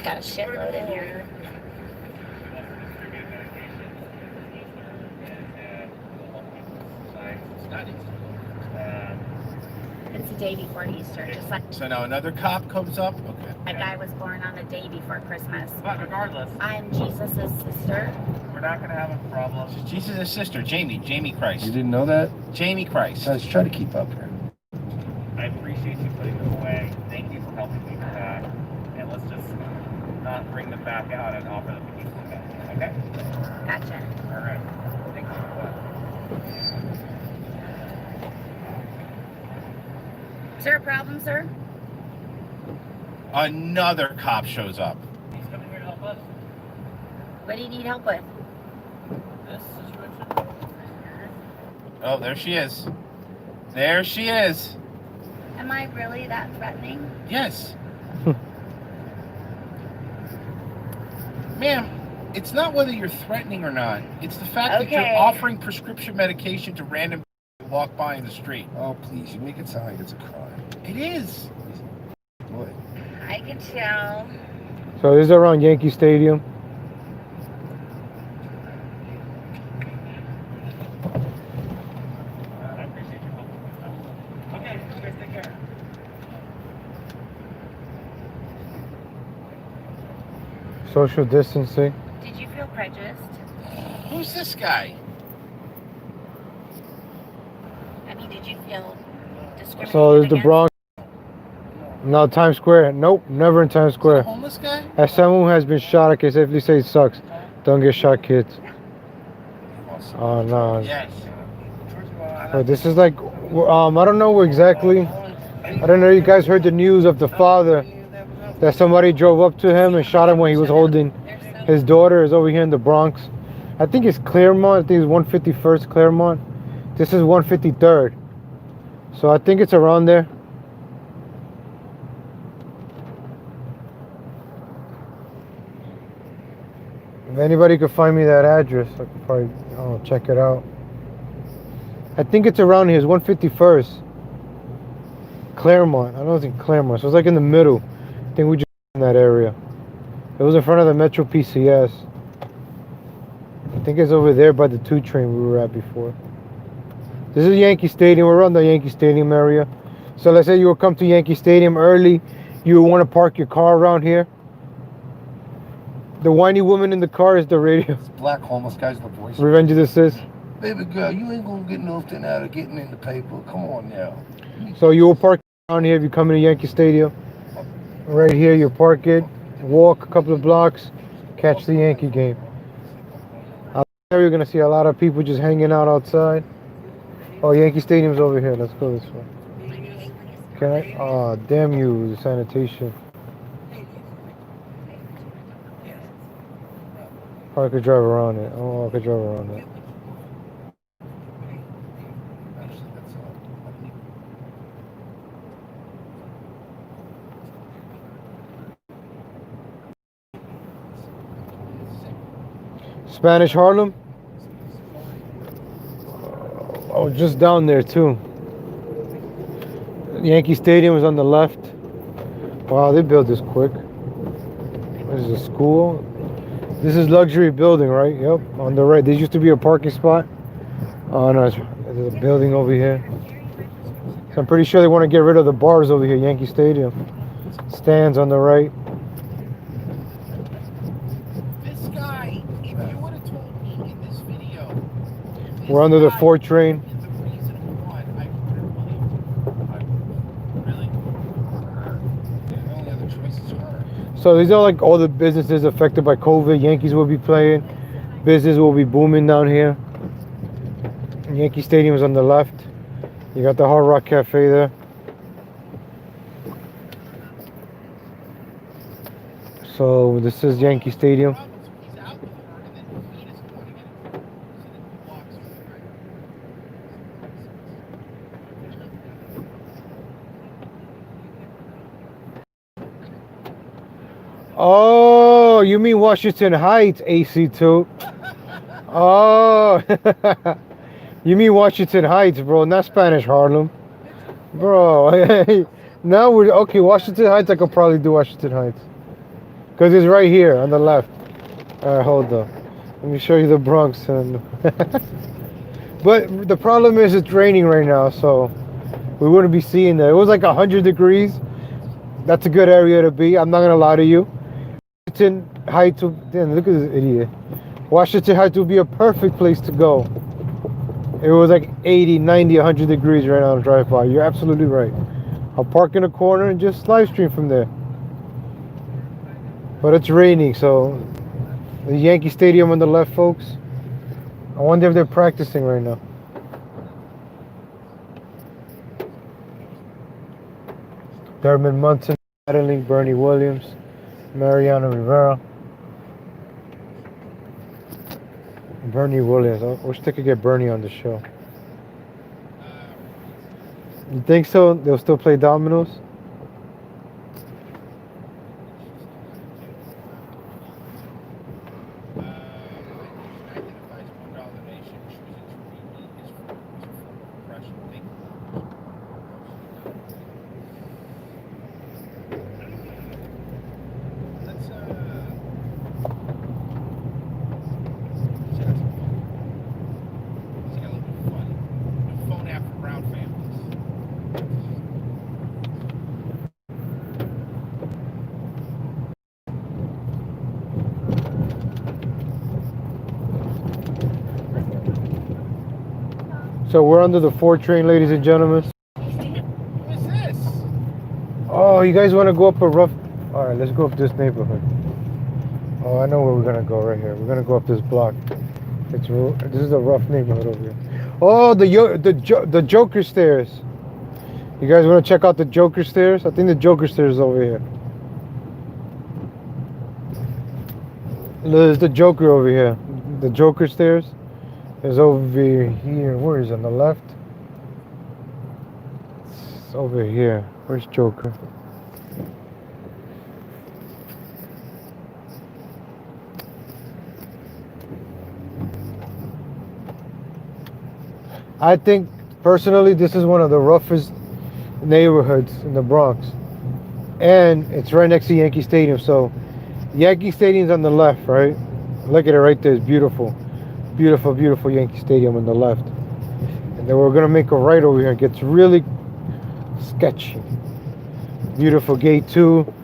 Got a shitload in here. It's the day before Easter, just like So now another cop comes up. Okay. my guy was born on the day before Christmas. But regardless, I'm Jesus' sister. we're not going to have a problem. Jesus' sister, Jamie Christ. You didn't know that? Jamie Christ. Guys, try to keep up here. I appreciate you putting them away. Thank you for helping me with that. And let's just not bring them back out and offer them a peaceful back. Okay? Gotcha. All right. Thank you for that. Is there a problem, sir? Another cop shows up. He's coming here to help us. What do you need help with? This situation. Oh, there she is. There she is. Am I really that threatening? Yes. Ma'am, it's not whether you're threatening or not. It's the fact that Okay. you're offering prescription medication to random people who walk by in the street. Oh, please, you make it sound like it's a crime. It is. Boy. I can tell. So this is around Yankee Stadium. I appreciate your help. Okay, you guys take care. Social distancing. Did you feel prejudiced? Who's this guy? I mean, did you feel discriminated So there's the against? Bronx. No, Times Square. Nope, never in Times Square. Homeless guy? As someone who has been shot, I can safely say it sucks. Don't get shot, kids. Oh no. Yes. So this is like, I don't know exactly. I don't know if you guys heard the news of the father that somebody drove up to him and shot him when he was holding his daughter. Is over here in the Bronx. I think it's Claremont. I think it's 151st Claremont. This is 153rd. So I think it's around there. If anybody could find me that address, I could probably check it out. I think it's around here. It's 151st. Claremont. I don't think Claremont. So it's like in the middle. I think we just in that area. It was in front of the Metro PCS. I think it's over there by the 2 train we were at before. This is Yankee Stadium. We're around the Yankee Stadium area. So let's say you will come to Yankee Stadium early. You will want to park your car around here. The whiny woman in the car is the radio. Black homeless guy's the voice. Revenge of the Sis. Baby girl, you ain't gonna get nothing out of getting in the paper. Come on now. So you will park around here if you come into Yankee Stadium. Right here, you park it, walk a couple of blocks, catch the Yankee game. Out there, you're gonna see a lot of people just hanging out outside. Oh, Yankee Stadium's over here. Let's go this way. Can I? Oh, damn you, the sanitation. Or I could drive around it. Oh, I could drive around it. Actually, that's Spanish Harlem? Oh, just down there too. Yankee Stadium is on the left. Wow, they built this quick. This is a school. This is luxury building, right? Yep, on the right. There used to be a parking spot. Oh no, there's a building over here. So I'm pretty sure they want to get rid of the bars over here, Yankee Stadium. Stands on the right. This guy, if you would have told me in this video, We're under the 4 train. the reason why, I wouldn't believe it. Really? The only other choice is her. So these are like all the businesses affected by COVID. Yankees will be playing. Business will be booming down here. Yankee Stadium is on the left. You got the Hard Rock Cafe there. So this is Yankee Stadium. Oh, you mean Washington Heights, AC2? Oh, you mean Washington Heights, bro, not Spanish Harlem. Bro, now we're, okay, Washington Heights, I could probably do Washington Heights. Because it's right here on the left. All right, hold on. Let me show you the Bronx. And but the problem is it's raining right now, so we wouldn't be seeing that. It was like 100 degrees. That's a good area to be. I'm not going to lie to you. Washington Heights, damn, look at this idiot. Washington Heights would be a perfect place to go. It was like 80, 90, 100 degrees right now on drive by. You're absolutely right. I'll park in a corner and just live stream from there. But it's raining, so the Yankee Stadium on the left, folks. I wonder if they're practicing right now. Dermot Munson, battling Bernie Williams, Mariano Rivera. Bernie Williams. I wish they could get Bernie on the show. You think so? They'll still play dominoes? So we're under the 4 train, ladies and gentlemen. What's this? Oh, you guys want to go up a rough... All right, let's go up this neighborhood. Oh, I know where we're going to go right here. We're going to go up this block. This is a rough neighborhood over here. Oh, the Joker stairs. You guys want to check out the Joker stairs? I think the Joker stairs is over here. There's the Joker over here. The Joker stairs is over here. Where is it? On the left? It's over here. Where's Joker? I think personally this is one of the roughest neighborhoods in the Bronx, and it's right next to Yankee Stadium. So Yankee Stadium's on the left, right? Look at it right there. It's beautiful, beautiful, beautiful Yankee Stadium on the left. And then we're gonna make a right over here. It gets really sketchy. Beautiful gate 2.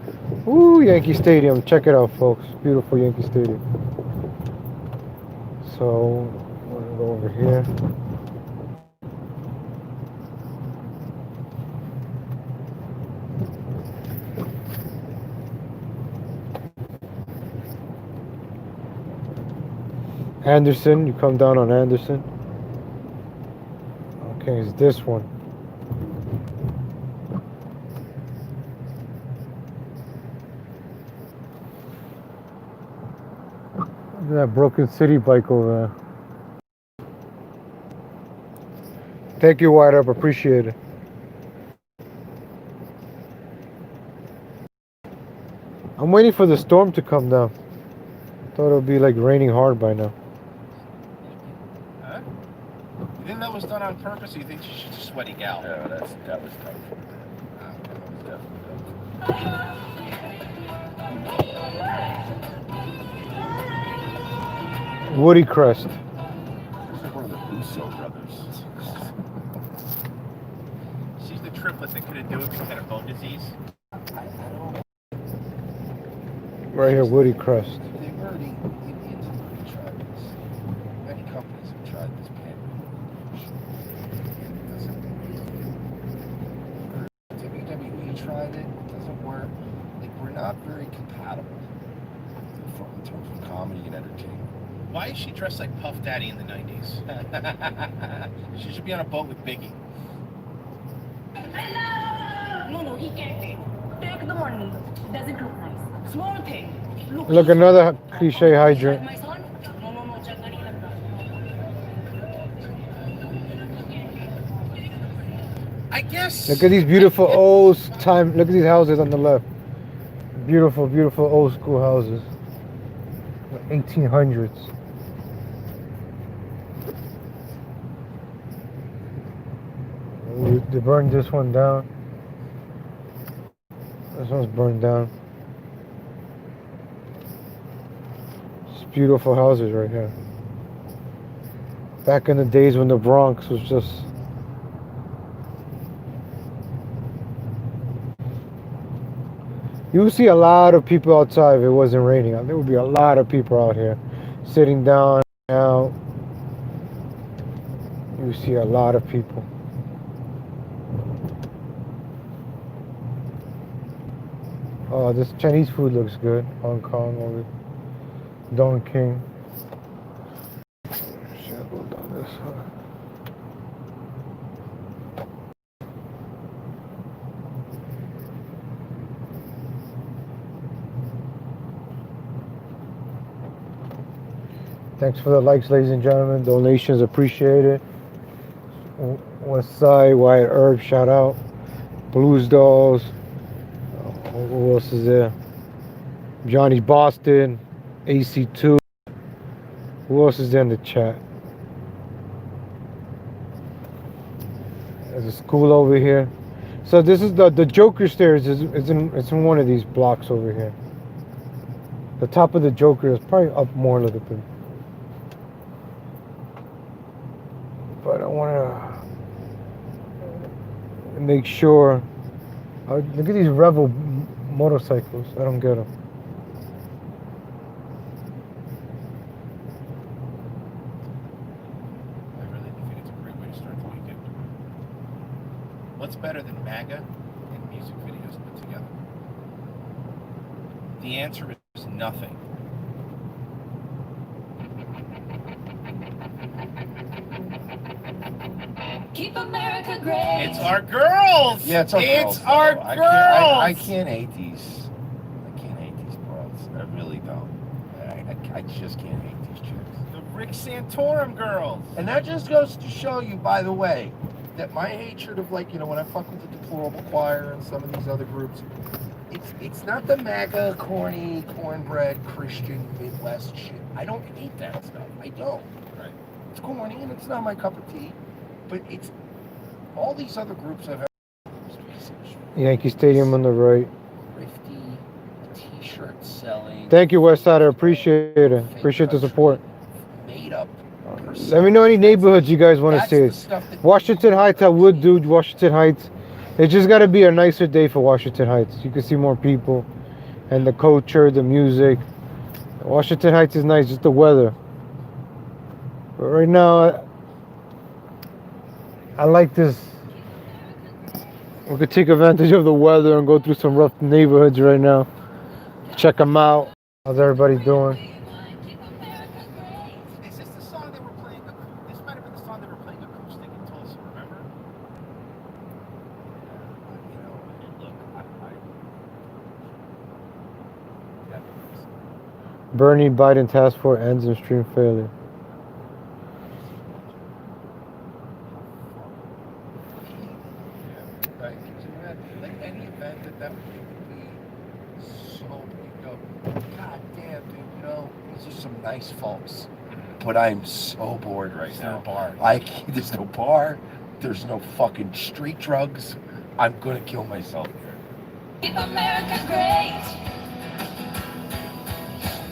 Ooh, Yankee Stadium. Check it out, folks. Beautiful Yankee Stadium. So we're gonna go over here. Anderson, you come down on Anderson. Okay, it's this one. That Broken City bike over there. Thank you, White Up. Appreciate it. I'm waiting for the storm to come down. Thought it would be like raining hard by now. Huh? You think that was done on purpose, or you think she's just a sweaty gal? No, that was done for a bit. That was definitely done. Woody Crest. This is one of the Russo brothers. She's the triplet that couldn't do it because had a bone disease. Right here, Woody Crest. They've already, Indians have already tried this. Many companies have tried this pandemic. And it doesn't work. WWE tried it. It doesn't work. Like, we're not very compatible in terms of comedy and entertainment. Why is she dressed like Puff Daddy in the 90s? She should be on a boat with Biggie. No, he can't. Take the money. Doesn't look nice. Small thing. Look, another cliche hydrant. My son? No, check that in. I guess. Look at these beautiful old time. Look at these houses on the left. Beautiful, beautiful old school houses. 1800s. They burned this one down. This one's burned down. It's beautiful houses right here. Back in the days when the Bronx was just... You would see a lot of people outside if it wasn't raining. There would be a lot of people out here sitting down, out. You would see a lot of people. Oh, this Chinese food looks good. Hong Kong over Don King. Shit, go down this way. Thanks for the likes, ladies and gentlemen. Donations appreciated. West Side, Wyatt Herb, shout out. Blues Dolls. Who else is there? Johnny Boston, AC2. Who else is there in the chat? There's a school over here. So this is the Joker stairs. It's in one of these blocks over here. The top of the Joker is probably up more a little bit. But I want to make sure. Look at these Rebel motorcycles. I don't get them. I really think it's a great way to start the weekend. What's better than MAGA and music videos put together? The answer is nothing. Keep America great. It's our girls. Yeah, it's our girls. It's our though. girls. I can't hate these. I can't hate these bros. I really don't. I just can't hate these chicks. The Rick Santorum girls. And that just goes to show you, by the way, that my hatred of, like, you know, when I fuck with the Deplorable Choir and some of these other groups, it's not the MAGA, corny, cornbread, Christian, Midwest shit. I don't hate that stuff. I don't. Right. It's corny and it's not my cup of tea. But it's all these other groups I've had. Yankee Stadium on the right. Thrifty, t-shirt selling. Thank you, Westsider. Appreciate it. Appreciate the support. Made up. Let me know any neighborhoods you guys want to see. Washington Heights, I would do Washington Heights. It just got to be a nicer day for Washington Heights. You can see more people and the culture, the music. Washington Heights is nice, just the weather. But right now, I like this. We could take advantage of the weather and go through some rough neighborhoods right now. Check them out. How's everybody doing? Is this the song they were playing? This might have been the song they were playing acoustic in Tulsa, remember? You know, look, Bernie Biden task force ends in stream failure. Like, like any event that would be so, you go, God damn, dude, you know, these are some nice folks. But I'm so bored right now. There's no bar. There's no fucking street drugs. I'm gonna kill myself here. Keep America great.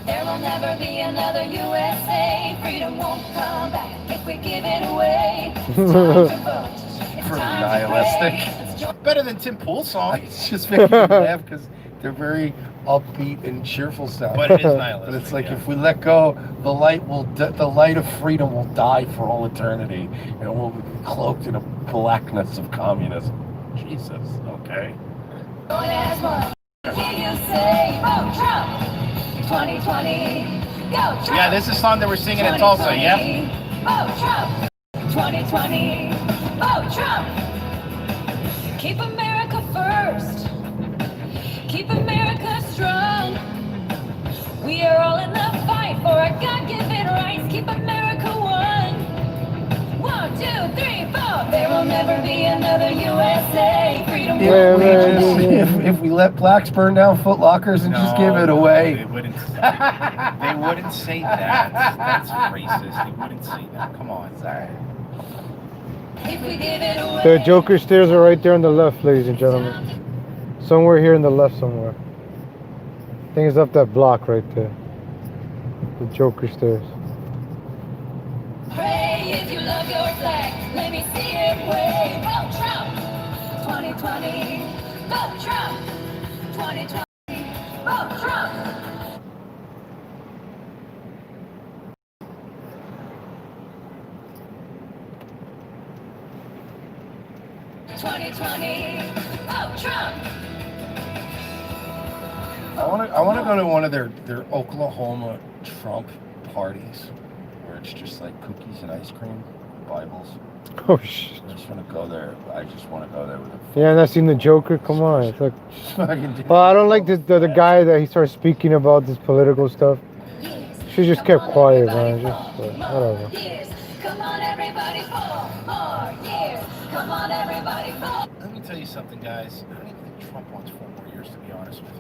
There will never be another USA. Freedom won't come back if we give it away. It's time to vote. It's Pretty time nihilistic. Better than Tim Pool's song. It's just making me laugh because they're very upbeat and cheerful sound. But it is nihilistic. But it's like if we let go, the light of freedom will die for all eternity, and we'll be cloaked in a blackness of communism. Jesus. Okay. Going as one. Hear you say, vote Trump. 2020. Go Trump. Yeah, this is the song that we're singing in Tulsa, yeah? Vote Trump. 2020. Vote Trump. Keep America first. Keep America strong. We are all in the fight for our God-given rights. Keep America one. 1, 2, 3, 4. There will never be another USA. Freedom. If we let blacks burn down Foot Lockers and just give it away. They wouldn't say that. That's racist. They wouldn't say that. Come on. Sorry. If we give it away. The Joker stairs are right there on the left, ladies and gentlemen. Somewhere here in the left somewhere. I think it's up that block right there. The Joker stairs. Pray if you love your flag. Let me see it wave. Vote Trump. 2020. Vote Trump. 2020. Vote Trump. Vote Trump. I want to go to one of their Oklahoma Trump parties where it's just like cookies and ice cream, Bibles. Oh shit. I just want to go there. I just want to go there with a Yeah, and I've seen the Joker. Come on. It's like, well, I don't like the guy that he started speaking about this political stuff. She just kept quiet, man. Just whatever. Come on, everybody, 4 more years. Come on, everybody, 4. Let me tell you something, guys. I don't even think Trump wants 4 more years, to be honest with you.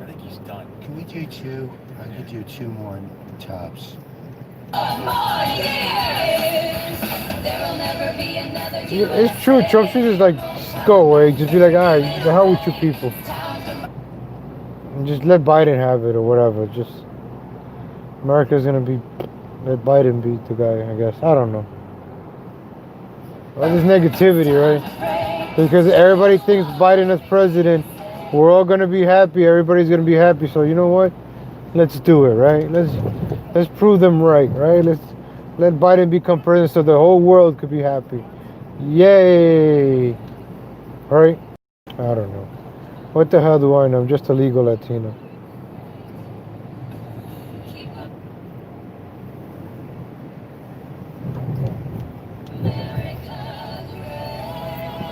I think he's done. Can we do 2? I could do 2 more tops. 4 more years. There will never be another It's true. Trump should just like go away. Just be like, all right, the hell with you people. And just let Biden have it or whatever. Just America's gonna be let Biden beat the guy. I guess I don't know. All this negativity, right? Because everybody thinks Biden as president, we're all gonna be happy. Everybody's gonna be happy. So you know what? Let's do it, right? Let's prove them right? Let's let Biden become president so the whole world could be happy. Yay! Right? I don't know. What the hell do I know? I'm just a legal Latino.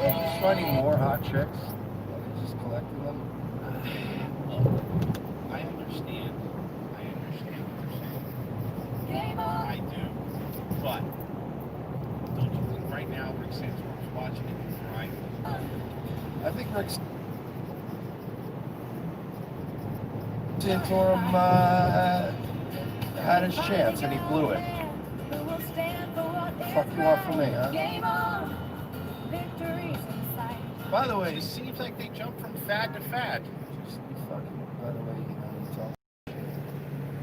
Just finding more hot chicks. Just collecting them. I understand. I understand what you're saying. I do. But don't you think right now Rick Santorum's watching it, right? I think Rick Santorum had his chance and he blew it. What the fuck you want from me, huh? By the way, it seems like they jumped from fad to fad. By the way,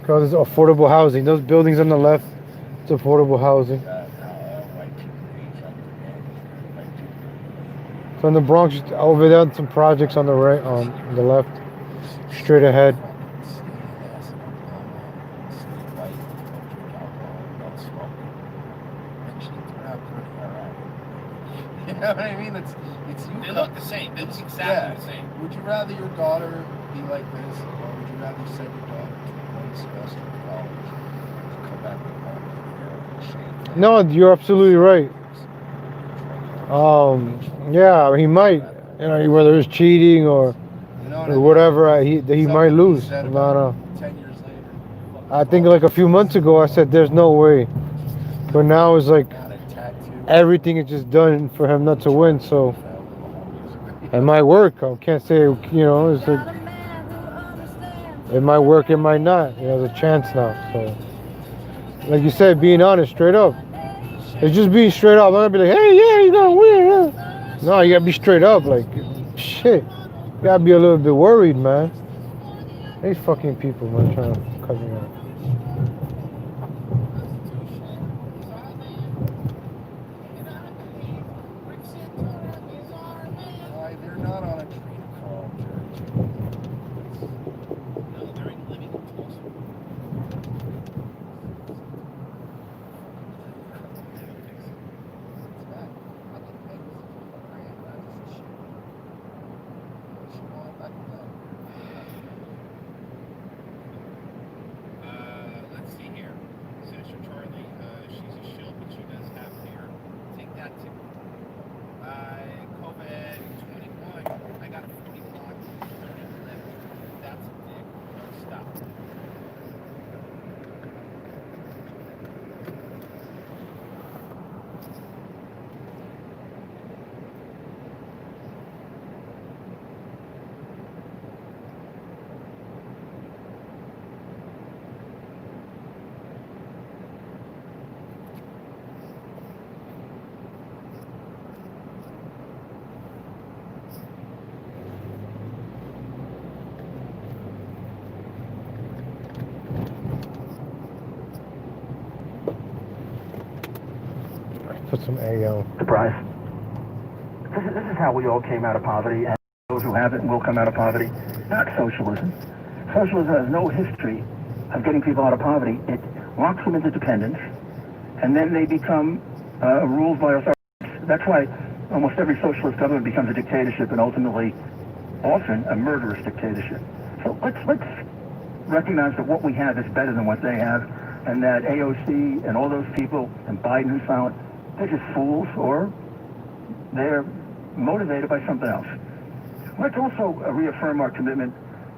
Because it's affordable housing. Those buildings on the left, it's affordable housing. So in the Bronx, over there, some projects on the right, on the left, straight ahead. You know what I mean? It's you. They look the same. They look exactly the same. Would you rather your daughter be like this, or would you rather send your daughter to one semester of college and come back with home? No, you're absolutely right. Yeah, he might. You know, whether it's cheating or whatever, he might lose. No. 10 years later, fuck I think like a few months ago I said there's no way, but now it's like everything is just done for him not to win. So it might work. I can't say, you know, it's like it might work, it might not. He has a chance now. So like you said, being honest, straight up. It's just being straight up. I'm gonna be like, hey, yeah, you're gonna win. Yeah. No, you gotta be straight up. Like, shit. You gotta be a little bit worried, man. These fucking people, man, trying to cut me out. They're not on a train to crawl, No, they're living in Tulsa. Let's see here. Senator Charlie, she's a shield, but she does have hair. Take that too. COVID 21. I got a 40 block, 30 left. That's a dick. Don't stop. Put some AO. Surprise. This is how we all came out of poverty, and those who haven't will come out of poverty. Not socialism. Socialism has no history of getting people out of poverty. It locks them into dependence, and then they become ruled by authorities. That's why almost every socialist government becomes a dictatorship, and ultimately, often, a murderous dictatorship. So let's recognize that what we have is better than what they have, and that AOC and all those people, and Biden who's silent, they're just fools, or they're motivated by something else. Let's also reaffirm our commitment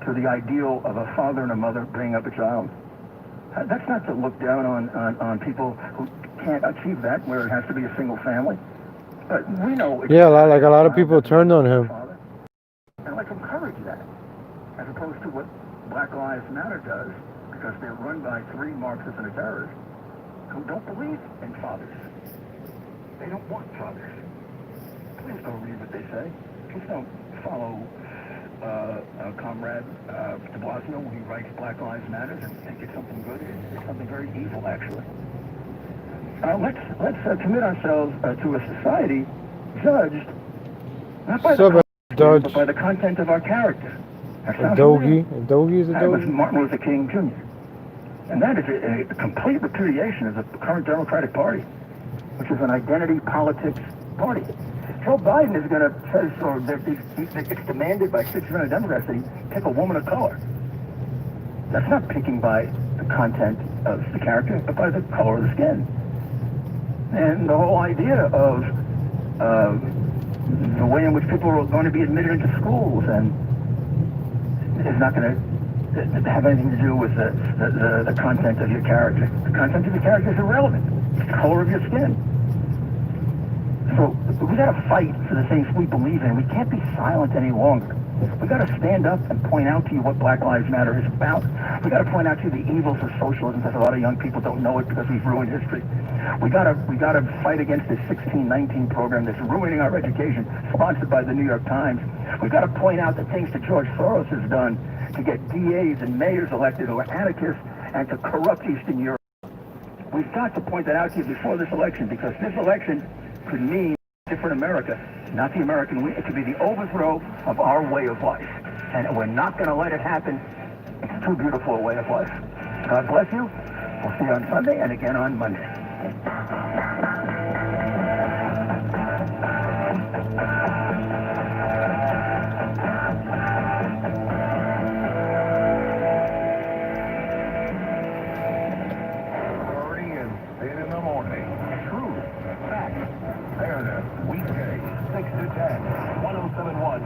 to the ideal of a father and a mother bringing up a child. That's not to look down on people who can't achieve that, where it has to be a single family. But we know... Yeah, like a lot of people turned on him. And let's encourage that, as opposed to what Black Lives Matter does, because they're run by three Marxists and a terrorist who don't believe in fathers. They don't want fathers. Please don't read what they say. Please don't follow Comrade de Blasio when he writes Black Lives Matter and think it's something good. It's something very evil, actually. Let's commit ourselves to a society judged not by the content, but by the content of our character. A doggy is a doggy. That was Martin Luther King Jr. And that is a complete repudiation of the current Democratic Party, which is an identity politics party. Joe Biden is going to say, or it's demanded by 600 Democrats that he pick a woman of color. That's not picking by the content of the character, but by the color of the skin. And the whole idea of the way in which people are going to be admitted into schools and is not going to have anything to do with the content of your character. The content of your character is irrelevant. It's the color of your skin. So we got to fight for the things we believe in. We can't be silent any longer. We got to stand up and point out to you what Black Lives Matter is about. We got to point out to you the evils of socialism, because a lot of young people don't know it because we've ruined history. We got to fight against this 1619 program that's ruining our education, sponsored by the New York Times. We've got to point out the things that George Soros has done to get DAs and mayors elected who are anarchists and to corrupt Eastern Europe. We've got to point that out to you before this election, because this election could mean a different America, not the American way. It could be the overthrow of our way of life. And we're not going to let it happen. It's too beautiful a way of life. God bless you. We'll see you on Sunday and again on Monday.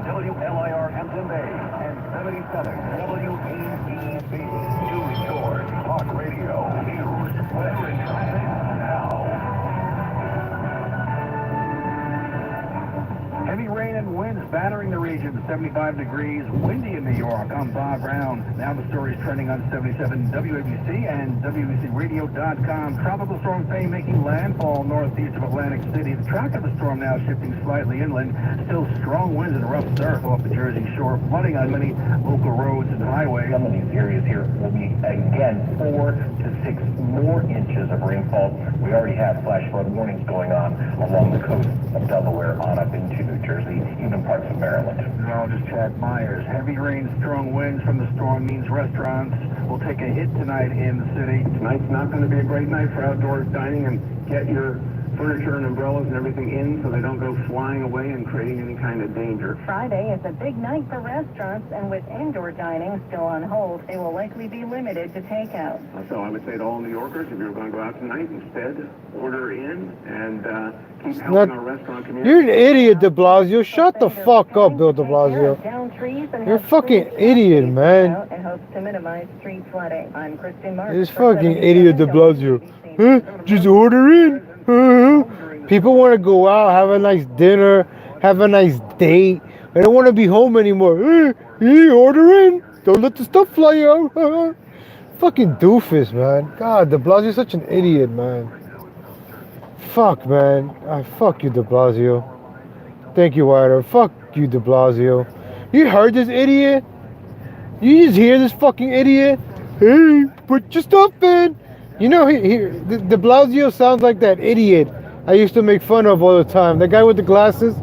WLIR Hampton Bay and 77 WAEB. News Source. Talk Radio News, weather, and traffic now. Heavy rain and winds battering the region, 75 degrees, windy in New York. I'm Bob Brown. Now the story is trending on 77 WABC and WABCRadio.com. Tropical storm Faye making landfall northeast of Atlantic City. The track of the storm now shifting slightly inland. Still strong winds and rough surf off the Jersey Shore, flooding on many local roads and highways. Some of these areas here will be, again, 4 to 6 more inches of rainfall. We already have flash flood warnings going on along the coast of Delaware on up into New Jersey, even parts of Maryland. Meteorologist Chad Myers. Heavy rain, strong winds from the storm means restaurants will take a hit tonight in the city. Tonight's not going to be a great night for outdoor dining, and get your furniture and umbrellas and everything in so they don't go flying away and creating any kind of danger. Friday is a big night for restaurants, and with indoor dining still on hold, it will likely be limited to takeout. So I would say to all New Yorkers, if you're going to go out tonight, instead order in and keep helping our restaurant community. You're an idiot, de Blasio. Shut the fuck up, Bill de Blasio. You're a fucking idiot, man. And hopes to minimize street flooding. I'm Kristen Martin. This fucking idiot, de Blasio. Huh? Just order in. People want to go out, have a nice dinner, have a nice date. They don't want to be home anymore. Order in. Don't let the stuff fly out. Fucking doofus, man. God, de Blasio's such an idiot, man. Fuck, man. Fuck you, de Blasio. Thank you, Ryder. Fuck you, de Blasio. You heard this idiot? You just hear this fucking idiot? Hey, put your stuff in. You know, de Blasio sounds like that idiot I used to make fun of all the time. That guy with the glasses.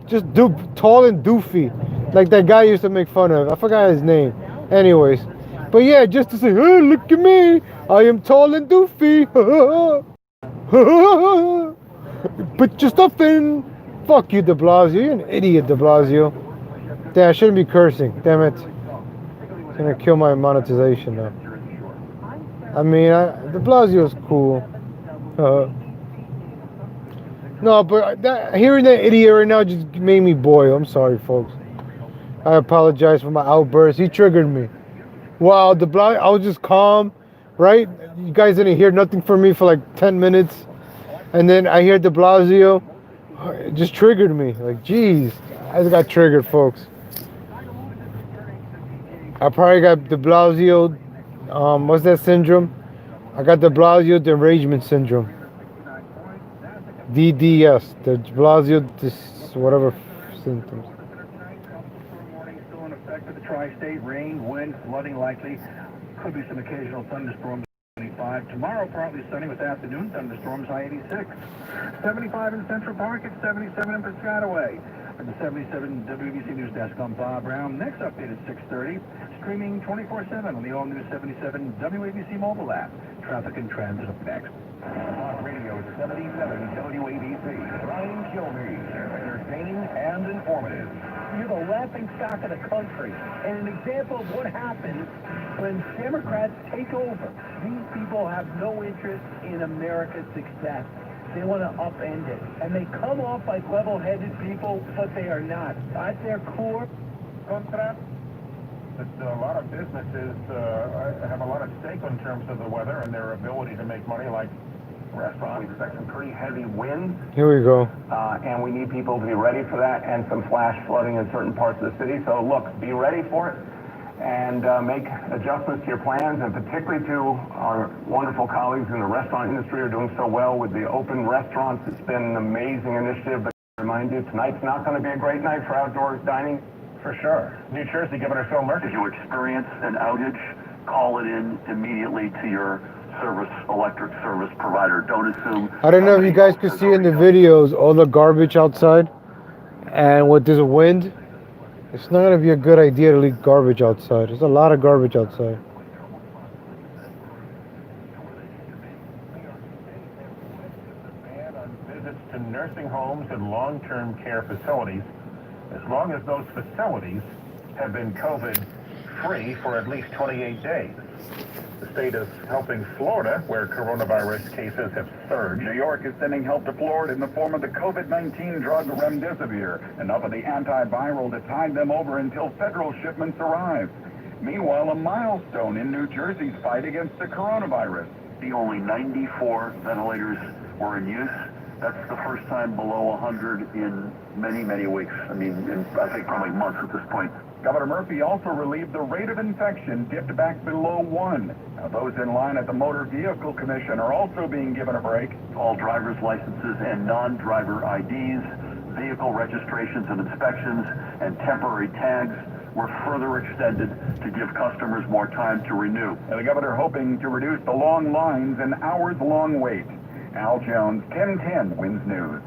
Just tall and doofy. Like that guy I used to make fun of. I forgot his name. Anyways. But yeah, just to say, hey, look at me. I am tall and doofy. Put your stuff in. Fuck you, de Blasio. You're an idiot, de Blasio. Damn, I shouldn't be cursing. Damn it. It's gonna kill my monetization now. I mean, de Blasio's cool. No, but hearing that idiot right now just made me boil. I'm sorry, folks. I apologize for my outburst. He triggered me. Wow, de Blasio, I was just calm, right? You guys didn't hear nothing from me for like 10 minutes. And then I hear de Blasio. It just triggered me. Like, jeez. I just got triggered, folks. I probably got de Blasio, what's that syndrome? I got de Blasio derangement syndrome. DDS, de Blasio, whatever symptoms. Still in effect for the tri-state. Rain, wind, flooding likely. Could be some occasional thunderstorms. 75. Tomorrow, partly sunny with afternoon thunderstorms, high 86. 75 in Central Park, at 77 in Piscataway. From the 77 WBC News Desk, I'm Bob Brown. Next update at 6:30. Streaming 24/7 on the all-new 77 WABC mobile app. Traffic and transit up next. Talk Radio 77 WABC. Brian Kilmeade. Entertaining and informative. You're the laughing stock of the country. And an example of what happens when Democrats take over. These people have no interest in America's success. They want to upend it. And they come off like level-headed people, but they are not. At their core, Contract. That a lot of businesses have a lot of stake in terms of the weather and their ability to make money, like restaurants. We expect some pretty heavy winds, Here we go. and we need people to be ready for that, and some flash flooding in certain parts of the city. So look, be ready for it, and make adjustments to your plans, and particularly to our wonderful colleagues in the restaurant industry who are doing so well with the open restaurants. It's been an amazing initiative, but I remind you, tonight's not going to be a great night for outdoor dining. For sure. New Jersey giving us so much. If you experience an outage, call it in immediately to your electric service provider. Don't assume. I don't know if you guys can see in the videos all the garbage outside. And with this wind, it's not going to be a good idea to leave garbage outside. There's a lot of garbage outside. Ban on visits to nursing homes and long-term care facilities, as long as those facilities have been COVID-free for at least 28 days. The state is helping Florida, where coronavirus cases have surged. New York is sending help to Florida in the form of the COVID-19 drug remdesivir, enough of the antiviral to tide them over until federal shipments arrive. Meanwhile, a milestone in New Jersey's fight against the coronavirus. Only 94 ventilators were in use. That's the first time below 100 in many, many weeks. I think probably months at this point. Governor Murphy also relieved the rate of infection dipped back below 1. Now, those in line at the Motor Vehicle Commission are also being given a break. All driver's licenses and non-driver IDs, vehicle registrations and inspections, and temporary tags were further extended to give customers more time to renew. And the governor hoping to reduce the long lines and hours-long wait. Al Jones, 1010 Wins News.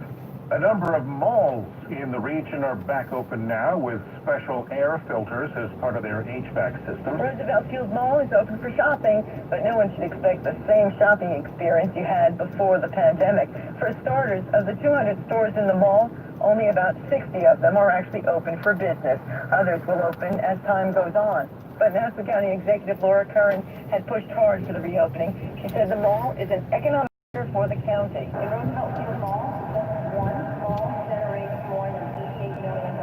A number of malls in the region are back open now with special air filters as part of their HVAC system. Roosevelt Field Mall is open for shopping, but no one should expect the same shopping experience you had before the pandemic. For starters, of the 200 stores in the mall, only about 60 of them are actually open for business. Others will open as time goes on. But Nassau County Executive Laura Curran had pushed hard for the reopening. She said the mall is an economic factor for the county. The Roosevelt Field Mall, one mall generating more than $88 million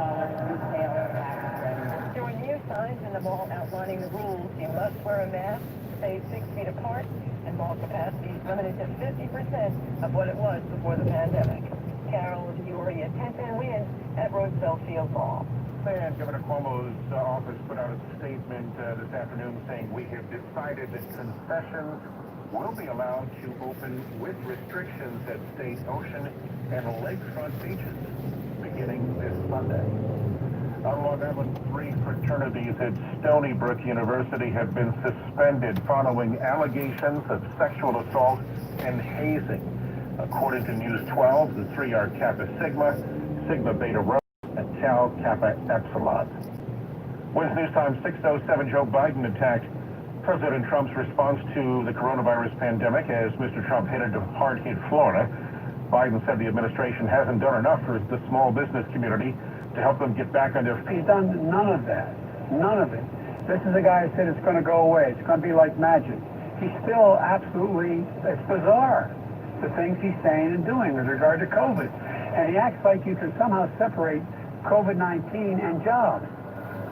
in sales tax revenue. There were new signs in the mall outlining the rules. You must wear a mask, stay 6 feet apart, and mall capacity is limited to 50% of what it was before the pandemic. Carol Uriah, 1010 Wins at Roosevelt Field Mall. And Governor Cuomo's office put out a statement this afternoon saying we have decided that concessions will be allowed to open with restrictions at state ocean and lakefront beaches beginning this Sunday. On Long Island, 3 fraternities at Stony Brook University have been suspended following allegations of sexual assault and hazing. According to News 12, the 3 are Kappa Sigma, Sigma Beta Rho, and Tau Kappa Epsilon. Wednesday News Time 6:07, Joe Biden attacked President Trump's response to the coronavirus pandemic as Mr. Trump headed to hard-hit Florida. Biden said the administration hasn't done enough for the small business community to help them get back on their feet. He's done none of that. None of it. This is a guy who said it's going to go away. It's going to be like magic. He's still absolutely, it's bizarre, the things he's saying and doing with regard to COVID. And he acts like you can somehow separate COVID-19 and jobs.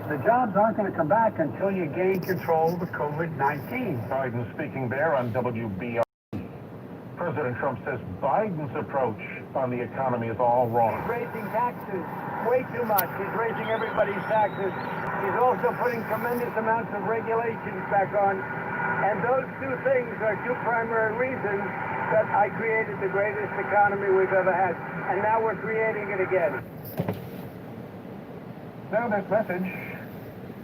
The jobs aren't going to come back until you gain control of COVID-19. Biden speaking there on WBR. President Trump says Biden's approach on the economy is all wrong. He's raising taxes way too much. He's raising everybody's taxes. He's also putting tremendous amounts of regulations back on. And those two things are two primary reasons that I created the greatest economy we've ever had. And now we're creating it again. Now this message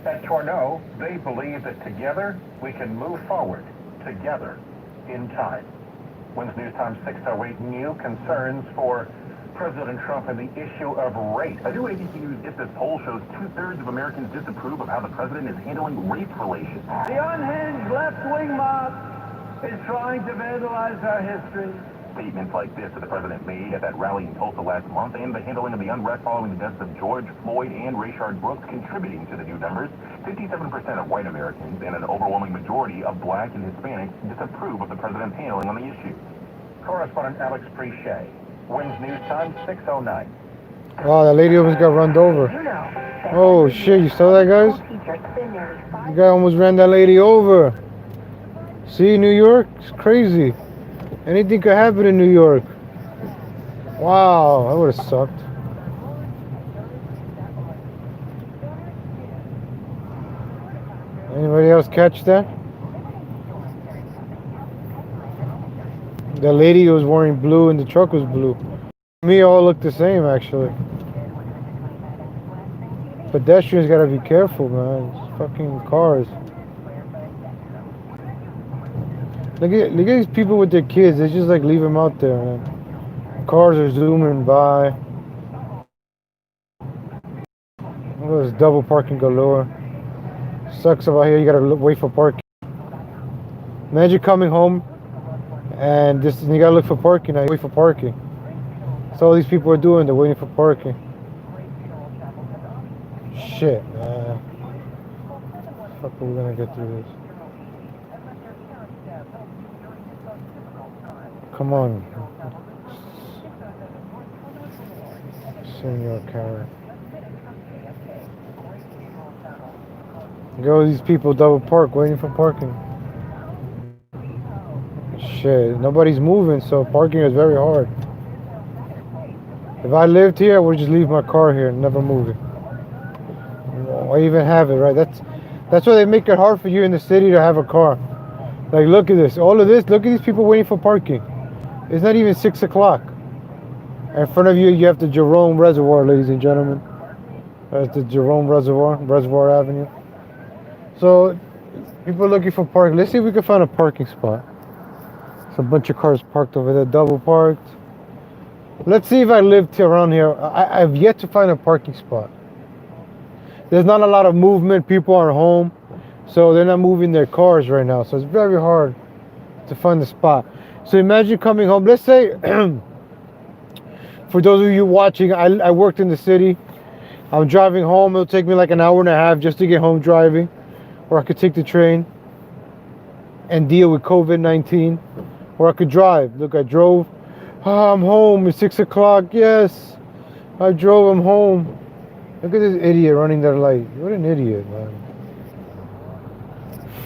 at Tourneau, they believe that together we can move forward, together, in time. Wednesday News Time 6:08, new concerns for President Trump and the issue of race. A new ABC News Ipsos poll shows 2/3 of Americans disapprove of how the president is handling race relations. The unhinged left-wing mob is trying to vandalize our history. Statements like this that the president made at that rally in Tulsa last month and the handling of the unrest following the deaths of George Floyd and Rayshard Brooks contributing to the new numbers. 57% of white Americans and an overwhelming majority of black and Hispanics disapprove of the president's handling on the issue. Correspondent Alex Preche, Wednesday News Time 6:09. Wow, that lady almost got run over. Oh shit, you saw that, guys? The guy almost ran that lady over. See, New York? It's crazy. Anything could happen in New York. Wow, that would have sucked. Anybody else catch that? The lady was wearing blue and the truck was blue. Me, all look the same actually. Pedestrians gotta be careful, man. It's fucking cars. Look at these people with their kids. They just like leave them out there, man. Cars are zooming by. Look at this double parking galore. Sucks about here. You gotta wait for parking. Imagine coming home and you gotta look for parking. Now you wait for parking. That's all these people are doing. They're waiting for parking. Shit, man. Fuck, are we gonna get through this? Come on. Senor Karen. Go, these people double park waiting for parking. Shit, nobody's moving, so parking is very hard. If I lived here, I would just leave my car here and never move it. Or even have it, right? That's why they make it hard for you in the city to have a car. Like, look at this. All of this, look at these people waiting for parking. It's not even 6 o'clock. In front of you, you have the Jerome Reservoir, ladies and gentlemen. That's the Jerome Reservoir, Reservoir Avenue. So, people are looking for parking. Let's see if we can find a parking spot. There's a bunch of cars parked over there, double parked. Let's see if I lived around here. I've yet to find a parking spot. There's not a lot of movement. People are home, so they're not moving their cars right now. So it's very hard to find a spot. So imagine coming home. Let's say, for those of you watching, I worked in the city. I'm driving home. It'll take me like an hour and a half just to get home driving. Or I could take the train and deal with COVID-19. Or I could drive. Look, I drove. Oh, I'm home. It's 6 o'clock. Yes, I drove. I'm home. Look at this idiot running that light. What an idiot, man.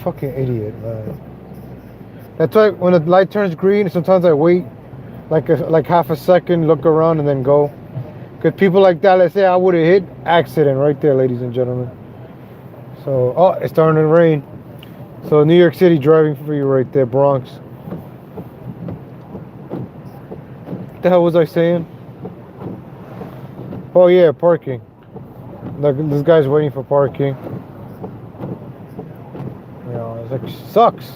Fucking idiot, man. That's why when the light turns green, sometimes I wait like half a second, look around, and then go. Because people like that, let's say I would have hit, accident right there, ladies and gentlemen. So, oh, it's starting to rain. So New York City driving for you right there, Bronx. What the hell was I saying? Oh yeah, parking. Look, this guy's waiting for parking. You know, it's like, sucks.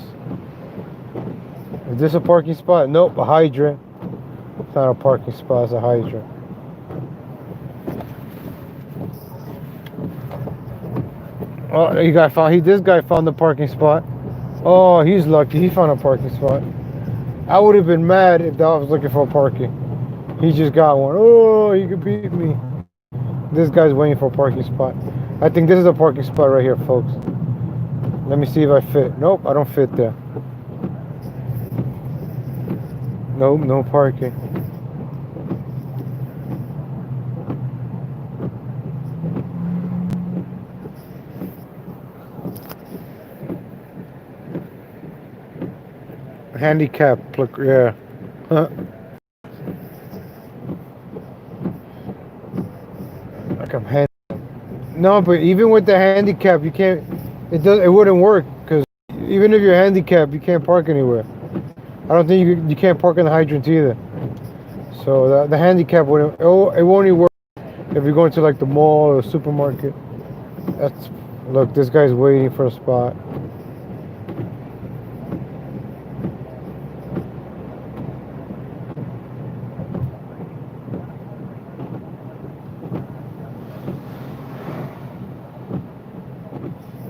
Is this a parking spot? Nope, a hydrant. It's not a parking spot, it's a hydrant. Oh, this guy found the parking spot. Oh, he's lucky. He found a parking spot. I would have been mad if I was looking for parking. He just got one. Oh, he could beat me. This guy's waiting for a parking spot. I think this is a parking spot right here, folks. Let me see if I fit. Nope, I don't fit there. Nope, no parking. Handicap, look, yeah. Huh. Like I'm hand. No, but even with the handicap, you can't. It wouldn't work because even if you're handicapped, you can't park anywhere. I don't think you can't park in the hydrant either. So the handicap wouldn't. It won't only work if you're going to like the mall or supermarket. Look, this guy's waiting for a spot.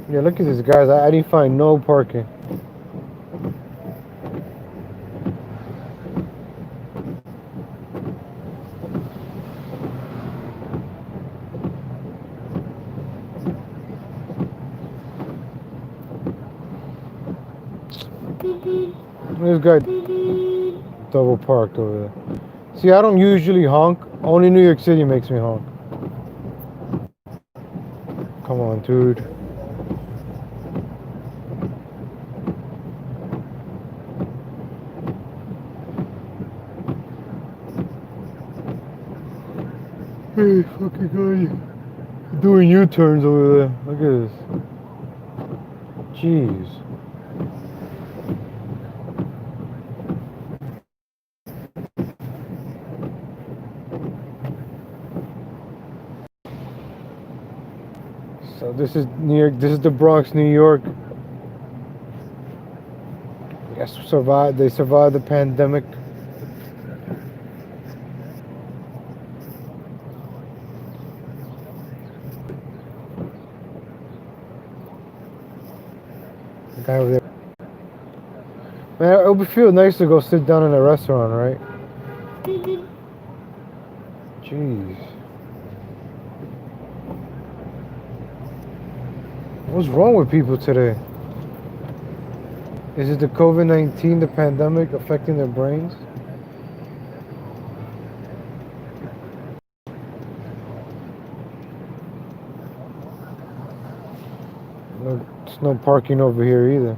Yeah, look at this, guys. I didn't find no parking. This guy double parked over there. See, I don't usually honk. Only New York City makes me honk. Come on, dude. Hey, fucking guy. Doing U-turns over there. Look at this. Jeez. So this is New York. This is the Bronx, New York. Yes, they survived the pandemic. The guy over there. Man, it would feel nice to go sit down in a restaurant, right? Jeez. What's wrong with people today? Is it the COVID-19, the pandemic, affecting their brains? There's no parking over here either.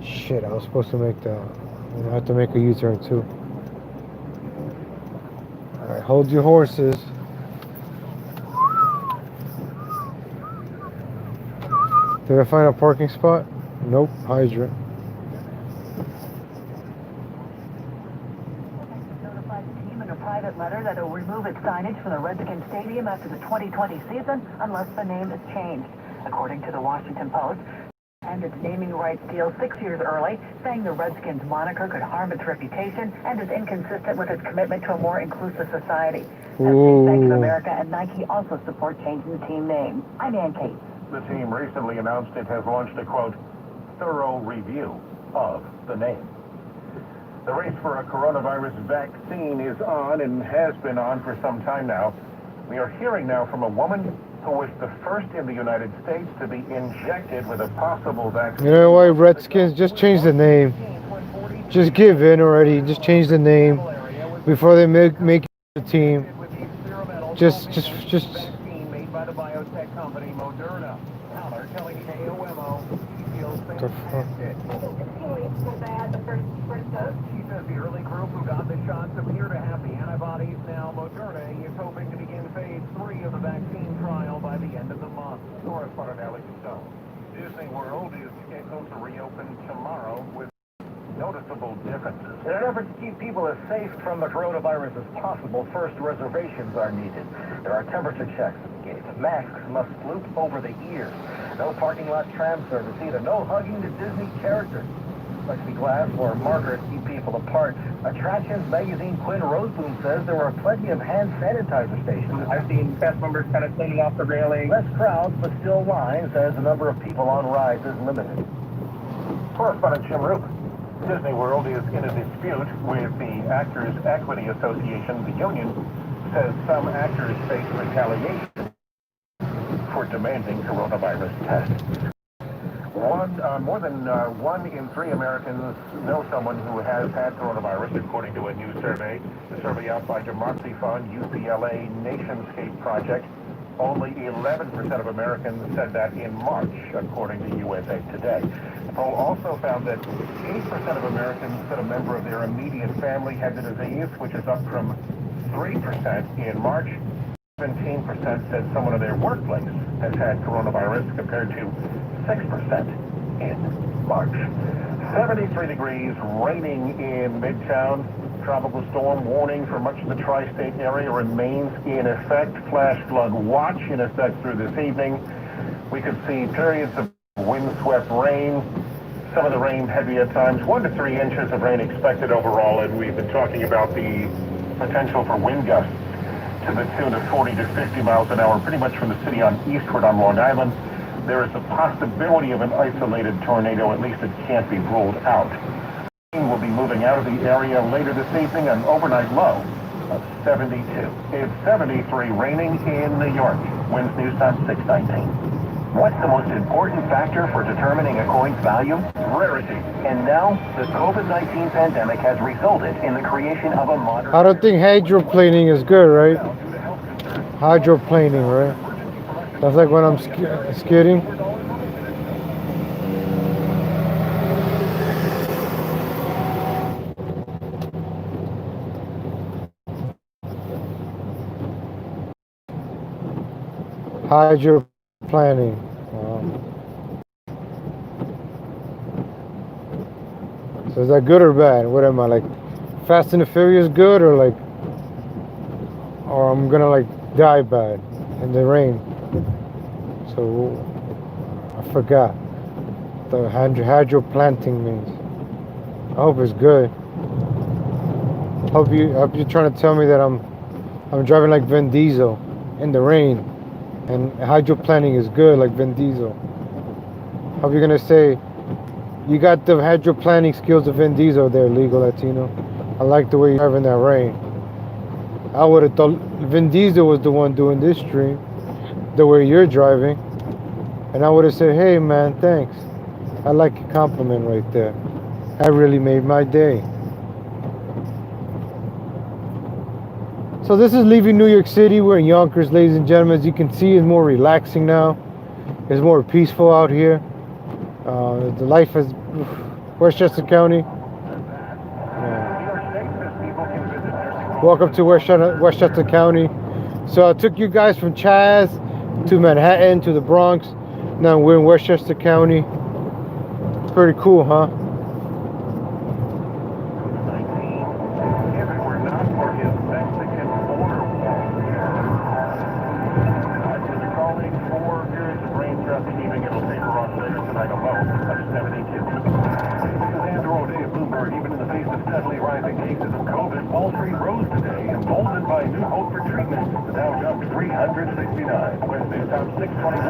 Shit, I was supposed to make the... I have to make a U-turn too. Alright, hold your horses. Did I find a parking spot? Nope, hydrant. Notified the team in a private letter that it will remove its signage from the Redskins Stadium after the 2020 season unless the name is changed. According to the Washington Post, and its naming rights deal 6 years early, saying the Redskins moniker could harm its reputation and is inconsistent with its commitment to a more inclusive society. Bank of America and Nike also support changing the team name. I'm Ann Kate. The team recently announced it has launched a, quote, thorough review of the name. The race for a coronavirus vaccine is on and has been on for some time now. We are hearing now from a woman who was the first in the United States to be injected with a possible vaccine. You know what, Redskins? Just change the name. Just give in already. Just change the name before they make the team. Just. Made by the biotech company Moderna. Haller telling KOMO he feels fantastic. So bad, the first dose. She says the early group who got the shots appear to have the antibodies. Now Moderna is hoping to begin phase 3 of the vaccine trial by the end of the month. Correspondent Alex Stone. Disney World is scheduled to reopen tomorrow with noticeable differences. In an effort to keep people as safe from the coronavirus as possible, first reservations are needed. There are temperature checks at the gate. Masks must loop over the ears. No parking lot tram service either. No hugging the Disney characters. Plexiglass or markers keep people apart. Attractions magazine Quinn Roseboom says there are plenty of hand sanitizer stations. I've seen cast members kind of cleaning off the railing. Less crowds, but still lines, as the number of people on rides is limited. Correspondent Jim Roop. Disney World is in a dispute with the Actors Equity Association. The union says some actors face retaliation for demanding coronavirus tests. More than 1 in 3 Americans know someone who has had coronavirus, according to a new survey. The survey out by Democracy Fund, UCLA Nationscape Project. Only 11% of Americans said that in March, according to USA Today. The poll also found that 8% of Americans said a member of their immediate family had the disease, which is up from 3% in March. 17% said someone in their workplace has had coronavirus, compared to 6% in March. 73 degrees, raining in Midtown. Tropical storm warning for much of the tri-state area remains in effect. Flash flood watch in effect through this evening. We could see periods of windswept rain. Some of the rain heavy at times. 1 to 3 inches of rain expected overall, and we've been talking about the potential for wind gusts to the tune of 40 to 50 miles an hour, pretty much from the city on eastward on Long Island. There is a possibility of an isolated tornado, at least it can't be ruled out. Will be moving out of the area later this evening, an overnight low of 72. It's 73 raining in New York. Winds news time 6:19. What's the most important factor for determining a coin's value? Rarity. And now, the COVID-19 pandemic has resulted in the creation of a modern... I don't think hydroplaning is good, right? Hydroplaning, right? That's like when I'm skidding. Hydroplaning. So is that good or bad? What am I, like Fast and the Furious good, or like, or I'm gonna like die bad in the rain? So I forgot the hydroplanting means. I hope it's good. Hope you're trying to tell me that I'm driving like Vin Diesel in the rain, and hydroplaning is good like Vin Diesel. Hope you're gonna say you got the hydroplaning skills of Vin Diesel there, Legal Latino. I like the way you're driving that rain. I would have thought Vin Diesel was the one doing this stream, the way you're driving, and I would have said, hey man, thanks. I like your compliment right there. That really made my day. So this is leaving New York City. We're in Yonkers, ladies and gentlemen. As you can see, it's more relaxing now. It's more peaceful out here. The life is Westchester County. Welcome to Westchester County. So I took you guys from Chaz to Manhattan to the Bronx. Now we're in Westchester County. Pretty cool, huh? Even in the face of steadily rising cases of COVID, Wall Street rose today, emboldened by new hope for treatment. The Dow jumped 369. Wednesday's top 621.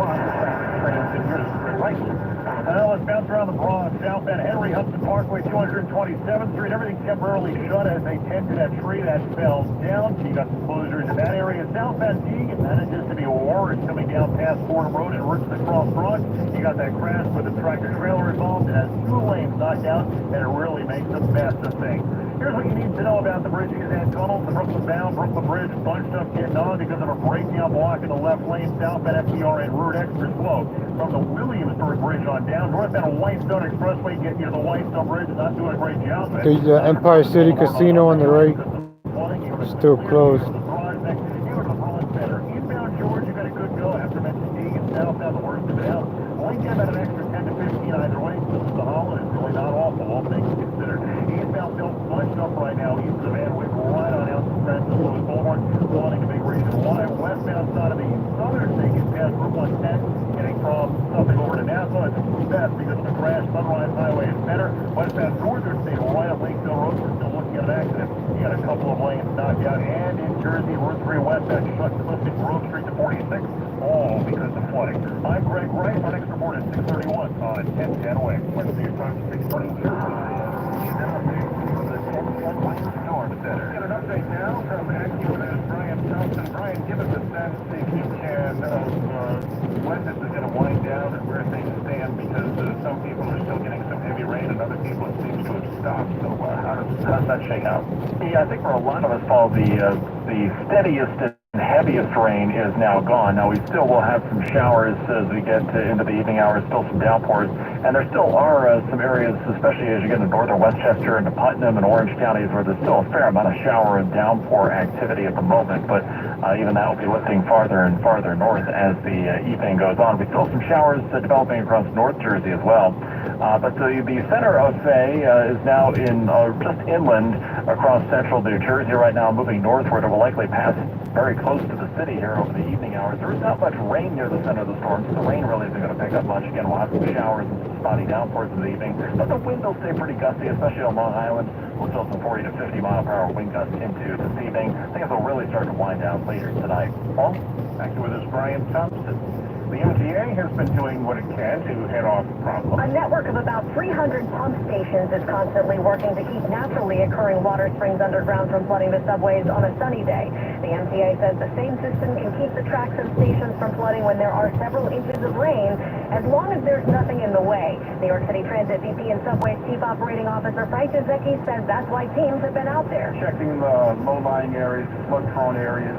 Now let's bounce around the Bronx. Southbound Henry Hudson Parkway, 227th Street. Everything's temporarily shut as they tend to that tree that fell down. So you got some closures in that area. Southbound Deegan manages to be worse coming down past Fordham Road and routes across Bronx. You got that crash with the tractor trailer involved. It has 2 lanes knocked out, and it really makes a mess of things. Here's what you need to know about the bridges and tunnels. The Brooklyn bound Brooklyn Bridge bunched up getting on because of a breakdown block in the left lane. Southbound FDR and Route extra slow. From the Williamsburg Bridge on down, northbound Whitestone Expressway getting near the Whitestone Bridge is not doing a great job. The Empire City Casino on the right is still closed. Inbound George, you got a good go after mentioning Deegan southbound, the worst of it out. Only get about an extra 10 to 15 either way. This is the holiday. It's really not awful, all things considered. Eastbound Bill bunched up right now east of Van Wyck, right on out to Francis Louis Boulevard, flooding a big reason why. Westbound side of the southern thing is past Route 110, getting from something over to Nassau. It's best because of the crash. Sunrise Highway is better. Westbound northern state right up Lakeville Road. We're still looking at an accident. You got a couple of lanes knocked out. And in Jersey, Route 3 westbound shut twisted Grove Street to 46, all because of flooding. I'm Greg Wright. Our next report is 631 on 1010 away. Wednesday, time 622. Get an update now from AccuWeather's Brian Thompson. Brian, give us a sense, if you can, of when this is going to wind down and where things stand, because some people are still getting some heavy rain and other people it seems to have stopped. So how does that shake out? Yeah, I think for a lot of us, Paul, the steadiest and heaviest rain is now gone. Now, we still will have some showers as we get into the evening hours, still some downpours. And there still are some areas, especially as you get into northern Westchester and Putnam and Orange counties, where there's still a fair amount of shower and downpour activity at the moment. But even that will be lifting farther and farther north as the evening goes on. We still have some showers developing across North Jersey as well. But the center of Fay is now in just inland across central New Jersey right now, moving northward. It will likely pass very close to the city here over the evening hours. There is not much rain near the center of the storm, so the rain really isn't going to pick up much. Again, we'll have some showers and some spotty downpours in the evening, but the wind will stay pretty gusty, especially on Long Island. We'll still some 40 to 50 mile per hour wind gusts into this evening. Things will really start to wind down later tonight. Paul? AccuWeather's Brian Thompson. The MTA has been doing what it can to head off the problem. A network of about 300 pump stations is constantly working to keep naturally occurring water springs underground from flooding the subways on a sunny day. The MTA says the same system can keep the tracks of stations from flooding when there are several inches of rain, as long as there's nothing in the way. New York City Transit VP and Subway's Chief Operating Officer Frank Dezecki says that's why teams have been out there. Checking the low-lying areas, flood-prone areas,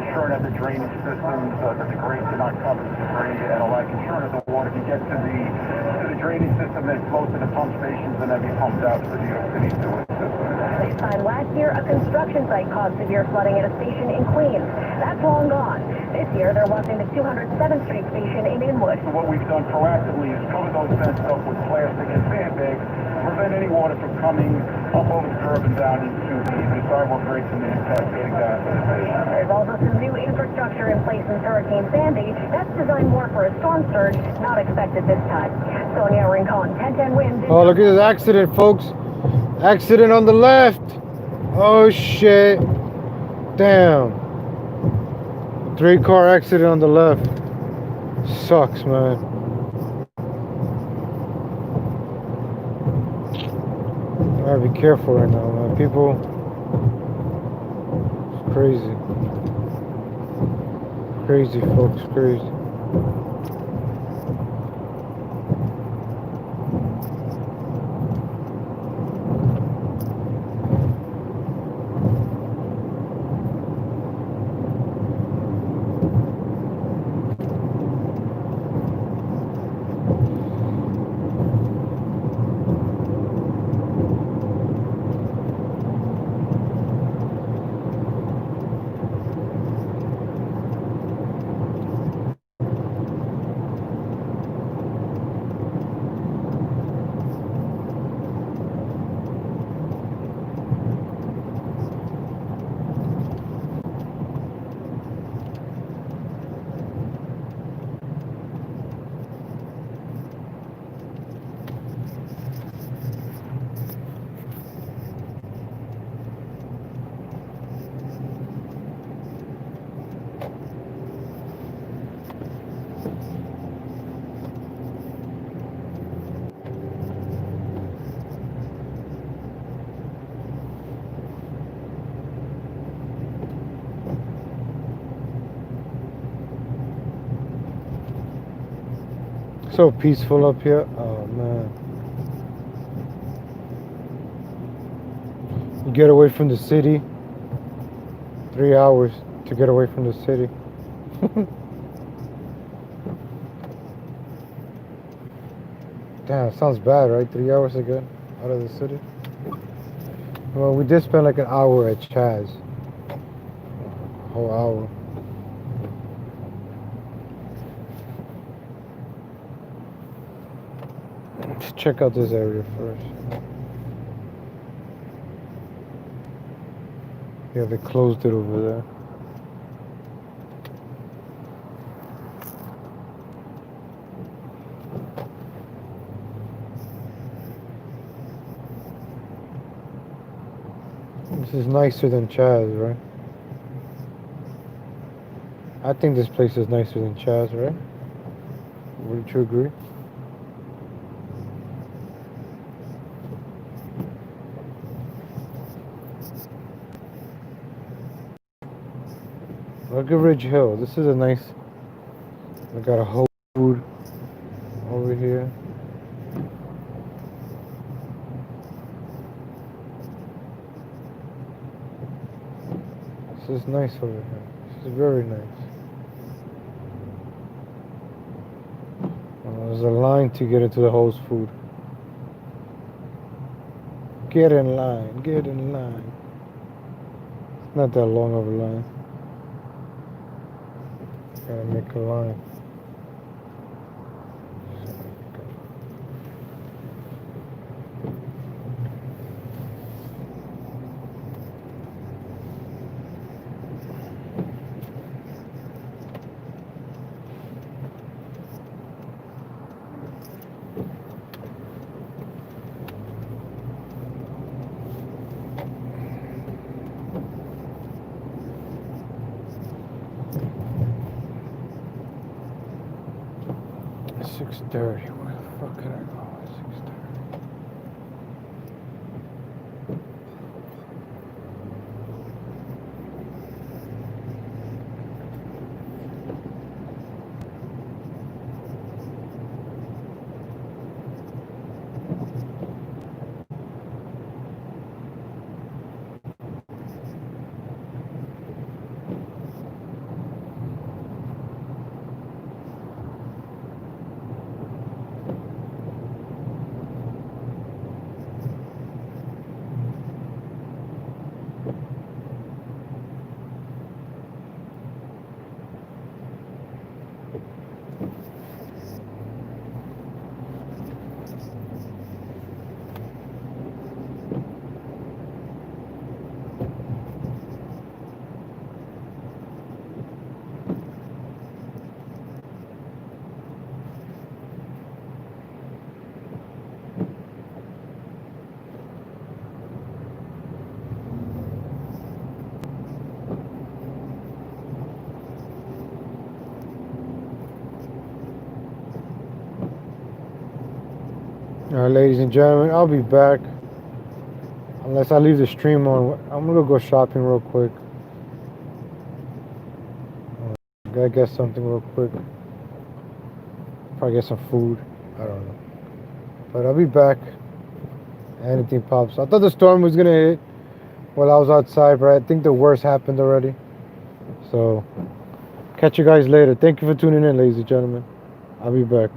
ensuring that the drainage systems, that the grades are not covered with debris and all that, ensuring that the water can get to the drainage system that flows to the pump stations and then be pumped out to the New York City sewer system. This time last year, a construction site caused severe flooding at a station in Queens. That's long gone. This year, they're watching the 207th Street station in Inwood. So what we've done proactively is cover those vents up with plastic and sandbags to prevent any water from coming up over the curb and down into the sidewalk grates and then cascading down to the station. There's also some new infrastructure in place since Hurricane Sandy. That's designed more for a storm surge, not expected this time. Sonia Rincon, 1010 Wind. Oh, look at this accident, folks. Accident on the left. Oh, shit. Damn. 3-car accident on the left. Sucks, man. Gotta be careful right now, man. People, it's crazy. Crazy, folks, crazy. So peaceful up here. Oh man. You get away from the city. 3 hours to get away from the city. Damn, sounds bad, right? 3 hours to get out of the city. Well, we did spend like an hour at Chaz. A whole hour. Let's check out this area first. Yeah, they closed it over there. This is nicer than Chaz, right? I think this place is nicer than Chaz, right? Wouldn't you agree? Look at Ridge Hill. This is a nice. We got a Whole Food over here. This is nice over here. This is very nice. There's a line to get into the Whole Food. Get in line. Get in line. It's not that long of a line. Gotta make a line. $6:30. Where the fuck can I go at 6:30? Alright, ladies and gentlemen, I'll be back. Unless I leave the stream on. I'm gonna go shopping real quick. Gotta get something real quick. Probably get some food. I don't know. But I'll be back. Anything pops. I thought the storm was gonna hit while I was outside, but I think the worst happened already. So, catch you guys later. Thank you for tuning in, ladies and gentlemen. I'll be back.